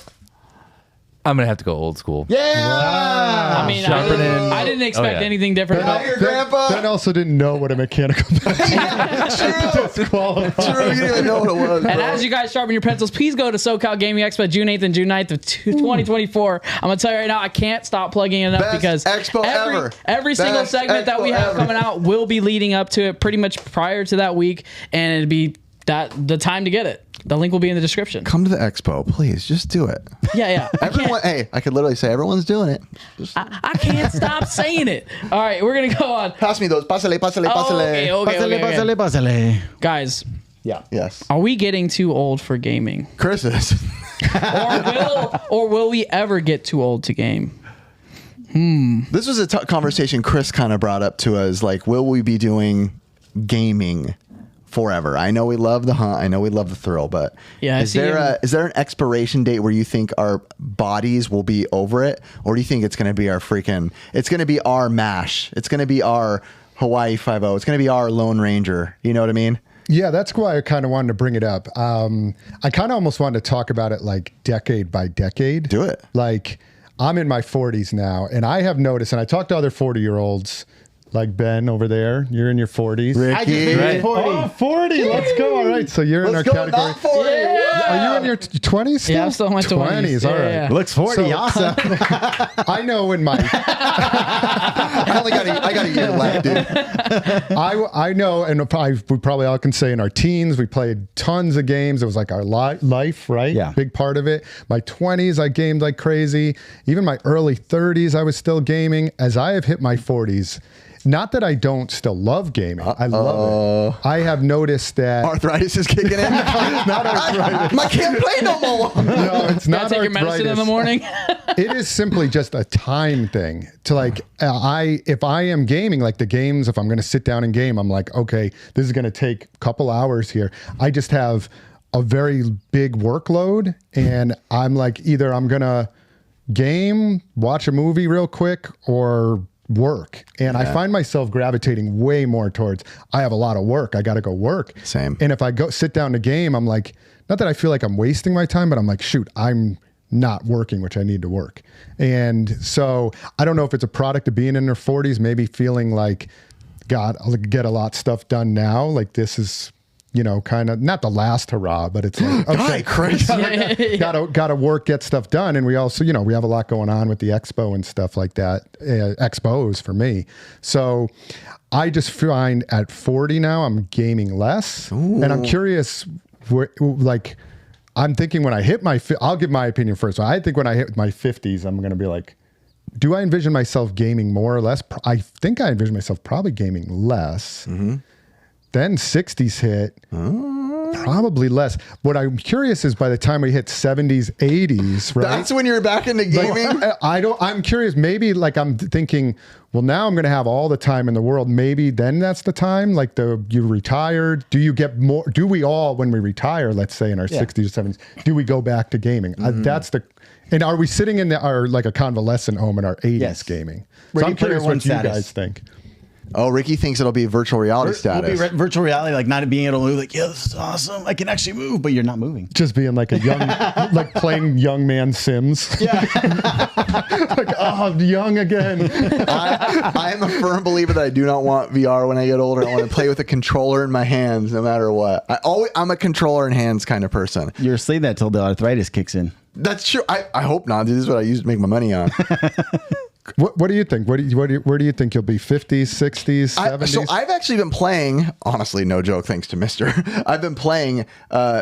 I'm gonna have to go old school. Yeah. I mean, Sharpening. I didn't expect Oh, yeah. anything different Out about here, Grandpa. Ben also didn't know what a mechanical pencil disqualified. True, you didn't even know what it was. And bro. as you guys sharpen your pencils, please go to SoCal Gaming Expo June 8th and June 9th of 2024. I'm going to tell you right now, I can't stop plugging it up Best because expo ever. every single Best segment that we expo have ever. coming out will be leading up to it pretty much prior to that week, and it'd be the time to get it. The link will be in the description. Come to the expo, please. Just do it. Yeah. Everyone, hey, I could literally say everyone's doing it. I can't stop saying it. All right, we're going to go on. Pass me those. Pásale, pásale, pásale. Okay. Pásale. Guys, Yeah. Yes. are we getting too old for gaming? Chris is. Or will we ever get too old to game? This was a conversation Chris kind of brought up to us. Like, will we be doing gaming forever? I know we love the hunt. I know we love the thrill, but Yeah, I is see there him. is there an expiration date where you think our bodies will be over it, or do you think it's going to be it's going to be our MASH, it's going to be our Hawaii 5-0, it's going to be our Lone Ranger? You know what I mean? Yeah, that's why I kind of wanted to bring it up. I kind of almost wanted to talk about it like decade by decade. Do it. Like, I'm in my 40s now, and I have noticed, and I talked to other 40-year-olds, like Ben over there. You're in your 40s. I just made Right. it 40. Oh, 40. Let's go. All right. So you're in our Let's go, category. not 40. Are you in your 20s still? Yeah, I'm still in my 20s. All right. Yeah. Looks 40. So- Awesome. I know in my I got a year left, dude. I know, and we probably all can say in our teens, we played tons of games. It was like our life, right? Yeah. Big part of it. My 20s, I gamed like crazy. Even my early 30s, I was still gaming. As I have hit my 40s, not that I don't still love gaming. I love it. I have noticed that. Arthritis is kicking in. Not arthritis. I can't play no more. No, it's Gotta not take your medicine in the arthritis. morning. It is simply just a time thing to like, if I am gaming, like the games, if I'm going to sit down and game, I'm like, okay, this is going to take a couple hours here. I just have a very big workload, and I'm like, either I'm going to game, watch a movie real quick, or work. And I find myself gravitating way more towards, I have a lot of work. I got to go work. Same. And if I go sit down to game, I'm like, not that I feel like I'm wasting my time, but I'm like, shoot, I'm not working, which I need to work. And so I don't know if it's a product of being in their 40s, maybe feeling like, God, I'll get a lot of stuff done now. Like this is, kind of not the last hurrah, but it's like, okay, Chris. gotta work, get stuff done. And we also, we have a lot going on with the expo and stuff like that. Expos for me. So I just find at 40 now, I'm gaming less. And I'm curious, I'm thinking when I hit I'll give my opinion first. So I think when I hit my 50s, I'm going to be like, do I envision myself gaming more or less? I think I envision myself probably gaming less. Mm-hmm. Then 60s hit, probably less. What I'm curious is by the time we hit 70s, 80s, right? That's when you're back into gaming. I'm curious. Maybe like I'm thinking, well, now I'm going to have all the time in the world. Maybe then that's the time. Like you retired. Do you get more? Do we all, when we retire, let's say in our 60s or 70s, do we go back to gaming? And are we sitting in our like a convalescent home in our 80s gaming? So Ready I'm curious Player One what you status. guys think. Oh, Ricky thinks it'll be virtual reality status. We'll be virtual reality, like not being able to move. Like, yeah, this is awesome. I can actually move, but you're not moving. Just being like a young, like playing young man Sims. Yeah. Like, oh, I'm young again. I am a firm believer that I do not want VR when I get older. I want to play with a controller in my hands no matter what. I'm a controller in hands kind of person. You're saying that till the arthritis kicks in. That's true. I hope not, dude. This is what I used to make my money on. What do you think? Where do you think you'll be? 50s, 60s, 70s? So I've actually been playing, honestly, no joke, thanks to Mister. I've been playing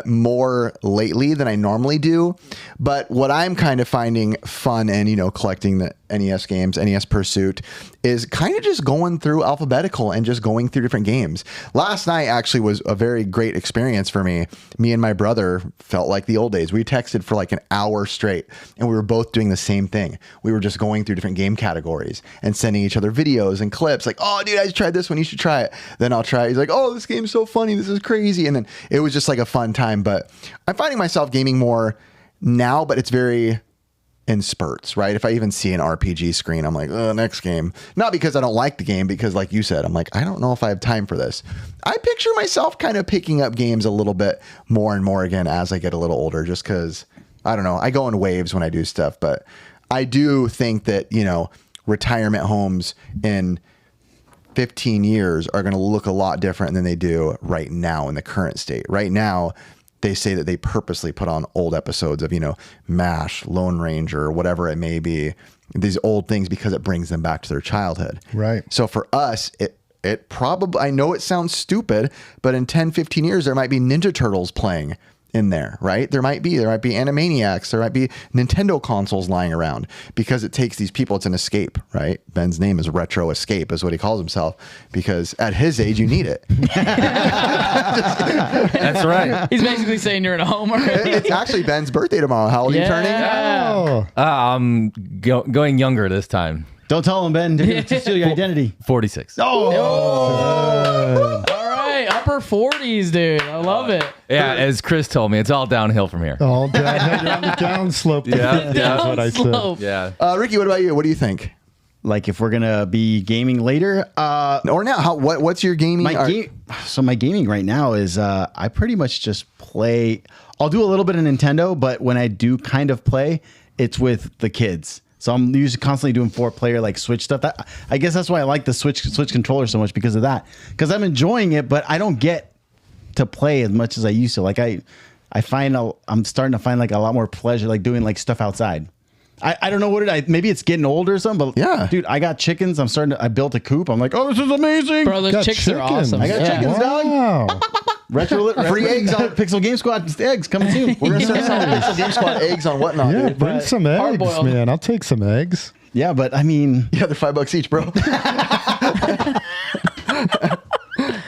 more lately than I normally do. But what I'm kind of finding fun in, collecting the NES games, NES Pursuit, is kind of just going through alphabetical and just going through different games. Last night actually was a very great experience for me. Me and my brother felt like the old days. We texted for like an hour straight and we were both doing the same thing. We were just going through different game categories and sending each other videos and clips like, oh dude, I just tried this one, you should try it. Then I'll try it. He's like, oh, this game's so funny, this is crazy. And then it was just like a fun time. But I'm finding myself gaming more now, but it's very in spurts, right? If I even see an RPG screen, I'm like, next game. Not because I don't like the game, because like you said, I'm like, I don't know if I have time for this. I picture myself kind of picking up games a little bit more and more again as I get a little older, just because, I don't know, I go in waves when I do stuff. But I do think that, retirement homes in 15 years are going to look a lot different than they do right now in the current state. Right now, they say that they purposely put on old episodes of, MASH, Lone Ranger, or whatever it may be, these old things, because it brings them back to their childhood. Right. So for us, it probably, I know it sounds stupid, but in 10, 15 years, there might be Ninja Turtles playing in there, right? There might be Animaniacs, there might be Nintendo consoles lying around, because it takes these people, it's an escape, right? Ben's name is Retro Escape, is what he calls himself, because at his age, you need it. That's right. He's basically saying you're at home already. It's actually Ben's birthday tomorrow. How old are you turning? Oh. I'm going younger this time. Don't tell him, Ben. They're going to steal your identity. 46. All right, upper 40s, dude. I love it. Yeah, as Chris told me, it's all downhill from here. All down, you're on the downslope. Yeah, That's what I said. Yeah. Ricky, what about you? What do you think? Like if we're gonna be gaming later, or now, what's your gaming? So my gaming right now is I pretty much just play. I'll do a little bit of Nintendo, but when I do kind of play, it's with the kids. So I'm usually constantly doing 4-player like Switch stuff. I guess that's why I like the Switch controller so much, because of that. Because I'm enjoying it, but I don't get to play as much as I used to. Like I'm starting to find like a lot more pleasure like doing like stuff outside. I don't know what maybe it's getting older or something, but yeah, dude, I got chickens. I built a coop. I'm like, oh, this is amazing. Bro, those chicks are awesome. I got chickens, dog. Retro free eggs on Pixel Game Squad eggs coming soon. We're gonna start selling Pixel Game Squad eggs on whatnot. Yeah, dude. bring some eggs, man. I'll take some eggs. Yeah, but I mean, yeah, they're $5 each, bro.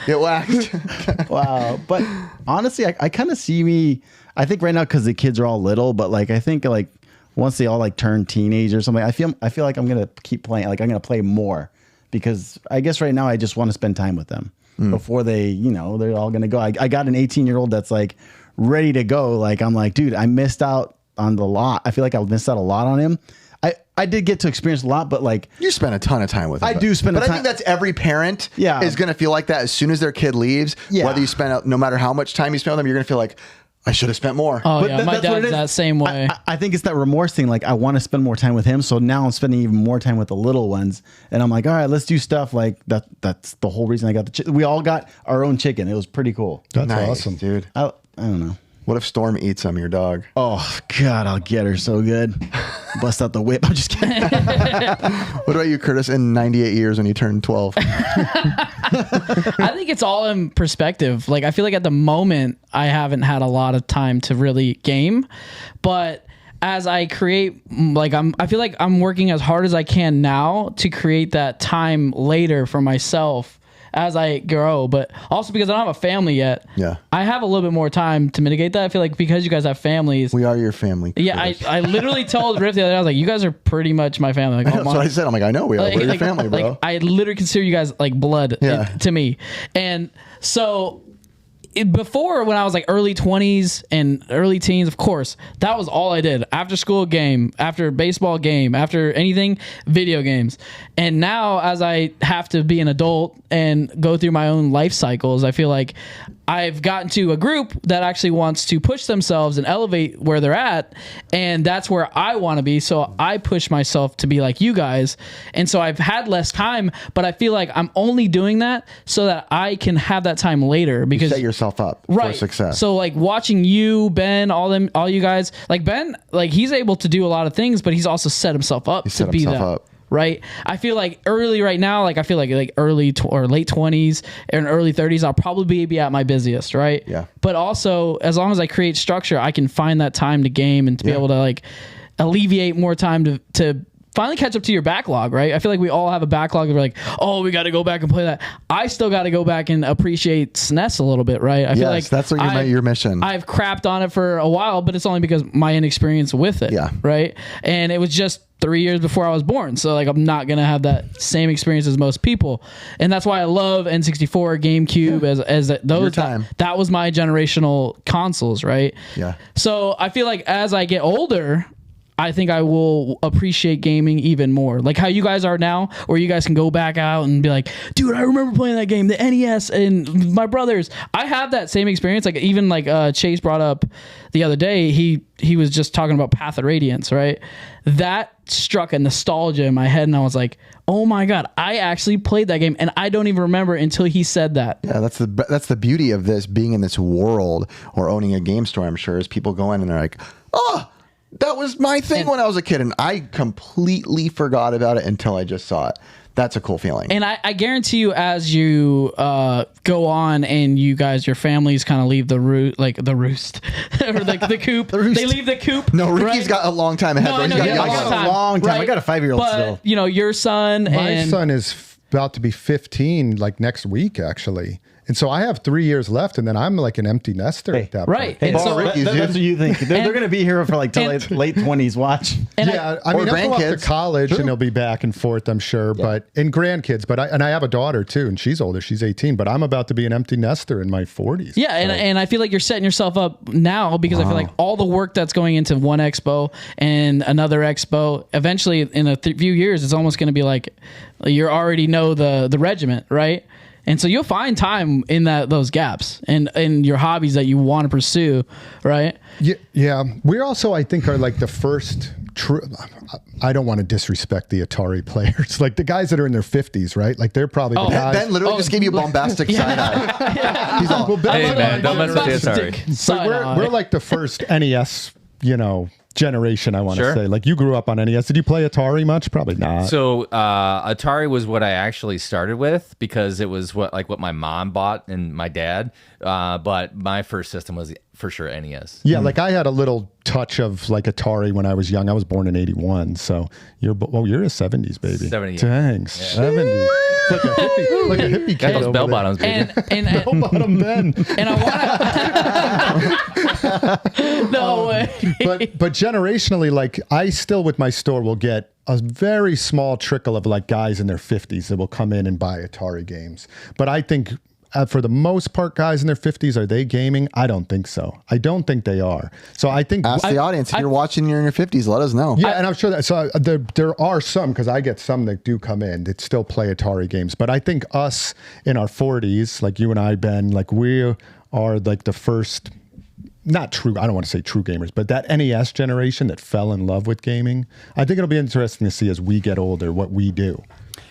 Get waxed. Wow. But honestly, I kind of see me. I think right now, because the kids are all little, but like I think like once they all like turn teenage or something, I feel like I'm gonna keep playing. Like I'm gonna play more, because I guess right now I just want to spend time with them before they, they're all gonna go. I got an 18-year-old that's like ready to go. Like I'm like, dude, I missed out on the lot. I feel like I missed out a lot on him. I did get to experience a lot, but like you spend a ton of time with them. I do spend but a ton. I think that's every parent is going to feel like that as soon as their kid leaves. Yeah. Whether you spend, no matter how much time you spend with them, you're going to feel like, I should have spent more. Oh, yeah. My dad's that same way. I think it's that remorse thing. Like, I want to spend more time with him. So now I'm spending even more time with the little ones. And I'm like, all right, let's do stuff like that. That's the whole reason I got the chicken. We all got our own chicken. It was pretty cool. That's awesome, dude. I don't know. What if Storm eats them, your dog? Oh, God, I'll get her so good. Bust out the whip. I'm just kidding. What about you, Curtis, in 98 years when you turned 12? I think it's all in perspective. Like, I feel like at the moment, I haven't had a lot of time to really game. But as I create, like, I feel like I'm working as hard as I can now to create that time later for myself as I grow, but also because I don't have a family yet. Yeah, I have a little bit more time to mitigate that. I feel like because you guys have families. We are your family. Chris. Yeah, I literally told Riff the other day, I was like, you guys are pretty much my family. Like, that's what I said. I'm like, I know we are. We're your family, bro. Like, I literally consider you guys like blood to me. And so before, when I was like early 20s and early teens, of course, that was all I did. After school game, after baseball game, after anything, video games. And now as I have to be an adult and go through my own life cycles, I feel like I've gotten to a group that actually wants to push themselves and elevate where they're at. And that's where I want to be. So I push myself to be like you guys. And so I've had less time, but I feel like I'm only doing that so that I can have that time later, because you set yourself up for success. So like watching you, Ben, all you guys, like Ben, like he's able to do a lot of things, but he's also set himself up to be that. right? I feel like early right now, like I feel like early or late 20s and early 30s, I'll probably be at my busiest, right? Yeah. But also, as long as I create structure, I can find that time to game and to be able to like alleviate more time to finally catch up to your backlog, right? I feel like we all have a backlog that we're like, oh, we got to go back and play that. I still got to go back and appreciate SNES a little bit, right? I feel like that's what your mission. I've crapped on it for a while, but it's only because my inexperience with it, right? And it was just 3 years before I was born, so like I'm not gonna have that same experience as most people, and that's why I love N64, GameCube as those. That was my generational consoles, right? Yeah. So I feel like as I get older, I think I will appreciate gaming even more. Like how you guys are now, where you guys can go back out and be like, dude, I remember playing that game, the NES, and my brothers. I have that same experience. Like even like Chase brought up the other day, he was just talking about Path of Radiance, right? That struck a nostalgia in my head, and I was like, oh my God, I actually played that game, and I don't even remember until he said that. Yeah, that's the beauty of this, being in this world or owning a game store, I'm sure, is people go in and they're like, oh, that was my thing when I was a kid, and I completely forgot about it until I just saw it. That's a cool feeling. And I guarantee you, as you go on and you guys, your families kind of leave the roost, or like the coop. They leave the coop. No, Ricky's got a long time ahead. No, He's I know, got a long time. I got a 5-year-old but, still. You know, your son. My son is about to be 15 like next week, actually. And so I have 3 years left, and then I'm like an empty nester at that right. point. And so, Ricky's, that's what you think. They're going to be here for like till late 20s. Watch. Yeah, I mean, I'll go off to college, and they'll be back and forth, I'm sure. Yeah. But and grandkids, but I have a daughter too, and she's older. She's 18, but I'm about to be an empty nester in my 40s. Yeah, and I feel like you're setting yourself up now because I feel like all the work that's going into one expo and another expo, eventually in a few years, it's almost going to be like you already know the regiment, right? And so you'll find time in those gaps and in your hobbies that you want to pursue, right? Yeah. We also, I think, are like the first true. I don't want to disrespect the Atari players, like the guys that are in their 50s, right? Like they're probably the guys. Ben literally just gave you a bombastic side eye. He's all, well, hey man, don't mess with the Atari. We're like the first NES, generation, I want to say. Like you grew up on NES. Did you play Atari much? Probably not. So Atari was what I actually started with because it was what my mom bought and my dad. But my first system was for sure NES. Yeah, like I had a little touch of like Atari when I was young. I was born in '81, so you're a 70s baby. 70. Dang, 70s. Like a hippie kid. Got those bell bottoms, baby. And bell bottom men. And I want to. No way. But generationally, like I still with my store will get a very small trickle of like guys in their 50s that will come in and buy Atari games. But I think for the most part, guys in their 50s, are they gaming? I don't think so. I don't think they are. So I think ask the audience if you're watching, you're in your 50s. Let us know. Yeah, and I'm sure that. So there are some, because I get some that do come in that still play Atari games. But I think us in our 40s, like you and I, Ben, like we are like the first. Not true, I don't want to say true gamers, but that NES generation that fell in love with gaming. I think it'll be interesting to see as we get older what we do.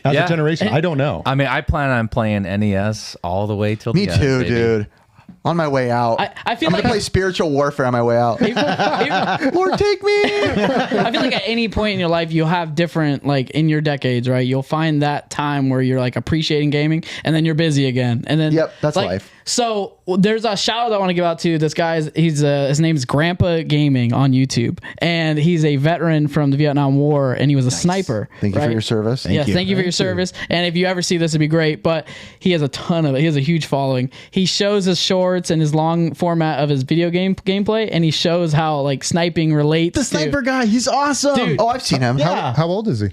As a generation, I don't know. I mean, I plan on playing NES all the way till Me the end. too, dude. On my way out, I feel I'm like gonna play spiritual warfare on my way out. Lord, take me. I feel like at any point in your life, you'll have different, like in your decades, right? You'll find that time where you're like appreciating gaming, and then you're busy again, and then that's like, life. So there's a shout out I want to give out to this guy. His name is Grandpa Gaming on YouTube, and he's a veteran from the Vietnam War, and he was a sniper. Thank you for your service. Thank you for your service. And if you ever see this, it'd be great. But he has he has a huge following. He shows his shorts and his long format of his video game gameplay, and he shows how like sniping relates. The sniper guy, he's awesome. Dude. Oh, I've seen him. How old is he?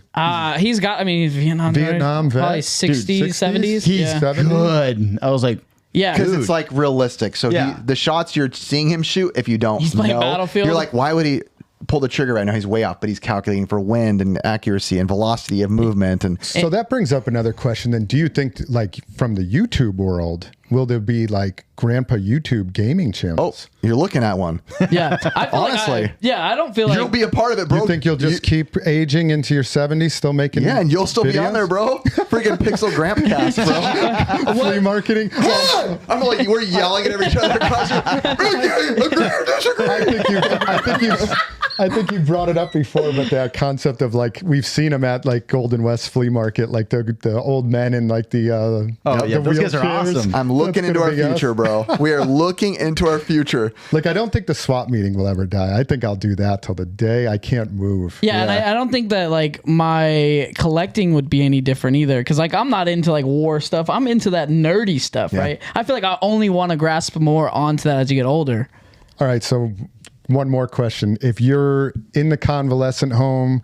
He's got. I mean, he's Vietnam vet? Probably 60s, 70s. He's 70s? good. I was like, yeah, because it's like realistic. So Yeah. the shots you're seeing him shoot, if you don't He's playing know, Battlefield. you're like, why would he pull the trigger right now? He's way off, but he's calculating for wind and accuracy and velocity of movement. And So that brings up another question then. Do you think, like, from the YouTube world, will there be, like, grandpa YouTube gaming channels? you're looking at one. yeah. I feel Honestly. like I don't feel like You'll be a part of it, bro. You think you'll just keep aging into your 70s, still making Yeah, and you'll still be on videos? there, bro. Freaking Pixel Grampcast, bro. Free marketing? I'm like, we're yelling at each other across your, I think you I think you brought it up before, but that concept of like we've seen them at like Golden West Flea Market, like the old men in like the those guys are wheelchairs. awesome. I'm looking into our future, bro. We are looking into our future. Like I don't think the swap meeting will ever die. I think I'll do that till the day I can't move. Yeah, and I don't think that like my collecting would be any different either, because like I'm not into like war stuff. I'm into that nerdy stuff, right? I feel like I only want to grasp more onto that as you get older. All right, so one more question. If you're in the convalescent home,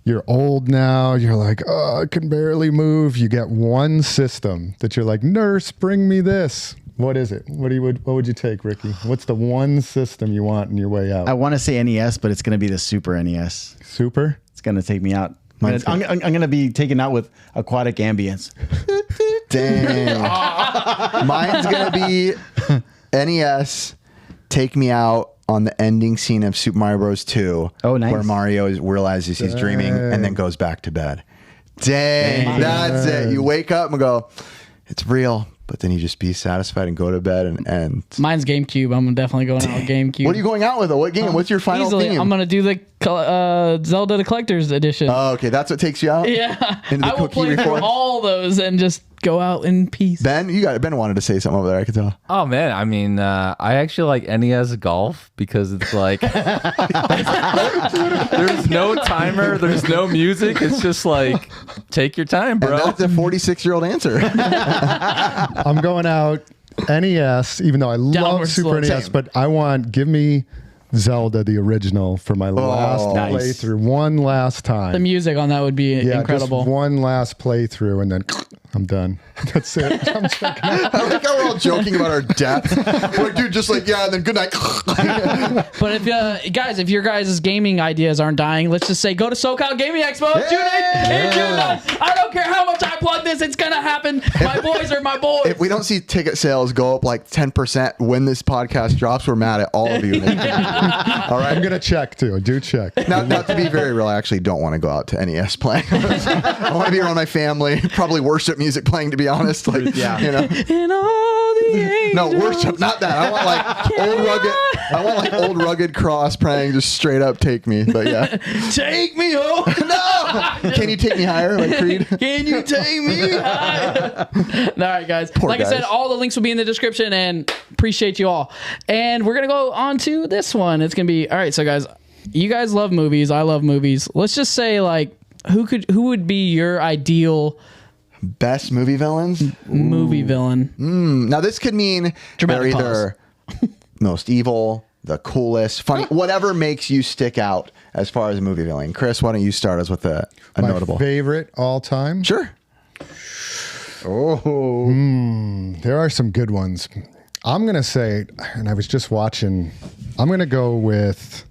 you're old now, you're like, oh, I can barely move. You get one system that you're like, nurse, bring me this. What is it? What would you take, Ricky? What's the one system you want on your way out? I want to say NES, but it's going to be the Super NES. Super? It's going to take me out. I'm going to be taken out with aquatic ambience. Dang. Mine's going to be NES, take me out on the ending scene of Super Mario Bros. 2. Oh, nice. Where Mario realizes he's dreaming and then goes back to bed. Dang. That's it. You wake up and go, it's real. But then you just be satisfied and go to bed and Mine's GameCube. I'm definitely going out with GameCube. What are you going out with though? What game? What's your final Easily, theme? I'm gonna do the Zelda the Collector's Edition. Oh, okay. That's what takes you out? Yeah. Into the I will cookie play through reform? all those and just go out in peace. Ben wanted to say something over there, I could tell. Oh man, I mean, I actually like NES golf because it's like there's no timer, there's no music. It's just like take your time, bro. And that's a 46-year-old answer. I'm going out NES, even though I love Downward Super slope. NES, but give me Zelda, the original, for my last nice. playthrough. One last time. The music on that would be incredible. Just one last playthrough, and then I'm done. That's it. I'm checking out. I like how we're all joking about our death. We're like, dude, just like, yeah, and then good night. But if guys, if your guys' gaming ideas aren't dying, let's just say go to SoCal Gaming Expo June 8th and June 9th. I don't care how much I plug this, it's gonna happen. My boys are my boys. If we don't see ticket sales go up like 10% when this podcast drops, we're mad at all of you. All right. I'm gonna check too. Do check. Now, to be very real, I actually don't want to go out to NES playing. I want to be around my family, probably worship music playing, to be honest. Like, you know. And all the angels. No, worship, not that. I want like old rugged cross praying, just straight up take me. But yeah. Take me home. No! Can you take me higher, like Creed? Can you take me higher? All right, guys. Like I said, guys. all the links will be in the description, and appreciate you all. And we're gonna go on to this one. It's gonna be all right. So, guys, you guys love movies. I love movies. Let's just say, like, who would be your ideal Best movie villains? movie villain? Now, this could mean Dramatic they're either most evil, the coolest, funny, whatever makes you stick out as far as a movie villain. Chris, why don't you start us with a My notable? favorite all time. Sure. There are some good ones. I'm gonna say, and I was just watching. I'm gonna go with.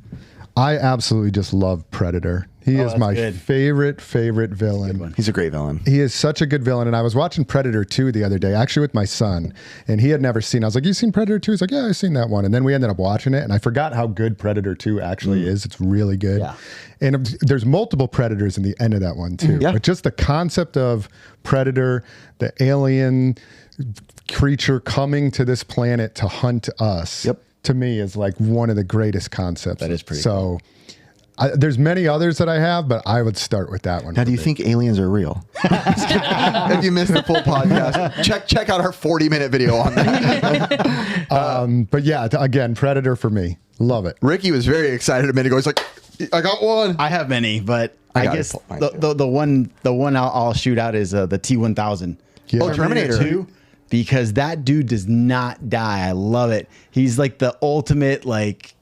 I absolutely just love Predator. He is my favorite villain. He's a great villain. He is such a good villain. And I was watching Predator 2 the other day, actually with my son, and he had never seen. I was like, "You seen Predator 2?" He's like, "Yeah, I've seen that one." And then we ended up watching it, and I forgot how good Predator 2 actually is. It's really good. Yeah. And there's multiple Predators in the end of that one too. Yeah. But just the concept of Predator, the alien creature coming to this planet to hunt us. Yep. To me is like one of the greatest concepts. That is pretty so. There's many others that I have, but I would start with that one. Now, do you think aliens are real? If you missed the full podcast, check out our 40-minute video on that. But yeah, again, Predator for me. Love it. Ricky was very excited a minute ago. He's like, I got one. I have many, but I I got guess it. Mine the one I'll shoot out is the T-1000. Yeah. Oh, Terminator 2, because that dude does not die. I love it. He's like the ultimate, like,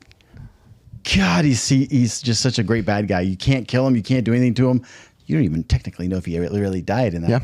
God, he's just such a great bad guy. You can't kill him. You can't do anything to him. You don't even technically know if he really died in that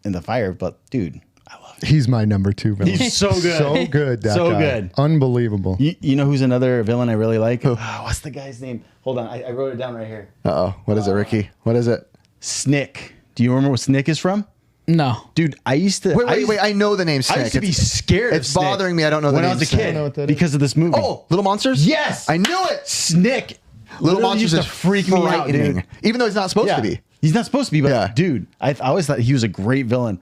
in the fire. But dude, I love it. He's my number 2 villain. He's so good. So good. That So guy. good. Unbelievable. You know who's another villain I really like? What's the guy's name? Hold on, I wrote it down right here. Uh-oh. What is it, Ricky? What is it? Snick. Do you remember what Snick is from? No. Dude, I used to. Wait. I know the name Snake. I used to be scared. It's of Snick bothering me. I don't know the when name I was a Snick. I don't know what kid that is. because of this movie. Oh, Little Monsters? Yes, I knew it. Snick. Little literally Monsters used is to freak me out, frightening. dude. Even though he's not supposed Yeah. to be. He's not supposed to be, but Yeah. dude, I always thought he was a great villain.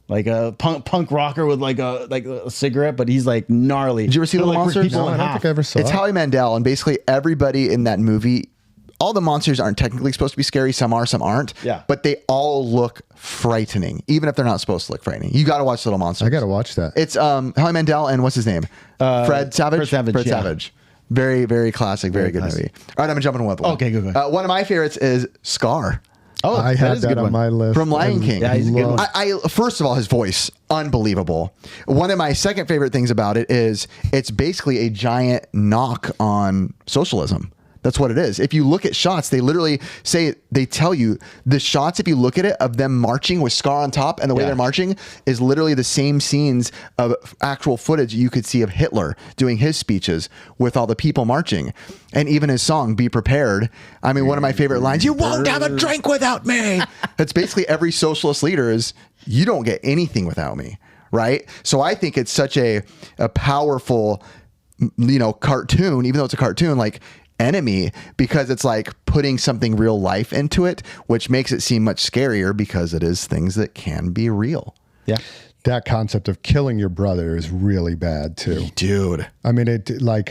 like a punk rocker with like a cigarette, but he's like gnarly. Did you ever see Little Monsters? No, I don't think I ever saw It's it. Howie Mandel, and basically everybody in that movie, all the monsters aren't technically supposed to be scary. Some are, some aren't. Yeah. But they all look frightening, even if they're not supposed to look frightening. You got to watch Little Monsters. I got to watch that. It's Howie Mandel and what's his name? Fred Savage? Fred Savage, yeah. Savage. Very, very classic, very good classic. movie. All right, I'm jumping with one. Okay, go. One of my favorites is Scar. Oh, I that had is a that good on one. my list. From Lion King. Yeah, he's a good one. I first of all, his voice, unbelievable. One of my second favorite things about it is it's basically a giant knock on socialism. That's what it is. If you look at shots, they literally say, they tell you the shots, if you look at it, of them marching with Scar on top and the way they're marching is literally the same scenes of actual footage you could see of Hitler doing his speeches with all the people marching. And even his song, Be Prepared. I mean, one of my favorite lines, you won't have a drink without me. That's basically every socialist leader is, you don't get anything without me. Right. So I think it's such a powerful, cartoon, even though it's a cartoon, like, enemy, because it's like putting something real life into it, which makes it seem much scarier because it is things that can be real. Yeah. That concept of killing your brother is really bad too. Dude. I mean,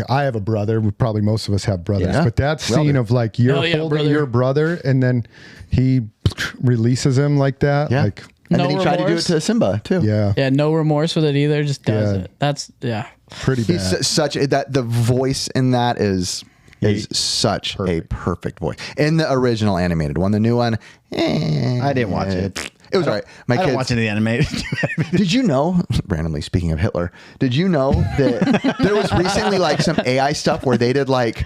I have a brother, probably most of us have brothers, but that scene of like, you're holding brother. your brother and then he releases him like that. Yeah. Like, And No then he tried to do it remorse? to Simba too. yeah, Yeah, no remorse with it either. Just does Yeah. it. That's pretty bad. He's such that the voice in that is such a perfect voice. In the original animated one, the new one, I didn't watch it. It was all right. My I kids don't watch any animated. Did you know, randomly speaking of Hitler, did you know that there was recently like some AI stuff where they did like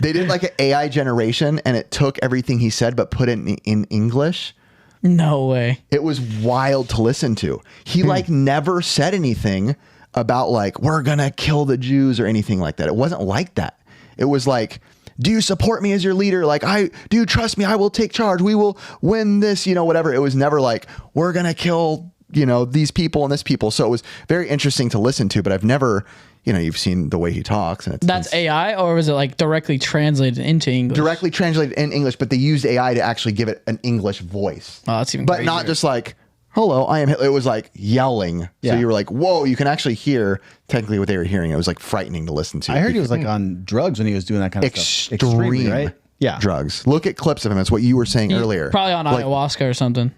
an AI generation and it took everything he said but put it in English? no way. It was wild to listen to. He like never said anything about like, we're going to kill the Jews or anything like that. It wasn't like that. It was like, do you support me as your leader? Like, do you trust me? I will take charge. We will win this, whatever. It was never like, we're going to kill, these people and this people. So it was very interesting to listen to, but I've never, you've seen the way he talks. And That's AI, or was it like directly translated into English? directly translated in English, but they used AI to actually give it an English voice. Oh, that's even But crazier. not just like, hello, I am Hitler. It was like yelling. So Yeah. you were like, whoa, you can actually hear technically what they were hearing. It was like frightening to listen to. I heard he was like on drugs when he was doing that kind of stuff. extreme right? Yeah. drugs. Look at clips of him. That's what you were saying earlier. Probably on like, ayahuasca or something.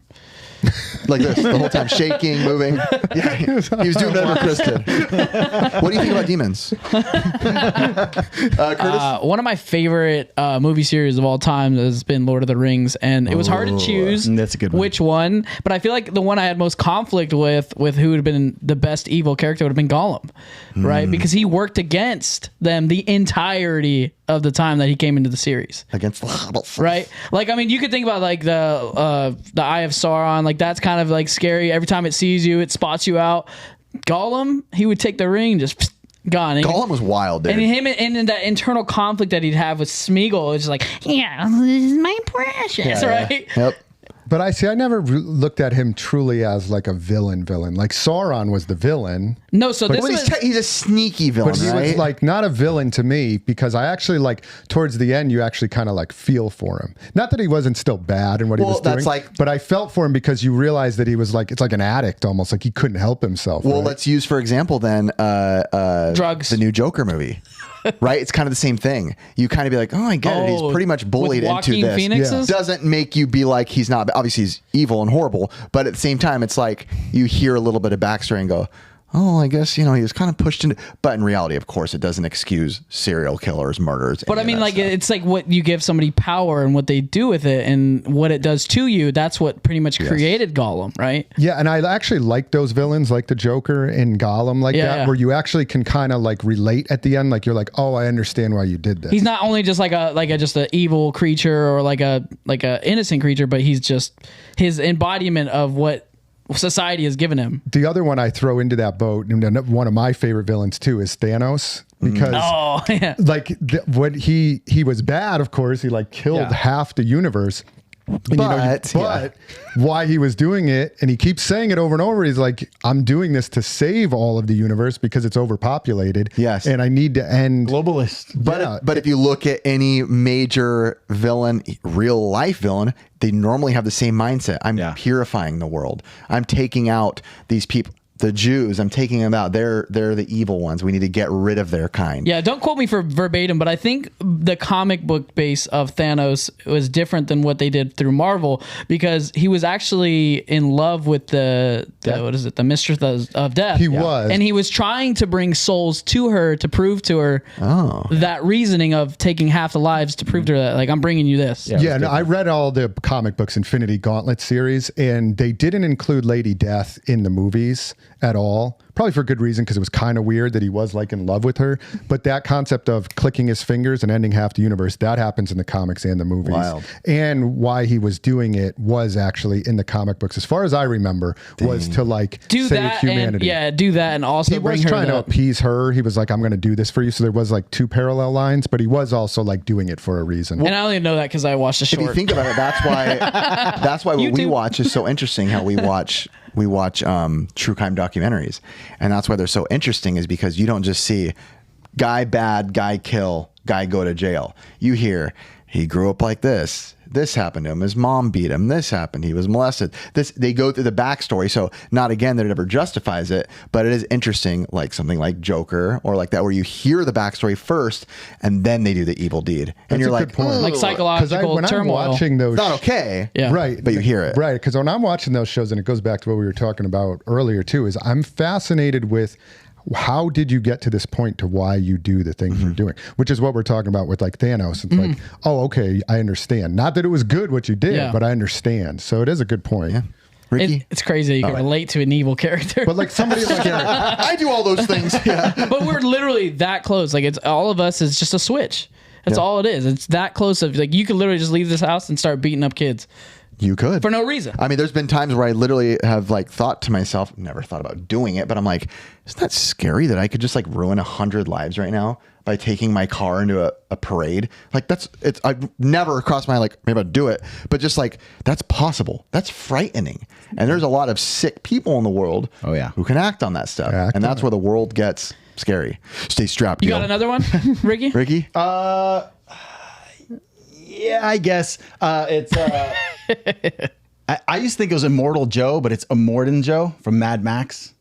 like this the whole time, shaking, moving. Yeah, he was doing whatever Chris did. What do you think about demons? Curtis? One of my favorite movie series of all time has been Lord of the Rings, and it was hard to choose that's a good one. which one, but I feel like the one I had most conflict with who would have been the best evil character would have been Gollum, right? Because he worked against them the entirety of the time that he came into the series. Against the hobbits. Right, like I mean, you could think about like the Eye of Sauron, like that's kind of like scary. Every time it sees you, it spots you out. Gollum, he would take the ring, just gone. And Gollum was wild, dude. and him and that internal conflict that he'd have with Smeagol is like, yeah, this is my precious, right? Yep. But I never looked at him truly as like a villain. Like Sauron was the villain. No, so this Well, was he's a sneaky villain, But he right? was like not a villain to me because I actually like towards the end you actually kind of like feel for him. Not that he wasn't still bad in what he Well, was doing, that's like- but I felt for him because you realize that he was like it's like an addict almost, like he couldn't help himself. Well, right? let's use, for example, then drugs. the new Joker movie. Right? It's kind of the same thing. You kind of be like, oh, I get it. He's pretty much bullied with into Joaquin this. Phoenix's? Doesn't make you be like, he's not, obviously he's evil and horrible, but at the same time, it's like you hear a little bit of backstory and go, oh, I guess, he was kind of pushed into, but in reality, of course, it doesn't excuse serial killers, murders. But I mean, like, it's like what you give somebody power and what they do with it and what it does to you. That's what pretty much created Gollum, right? Yeah, and I actually like those villains like the Joker and Gollum like Yeah, that, yeah. where you actually can kind of like relate at the end. Like you're like, oh, I understand why you did this. He's not only just like a just an evil creature or like a innocent creature, but he's just his embodiment of what society has given him. The other one I throw into that boat, and one of my favorite villains too, is Thanos. Because Oh, yeah. like when he was bad, of course, he like killed half the universe. And, But why he was doing it, and he keeps saying it over and over. He's like, I'm doing this to save all of the universe because it's overpopulated. Yes. And I need to end. Globalist. But if you look at any major villain, real life villain, they normally have the same mindset. I'm purifying the world. I'm taking out these people. The Jews, I'm taking them out. They're the evil ones. We need to get rid of their kind. Yeah, don't quote me for verbatim, but I think the comic book base of Thanos was different than what they did through Marvel, because he was actually in love with the mistress of death. He was. And he was trying to bring souls to her to prove to her that reasoning of taking half the lives to prove to her that, like, I'm bringing you this. Yeah, no, I read all the comic books, Infinity Gauntlet series, and they didn't include Lady Death in the movies at all. Probably for good reason, because it was kind of weird that he was like in love with her. But that concept of clicking his fingers and ending half the universe, that happens in the comics and the movies. Wild. And why he was doing it was actually in the comic books, as far as I remember, was to like Do save that humanity. and do that and also He bring was her trying to that. appease her. He was like, I'm going to do this for you. So there was like two parallel lines, but he was also like doing it for a reason. And I only know that because I watched the If short. you think about it, that's why what we watch is so interesting. How we watch true crime documentaries, and that's why they're so interesting, is because you don't just see guy bad, guy kill, guy go to jail. You hear he grew up like this happened to him, his mom beat him, this happened, he was molested, they go through the backstory. So not again that it ever justifies it, but it is interesting, like something like Joker or like that, where you hear the backstory first and then they do the evil deed, and That's you're a like, good point. like psychological when turmoil. I'm watching those, it's not okay. Yeah. right? But you hear it. right? Because when I'm watching those shows, and it goes back to what we were talking about earlier too, is I'm fascinated with how did you get to this point to why you do the things you're doing, which is what we're talking about with like Thanos. It's like, oh, okay, I understand. Not that it was good what you did, but I understand. So it is a good point. Yeah. Ricky, It's crazy that you can relate to an evil character. But like somebody like I do all those things. Yeah. But we're literally that close. Like, it's all of us is just a switch. That's all it is. It's that close of, like, you could literally just leave this house and start beating up kids You could. for no reason. I mean, there's been times where I literally have like thought to myself, never thought about doing it, but I'm like, isn't that scary that I could just like ruin 100 lives right now by taking my car into a parade? Like I've never crossed my, like, maybe I'd do it, but just like, that's possible. That's frightening. And there's a lot of sick people in the world who can act on that stuff. And that's where the world gets scary. Stay strapped. You got another one, Ricky? Ricky? Yeah, I guess it's. I used to think it was Immortal Joe, but it's Immortan Joe from Mad Max.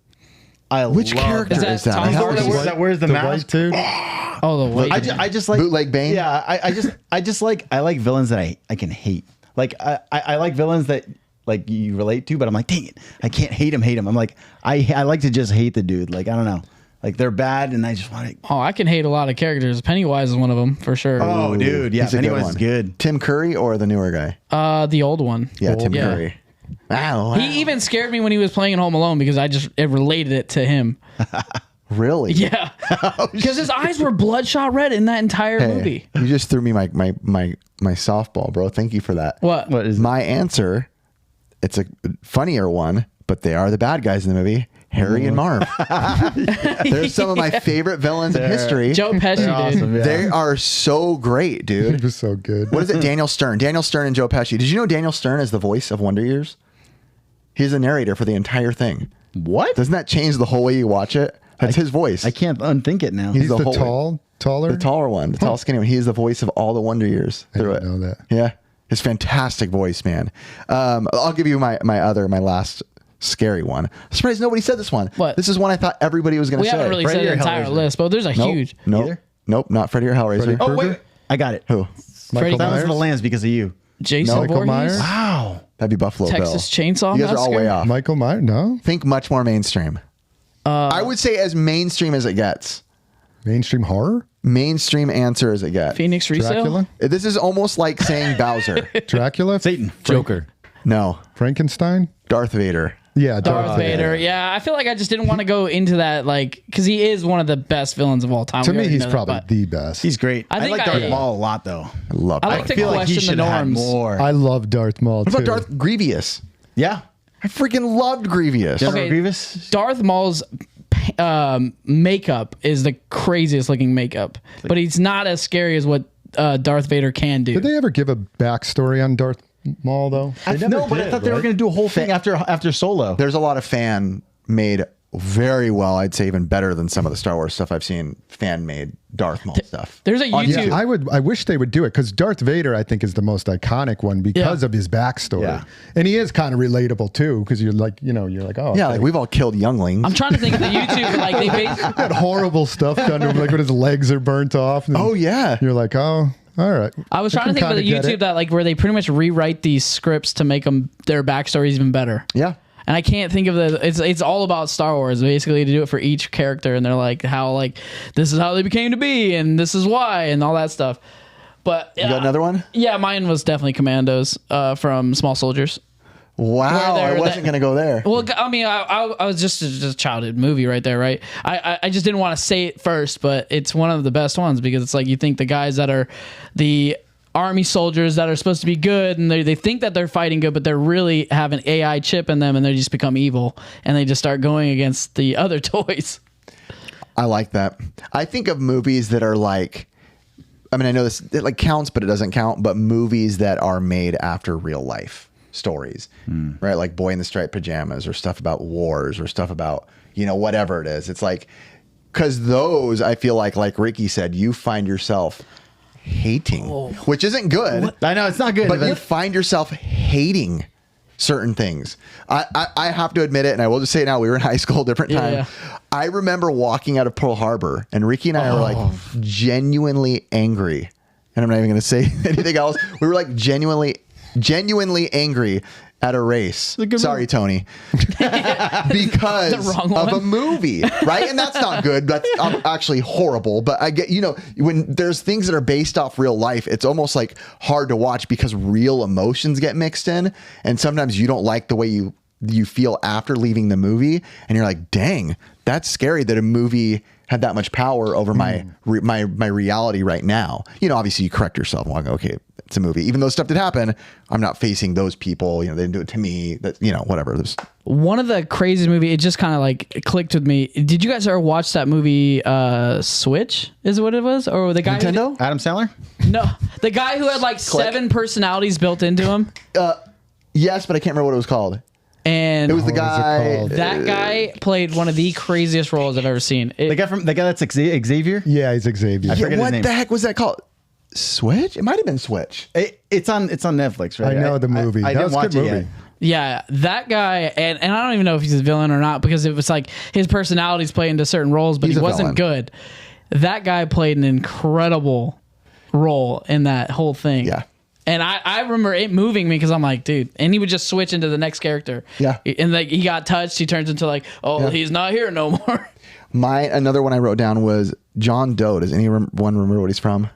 Which character Is that is that? Tom I haven't Hardy? seen- Where's that? Where's the mask? white dude. Oh, the way. I just like Bootleg Bane? Yeah, I just like villains that I can hate. Like I like villains that like you relate to, but I'm like, dang it, I can't hate him. I'm like, I like to just hate the dude. Like, I don't know. Like, they're bad, and I just want to. Oh, I can hate a lot of characters. Pennywise is one of them for sure. Oh, dude, yeah, He's a good Pennywise one. is good. Tim Curry or the newer guy? The old one. Yeah, Tim Yeah. Curry. Wow. He even scared me when he was playing in Home Alone because it related it to him. Really? Yeah, because his eyes were bloodshot red in that entire movie. You just threw me my softball, bro. Thank you for that. What? What is My answer? It's a funnier one, but they are the bad guys in the movie. Harry and Marv. They're some of my favorite villains in history. Joe Pesci, dude. Awesome, yeah. They are so great, He dude. was so good. What is it? Daniel Stern. Daniel Stern and Joe Pesci. Did you know Daniel Stern is the voice of Wonder Years? He's the narrator for the entire thing. What? Doesn't that change the whole way you watch it? That's his voice. I can't unthink it now. He's the the whole- taller. The taller one, the tall, skinny one. He is the voice of all the Wonder Years I through didn't it. know that. Yeah, his fantastic voice, man. I'll give you my last scary one. I'm surprised nobody said this one. What? This is one I thought everybody was going We to say. haven't really said Freddy the or entire Hellraiser? list, but there's a huge. Nope, not Freddy or Hellraiser. Freddy Oh Krueger? wait, I got it. Who? Michael Freddy- Silence of the Myers. Lambs because of you. Jason Michael Voorhees. Myers? Wow. That'd be Buffalo Texas Bill. Chainsaw You guys are all Massacre? way off. Michael Myers? No. Think much more mainstream. I would say as mainstream as it gets. Mainstream horror? Mainstream answer as it gets. Phoenix Resale. Dracula? This is almost like saying Bowser. Dracula? Satan. Joker. No, Frankenstein? Darth Vader. Yeah, Darth Vader. Yeah, I feel like I just didn't want to go into that, like, because he is one of the best villains of all time. To We me, already he's know that, probably but the best. He's great. I I think like Darth Maul a lot though. I love I Darth like to feel like he question should the have had norms. more. I love Darth Maul What too. about Darth Grievous? Yeah. I freaking loved Grievous. General Okay. Grievous. Darth Maul's makeup is the craziest looking makeup, but he's not as scary as what Darth Vader can do. Did they ever give a backstory on Darth mall though? They never No, but I did, thought they were right? going to do a whole thing after Solo. There's a lot of fan made very well. I'd say even better than some of the Star Wars stuff I've seen. Fan made Darth Maul stuff. There's a YouTube. Yeah, I wish they would do it because Darth Vader, I think, is the most iconic one because of his backstory, Yeah. and he is kind of relatable too because you're like, oh Yeah, like we've all killed younglings. I'm trying to think of the YouTube. Like they based. had horrible stuff done to him, like when his legs are burnt off. And Oh, yeah. you're like, oh, all right. I was trying to think of the kinda get YouTube it. that like where they pretty much rewrite these scripts to make them their backstories even better. Yeah. And I can't think of the. It's all about Star Wars basically to do it for each character, and they're like how like this is how they became to be, and this is why, and all that stuff. But You got another one? Yeah, mine was definitely Commandos from Small Soldiers. Wow, Where I they're- wasn't going to go there. Well, I mean, I was just a childhood movie right there, right? I just didn't want to say it first, but it's one of the best ones because it's like you think the guys that are the army soldiers that are supposed to be good and they think that they're fighting good, but they're really have an AI chip in them and they just become evil and they just start going against the other toys. I like that. I think of movies that are like, I mean, I know this it like counts, but it doesn't count, but movies that are made after real life stories, right? Like Boy in the Striped Pajamas or stuff about wars or stuff about, whatever it is. It's like, because those, I feel like Ricky said, you find yourself hating, which isn't good. I know it's not good, But you find yourself hating certain things. I have to admit it, and I will just say it now. We were in high school, different time. Yeah. I remember walking out of Pearl Harbor, and Ricky and I were like genuinely angry. And I'm not even going to say anything else. We were like genuinely angry at a race. Sorry, Tony. Because The wrong of one. a movie, right? And that's not good. That's actually horrible. But I get, when there's things that are based off real life, it's almost like hard to watch because real emotions get mixed in. And sometimes you don't like the way you feel after leaving the movie. And you're like, dang, that's scary that a movie had that much power over my reality right now. Obviously you correct yourself and go, okay, it's a movie. Even though stuff did happen, I'm not facing those people. They didn't do it to me. That whatever. There's One of the craziest movie, it just kind of like clicked with me. Did you guys ever watch that movie Switch is what it was? Or the guy Nintendo. Adam Sandler? No, the guy who had like 7 personalities built into him. Yes, but I can't remember what it was called. And It was the What was it guy. called? that guy played one of the craziest roles I've ever seen. The guy that's Xavier? Yeah, he's Xavier. I forget his What name. the heck was that called? Switch? It might have been Switch. It's on Netflix, right? I know the movie. I That didn't was a watch good it movie. Yeah, that guy, and I don't even know if he's a villain or not because it was like his personalities play into certain roles, but He's he a wasn't villain. good. That guy played an incredible role in that whole thing. Yeah. And I remember it moving me because I'm like, dude, and he would just switch into the next character. Yeah. And like he got touched, he turns into like, oh, he's not here no more. Another one I wrote down was John Doe. Does anyone remember what he's from?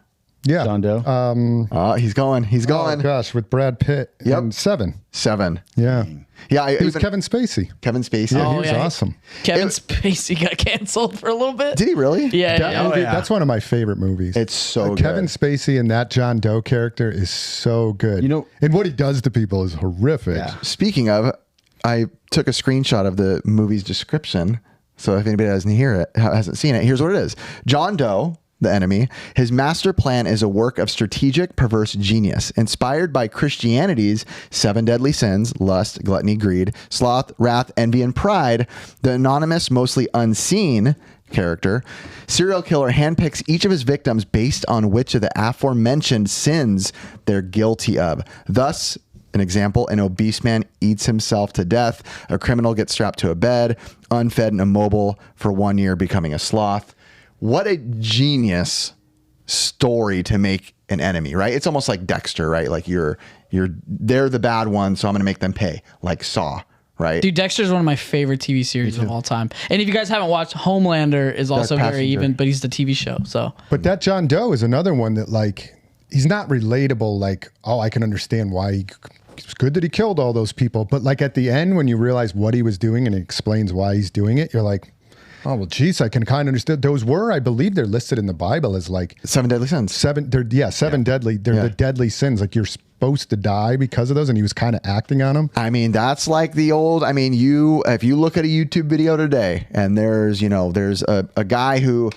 Yeah. John Doe. He's going. He's Oh going. gosh, with Brad Pitt. Yep. And 7. 7. Yeah. Yeah. He was Kevin Spacey. Kevin Spacey. Yeah, Oh, he was yeah. awesome. Kevin Spacey got canceled for a little bit. Did he really? Yeah. That yeah. movie, yeah. that's one of my favorite movies. It's so Kevin good. Spacey and that John Doe character is so good. And what he does to people is horrific. Speaking of, I took a screenshot of the movie's description. So if anybody hasn't seen it, here's what it is. John Doe, the enemy, his master plan is a work of strategic, perverse genius, inspired by Christianity's 7 deadly sins: lust, gluttony, greed, sloth, wrath, envy, and pride. The anonymous, mostly unseen character, serial killer handpicks each of his victims based on which of the aforementioned sins they're guilty of. Thus, an example, an obese man eats himself to death. A criminal gets strapped to a bed, unfed and immobile for 1 year, becoming a sloth. What a genius story to make an enemy, right? It's almost like Dexter, right? Like they're the bad one, so I'm going to make them pay, like Saw, right? Dude, Dexter's one of my favorite TV series of all time. And if you guys haven't watched, Homelander is also very Passenger. even, but he's the TV show. So But that John Doe is another one that he's not relatable. Like, oh, I can understand why it's good that he killed all those people. But like at the end, when you realize what he was doing and it explains why he's doing it, you're like, oh, well, geez, I can kind of understand. Those were, I believe they're listed in the Bible as like 7 deadly sins. 7 deadly. They're the deadly sins. Like you're supposed to die because of those. And he was kind of acting on them. I mean, that's like if you look at a YouTube video today and there's a guy who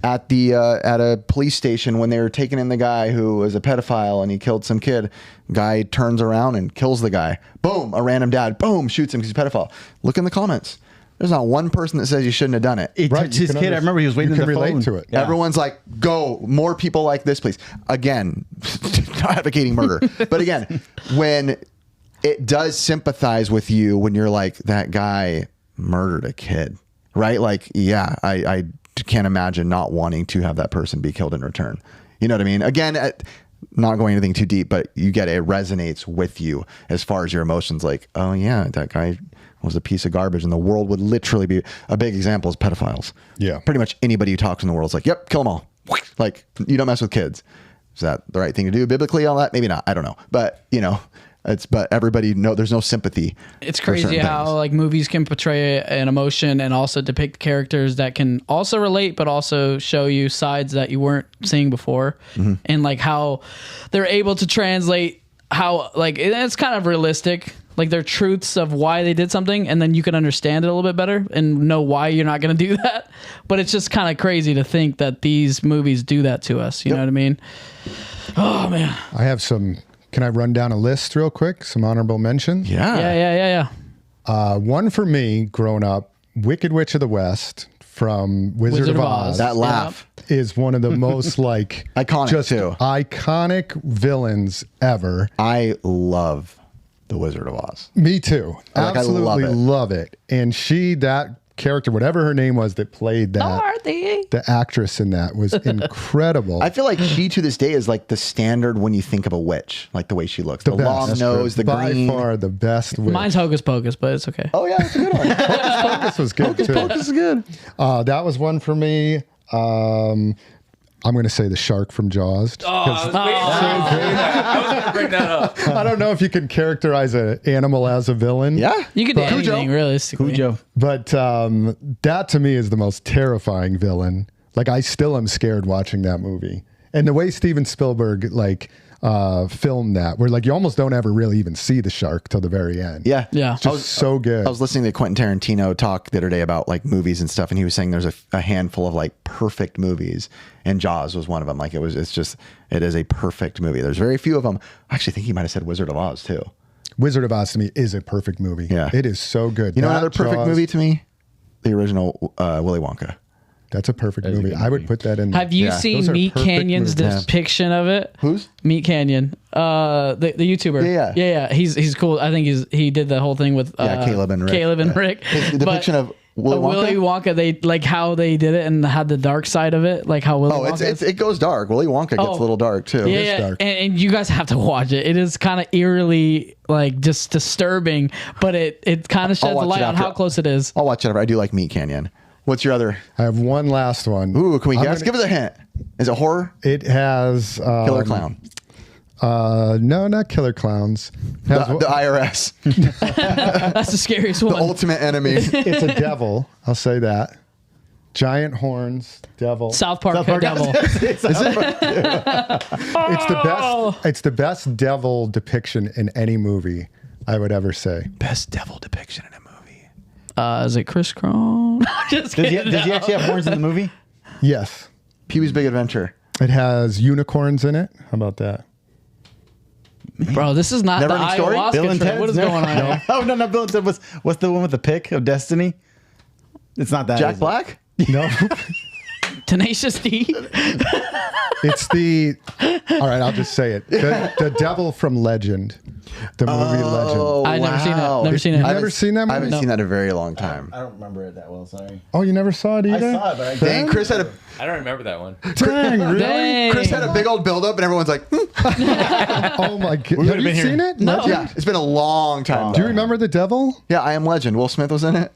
at a police station when they were taking in the guy who was a pedophile and he killed some kid. Guy turns around and kills the guy. Boom, a random dad. Boom, shoots him because he's a pedophile. Look in the comments. There's not one person that says you shouldn't have done it. It's his kid. I remember he was waiting you on can the relate phone. to it. Yeah. Everyone's like, go, more people like this, please. Again, not advocating murder. But again, when it does sympathize with you when you're like, that guy murdered a kid, right? Like, yeah, I can't imagine not wanting to have that person be killed in return. You know what I mean? Again, not going anything too deep, but you get it resonates with you as far as your emotions. Like, oh yeah, that guy was a piece of garbage, and the world would literally be a big example is pedophiles. Yeah, pretty much anybody who talks in the world is like, yep, kill them all. Like, you don't mess with kids. Is that the right thing to do biblically? All that, maybe not. I don't know, but you know. But everybody there's no sympathy. It's crazy how like movies can portray an emotion and also depict characters that can also relate, but also show you sides that you weren't seeing before, and like how they're able to translate how like it's kind of realistic, like their truths of why they did something, and then you can understand it a little bit better and know why you're not going to do that. But it's just kind of crazy to think that these movies do that to us. You know what I mean? Oh man, I have some. Can I run down a list real quick? Some honorable mentions? Yeah. One for me, growing up, Wicked Witch of the West from Wizard of Oz. That laugh is one of the most like iconic villains ever. I love the Wizard of Oz. Me too. Like, Absolutely I love it. And that character, whatever her name was that played that, the actress in that was incredible. I feel like she to this day is like the standard when you think of a witch, like the way she looks, the long nose, the green. By far the best witch. Mine's Hocus Pocus, but it's okay. Oh yeah, it's a good one. Hocus Pocus was good too. Hocus Pocus is good. That was one for me. I'm going to say the shark from Jaws. I was going to bring that up. I don't know if you can characterize an animal as a villain. Yeah. You could do anything, realistically. Cujo. But that to me is the most terrifying villain. Like, I still am scared watching that movie. And the way Steven Spielberg, like, filmed that, where, like, you almost don't ever really even see the shark till the very end. Yeah. It's just so good. I was listening to Quentin Tarantino talk the other day about, like, movies and stuff, and he was saying there's a handful of, like, perfect movies, and Jaws was one of them. Like, it is a perfect movie. There's very few of them. I actually think he might have said Wizard of Oz, too. Wizard of Oz to me is a perfect movie. Yeah. It is so good. You know another perfect movie to me? The original Willy Wonka. That's a perfect movie. I would put that in. Have you seen Meat Canyon's depiction of it? Who's? Meat Canyon. The YouTuber. Yeah. He's cool. I think he did the whole thing with Caleb and Rick. The depiction of Willy Wonka, they like how they did it and had the dark side of it, like how Willy Wonka. It goes dark. Willy Wonka gets a little dark too. Yeah, dark. And you guys have to watch it. It is kind of eerily like just disturbing, but it kind of sheds a light on how close it is. I'll watch it. I do like Meat Canyon. What's your other? I have one last one. Ooh, can we guess? Give us a hint. Is it horror? It has Killer Clown. No, not Killer Clowns. The IRS. That's the scariest one. The ultimate enemy. It's a devil. I'll say that. Giant horns, devil. South Park devil. It's the best. It's the best devil depiction in any movie I would ever say. Best devil depiction in a movie. Is it Chris Cron? Does he actually have horns in the movie? Yes. Pee-wee's Big Adventure. It has unicorns in it. How about that? Bro, this is not Never-ending the story? ayahuasca Bill and trip. Ted? What is going on here? Oh, no, Bill and Ted. What's the one with the pick of destiny? It's not that. Jack Black? No. Tenacious D. It's the. All right, I'll just say it. The devil from Legend. The movie Legend. I've never seen it. Never seen it. You've never seen that movie? I haven't seen that in a very long time. I don't remember it that well. Sorry. Oh, you never saw it either? I saw it, but I Dang, Chris had a I don't remember that one. Dang, really? Dang. Chris had a big old buildup, and everyone's like, Oh my god. Have you seen it? No. Legend? yeah, it's been a long time. Do you remember the devil? Yeah, I Am Legend. Will Smith was in it.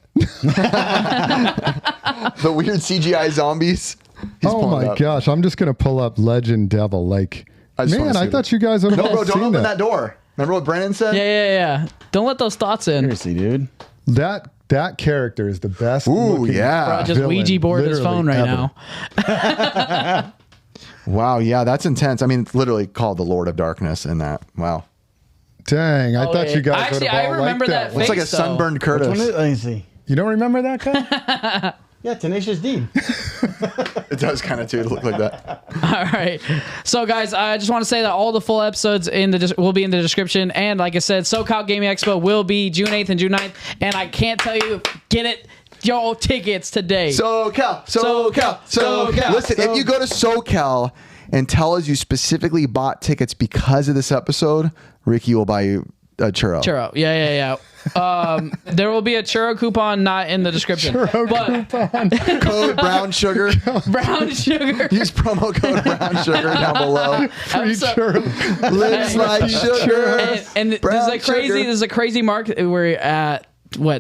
The weird CGI zombies. He's Oh pulling my up. gosh, I'm just gonna pull up Legend Devil. Like, I just wanna man, see I thought that. you guys would have No, all bro, don't seen open that door. Remember what Brennan said? Yeah. Don't let those thoughts in. Seriously, dude. That character is the best. Ooh, looking yeah. Bro, just villain, Ouija board his literally phone right ever. now. Wow, yeah, that's intense. I mean, it's literally called the Lord of Darkness in that. Wow. Dang, I thought you guys would Actually, have all I remember liked that one. Looks like a Face, though. sunburned Curtis. Let me see. You don't remember that guy? Yeah, Tenacious D. It does kind of too look like that. All right. So, guys, I just want to say that all the full episodes will be in the description. And like I said, SoCal Gaming Expo will be June 8th and June 9th. And I can't tell you, get it. Yo, tickets today. SoCal. Listen, if you go to SoCal and tell us you specifically bought tickets because of this episode, Ricky will buy you a churro. Yeah. There will be a churro coupon not in the description. Code brown sugar. Brown sugar. Use promo code brown sugar down below. Free churro. Lives like sugar. And this is a crazy mark. We're at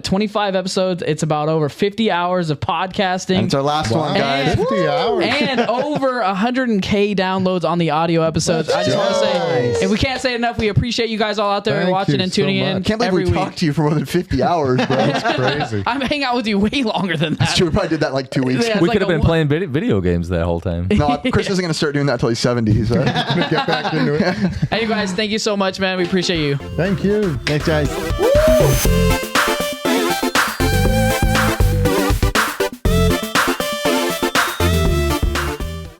25 episodes. It's about over 50 hours of podcasting. And it's our last one, guys. 50 hours. And over 100K downloads on the audio episodes. I just want to say, if we can't say enough, we appreciate you guys all out there Thank watching you and tuning so in. much. Can't believe we talked to you for more than 50 hours, bro. That's crazy. I'm hanging out with you way longer than that. That's true. We probably did that in like 2 weeks. Yeah, it's We like could have been playing video games that whole time. No, Chris isn't going to start doing that until he's 70. So. Get back into it. Hey, you guys, thank you so much, man. We appreciate you. Thank you. Thanks, guys.